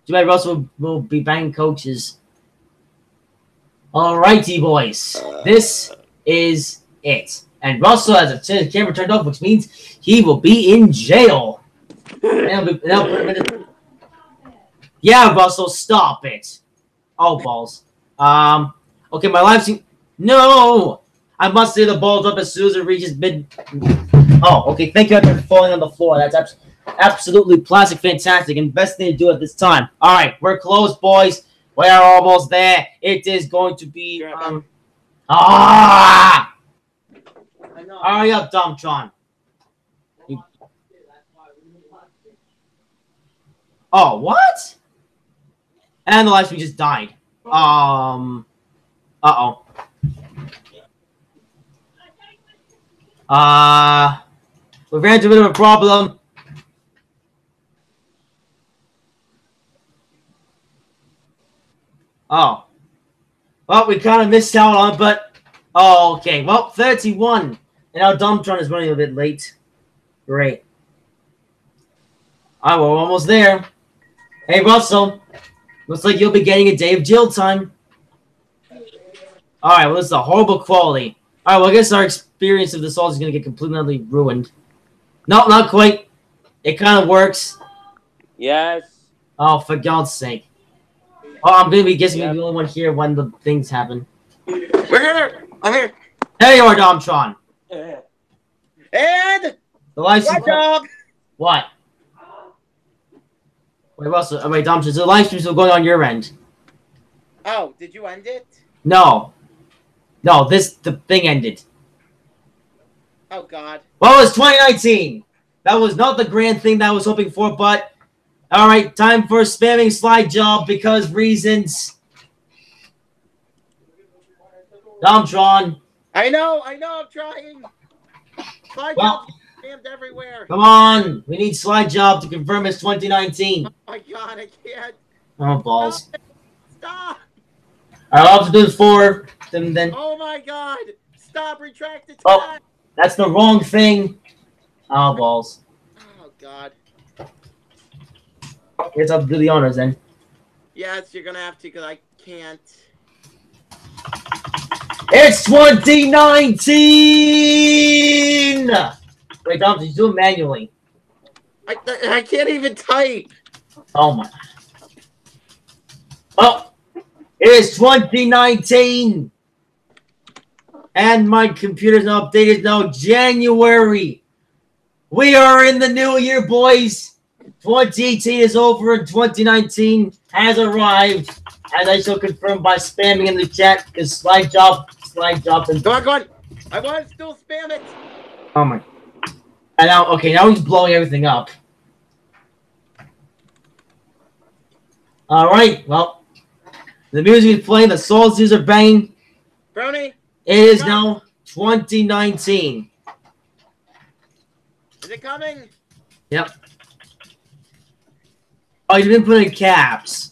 Too bad Russell will be banging coaches. Alrighty, boys. This is it. And Russell has a camera turned off, which means he will be in jail. Yeah, Russell, stop it. Oh, balls. Okay, my live stream... No! I must say the ball's up as soon as it reaches mid... Oh, okay, thank you for falling on the floor. That's absolutely plastic fantastic and best thing to do at this time. All right, we're close, boys. We are almost there. It is going to be... Ah! Hurry up, Dumbtron. Oh, what? And the live stream just died. Uh-oh. We ran into a bit of a problem. Oh. Well, we kind of missed out on it, but... Oh, okay. Well, 31. And now Dumbtron is running a bit late. Great. Alright, well, we're almost there. Hey, Russell. Looks like you'll be getting a day of jail time. Alright, well, this is a horrible quality. Alright, well, I guess our experience of the assault is going to get completely ruined. No, not quite. It kind of works. Yes. Oh, for God's sake. Oh, I'm going to be guessing the only one here when the things happen. We're here. I'm here. There you are, Domtron. And The live stream. dog. What? Wait, Russell. Oh, wait, Domtron. Is the live stream still going on your end? Oh, did you end it? No. No, the thing ended. Oh, God. Well, it was 2019. That was not the grand thing that I was hoping for, but... Alright, time for a spamming slide job because reasons. Domtron. I know, I'm trying. Slide Well, jobs spammed everywhere. come on. We need slide job to confirm it's 2019. Oh, my God, I can't. Oh, balls. Stop. I'll have to do this for them then. Oh, my God. Stop, retract the Oh. tag. That's the wrong thing. Oh, balls. Oh, God. Guess I'll have to do the honors then. Yes, you're going to have to because I can't. It's 2019! Wait, Dom, did you do it manually? I can't even type. Oh my. Well, it is 2019! And my computer's not updated now. January! We are in the new year, boys! 2018 is over and 2019 has arrived, as I shall confirm by spamming in the chat, because slide job, and... Go on. I want to still spam it. Oh my. And now, okay, now he's blowing everything up. Alright, well, the music is playing, the soldiers are banging. Brownie. It is now 2019. Is it coming? Yep. Oh, you didn't put in caps.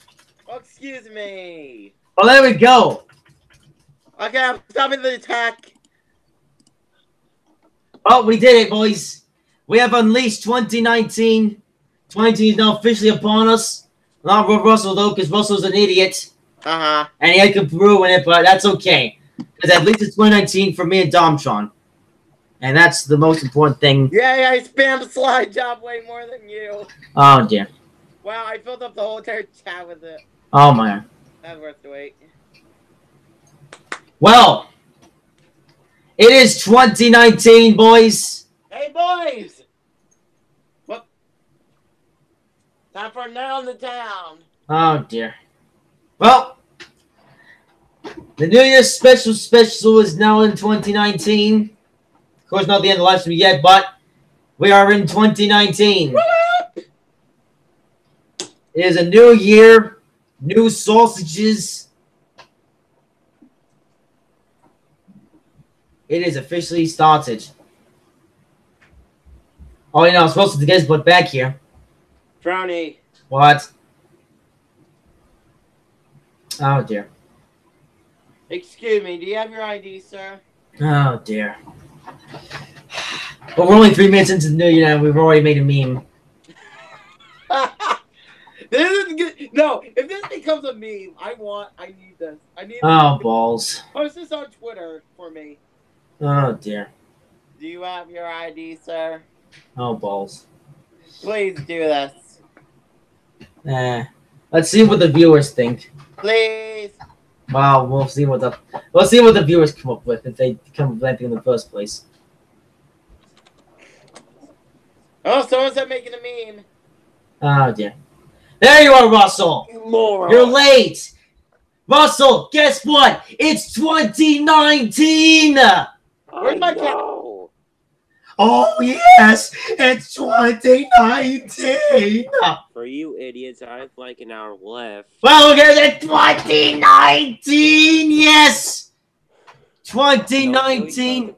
Oh, excuse me. Oh, there we go. Okay, I'm stopping the attack. Oh, we did it, boys. We have unleashed 2019. 2019 is now officially upon us. Not Russell, though, because Russell's an idiot. Uh-huh. And he had to ruin it, but that's okay. Because at least it's 2019 for me and Domtron. And that's the most important thing. Yeah, I spammed slide job way more than you. Oh, dear. Wow, I filled up the whole entire chat with it. Oh, my. That's worth the wait. Well, it is 2019, boys. Hey, boys! What? Time for a nail in the town. Oh, dear. Well, the New Year's special is now in 2019. Of course, not the end of the live stream yet, but we are in 2019. It is a new year, new sausages. It is officially started. Oh, you know, I'm supposed to get put back here. Brownie. What? Oh, dear. Excuse me, do you have your ID, sir? Oh, dear. But we're only 3 minutes into the new year and we've already made a meme. This is good. No, if this becomes a meme, I need this. I need Oh, balls. Post this on Twitter for me. Oh, dear. Do you have your ID, sir? Oh, balls. Please do this. Let's see what the viewers think. Please. Wow, we'll see what the viewers come up with if they come up with anything in the first place. Oh, someone said making a meme. Oh, dear. There you are, Russell. You moron. You're late. Russell, guess what? It's 2019! Where's my cat? Oh, yes! It's 2019! For you idiots, I have like an hour left. Well, here's 2019! Yes! 2019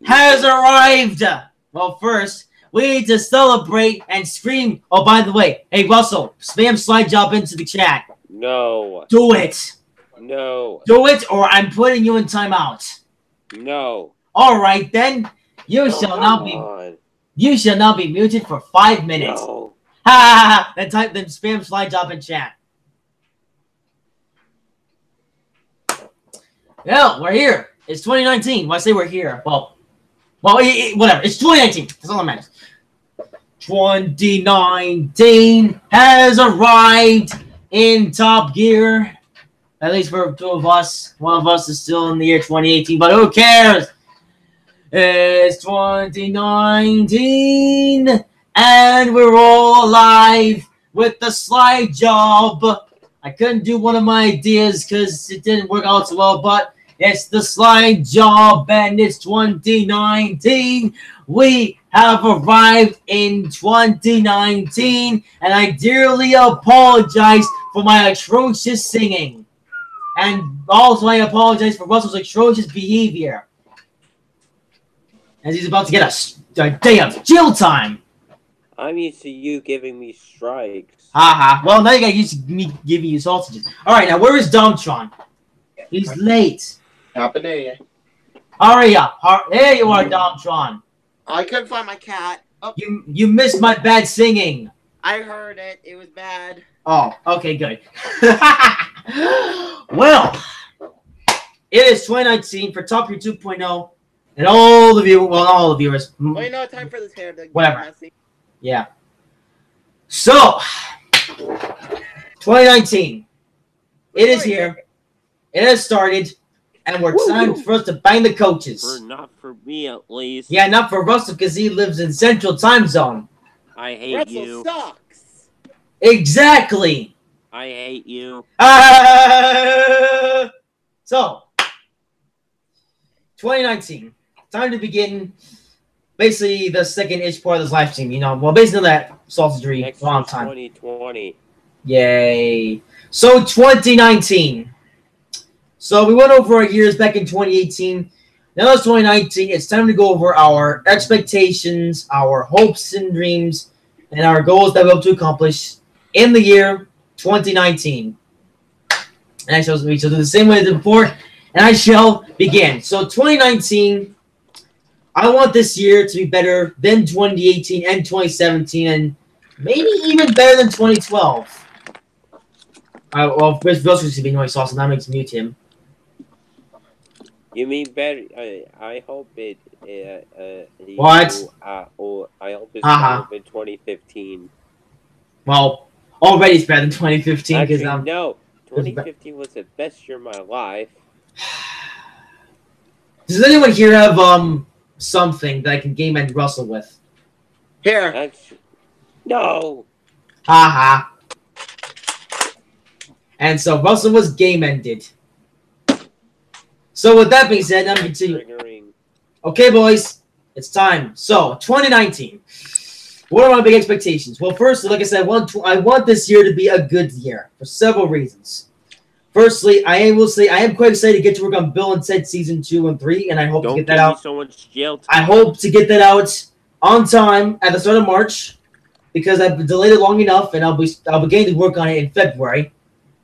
has arrived! Well, first, we need to celebrate and scream. Oh, by the way, hey, Russell, spam slide job into the chat. No. Do it. No. Do it, or I'm putting you in timeout. No. All right, then. You shall now be muted for 5 minutes. No. Ha ha ha! Then spam slide job in chat. Well, we're here. It's 2019. When I say we're here, well, whatever. It's 2019. That's all that matters. 2019 has arrived in Top Gear. At least for 2 of us. 1 of us is still in the year 2018, but who cares? It's 2019, and we're all alive with the slide job. I couldn't do one of my ideas because it didn't work out so well, but it's the slide job, and it's 2019. We have arrived in 2019, and I dearly apologize for my atrocious singing. And also I apologize for Russell's atrocious behavior. As he's about to get a day of jail time. I'm used to you giving me strikes. Haha. Well, now you got used to me giving you sausages. Alright, now where is Domtron? He's late. Happy day. Hurry up. There you are, Domtron. I couldn't find my cat. Oh. You missed my bad singing. I heard it. It was bad. Oh, okay, good. Well, it is 2019 for Top Gear 2.0. And all the viewers, well, not all the viewers. Well, you know, time for this hair to get whatever. messy. Yeah. So, 2019. It is here. It has started. And we're time for us to bang the coaches. Not for me, at least. Yeah, not for Russell, because he lives in Central Time Zone. I hate Russell you. sucks. Exactly. I hate you. So, 2019. Time to begin basically the second-ish part of this live stream. You know, well, basically that sausagery Next long time. 2020. Yay. So, 2019. So, we went over our years back in 2018. Now it's 2019. It's time to go over our expectations, our hopes and dreams, and our goals that we hope to accomplish in the year 2019. And we shall do the same way as before, and I shall begin. So 2019, I want this year to be better than 2018 and 2017, and maybe even better than 2012. Well, Chris Vilsa's to be noise sauce, and that makes me mute him. You mean better? I hope it. What? I hope it's better than 2015. Well, already it's better than 2015 because no, 2015 was the best year of my life. Does anyone here have something that I can game end Russell with? Here. No. Haha. And so Russell was game ended. So with that being said, I'm continuing. Okay, boys, it's time. So 2019. What are my big expectations? Well, first, like I said, I want this year to be a good year for several reasons. Firstly, I will say I am quite excited to get to work on Bill and Ted season 2 and 3, and I hope to get that out. So much jail time. I hope to get that out on time at the start of March, because I've delayed it long enough, and I'll be getting to work on it in February,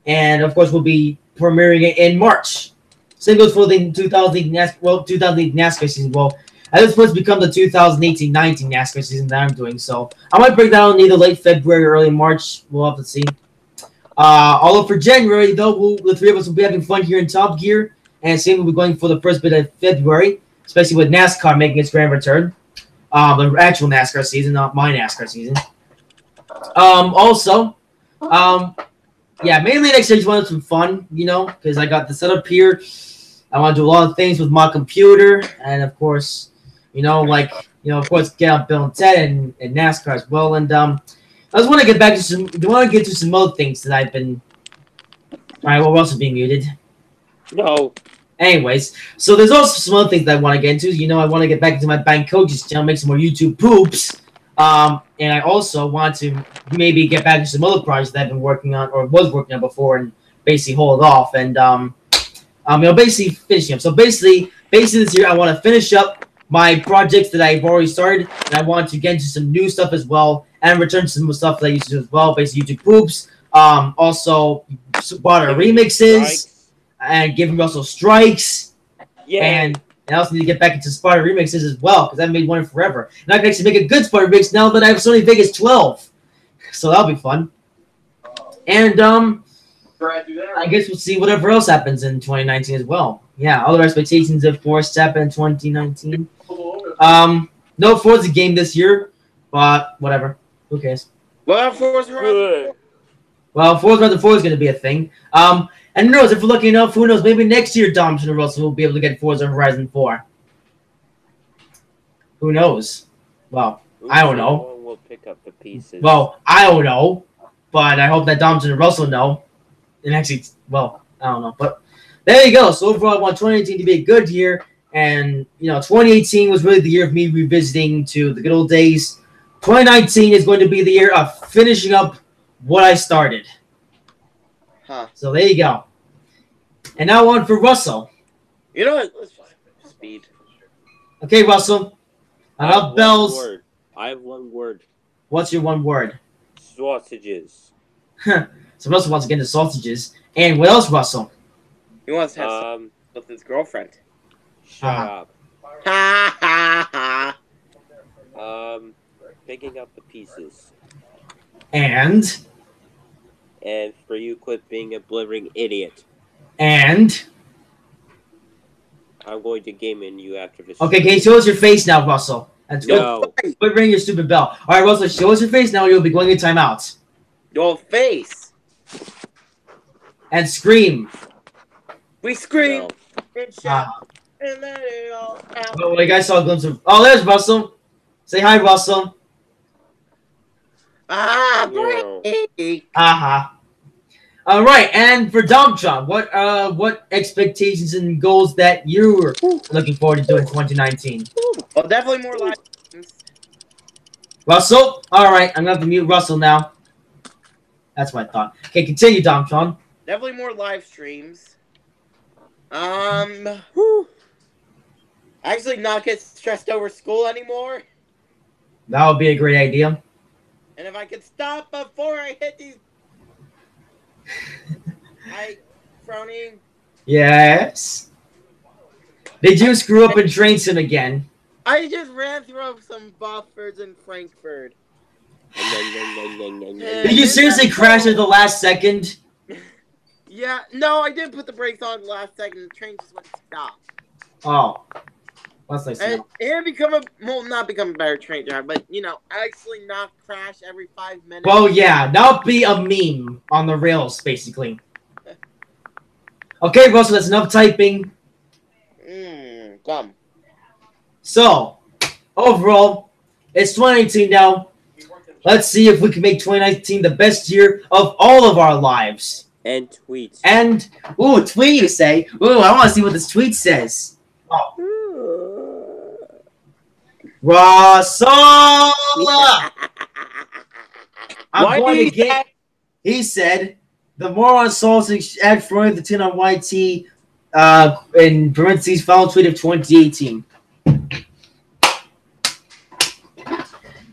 and of course we'll be premiering it in March. Same goes for the 2018 NASCAR season. Well, I was supposed to become the 2018-19 NASCAR season that I'm doing, so I might break down either late February or early March. We'll have to see. Although for January, though, the 3 of us will be having fun here in Top Gear, and same will be going for the first bit of February, especially with NASCAR making its grand return. The actual NASCAR season, not my NASCAR season. Yeah, mainly next year I just wanted some fun, you know, because I got the setup here. I want to do a lot of things with my computer, and of course, of course, get out Bill and Ted and NASCAR as well. And I just want to get back to some. I want to get to some other things that I've been Alright, well, Russell being muted. No. Anyways, so there's also some other things that I want to get into. You know, I want to get back into my bank coaches channel, make some more YouTube poops. And I also want to maybe get back to some other projects that I've been working on or was working on before and basically hold off and you know, basically finishing them. So basically this year I want to finish up my projects that I've already started, and I want to get into some new stuff as well and return to some stuff that I used to do as well, basically YouTube poops. Also water remixes and giving Russell strikes. Yeah. And I also need to get back into Sparta remixes as well, because I haven't made one in forever. And I can actually make a good Sparta remix now that I have Sony Vegas 12. So that'll be fun. And I guess we'll see whatever else happens in 2019 as well. Yeah, other expectations, of course, happen in 2019. No Forza game this year, but whatever. Who cares? Well, Forza Horizon 4. Well, Forza Horizon 4 is going to be a thing. And who knows, if we're lucky enough, who knows, maybe next year Domson and Russell will be able to get Forza Horizon 4. Who knows? Well, I don't know. We'll pick up the pieces. Well, I don't know, but I hope that Domson and Russell know. And actually, well, I don't know. But there you go. So overall, I want 2018 to be a good year. And, you know, 2018 was really the year of me revisiting to the good old days. 2019 is going to be the year of finishing up what I started. Huh. So there you go. And now on for Russell. You know what? Let's just speed. Okay, Russell. Enough bells. I have one word. What's your one word? Sausages. So Russell wants to get into sausages. And what else, Russell? He wants to have sex with his girlfriend. Shut up. Ha ha ha. Picking up the pieces. And for you, quit being a blithering idiot. And I'm going to game in you after this. okay, can you show us your face now, Russell? That's No. Quit ringing your stupid bell. All right, Russell, show us your face now. You'll be going in timeout. Your face. And scream. We scream No. and shout and let it all out. Oh, well, you guys saw a glimpse of. Oh, there's Russell. Say hi, Russell. Ah, No. break. All right, and for Domtron, what expectations and goals that you're looking forward to doing in 2019? Well, definitely more live streams. Russell? All right, I'm going to have to mute Russell now. That's what I thought. Okay, continue, Domtron. Definitely more live streams. Actually not get stressed over school anymore. That would be a great idea. And if I could stop before I hit these... frowning. Yes? Did you screw up in train sim again? I just ran through some buffers in Frankfurt. Did you seriously crash at the last second? Yeah, no, I didn't put the brakes on the last second. The train just went to stop. Oh. That's nice to know. And become not become a better train driver, but, you know, actually not crash every 5 minutes. Well, yeah, not be a meme on the rails, basically. Okay, Russell, that's enough typing. Come. So, overall, it's 2018 now. Let's see if we can make 2019 the best year of all of our lives. And tweets. And, ooh, tweet, you say? Ooh, I want to see what this tweet says. Oh. Russell! I'm going to get... He said, the moron sausage ad for the 10 on YT in parentheses final tweet of 2018.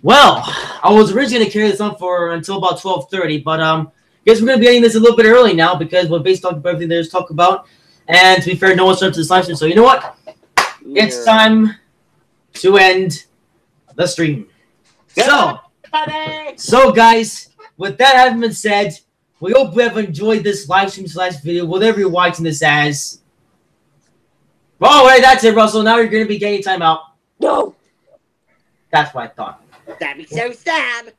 Well, I was originally going to carry this on for until about 12:30, but guess we're going to be ending this a little bit early now because we're based on everything there's talk about. And to be fair, no one started this live stream, so you know what? Yeah. It's time to end the stream. So guys, with that having been said, we hope you have enjoyed this live stream / video, whatever you're watching this as. Oh, wait, that's it, Russell. Now you're going to be getting time out. No. That's what I thought. That'd be so sad.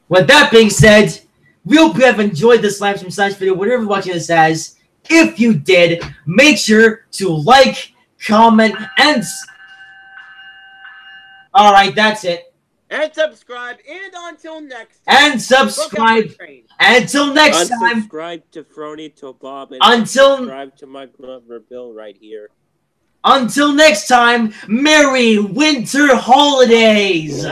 With that being said, we hope you have enjoyed this live stream / video, whatever you're watching this as. If you did, make sure to like, comment, and... Alright, that's it. And subscribe. And until next time. And subscribe. Until next time. Unsubscribe to Frony to Bob. And subscribe to my brother Bill right here. Until next time, Merry Winter Holidays!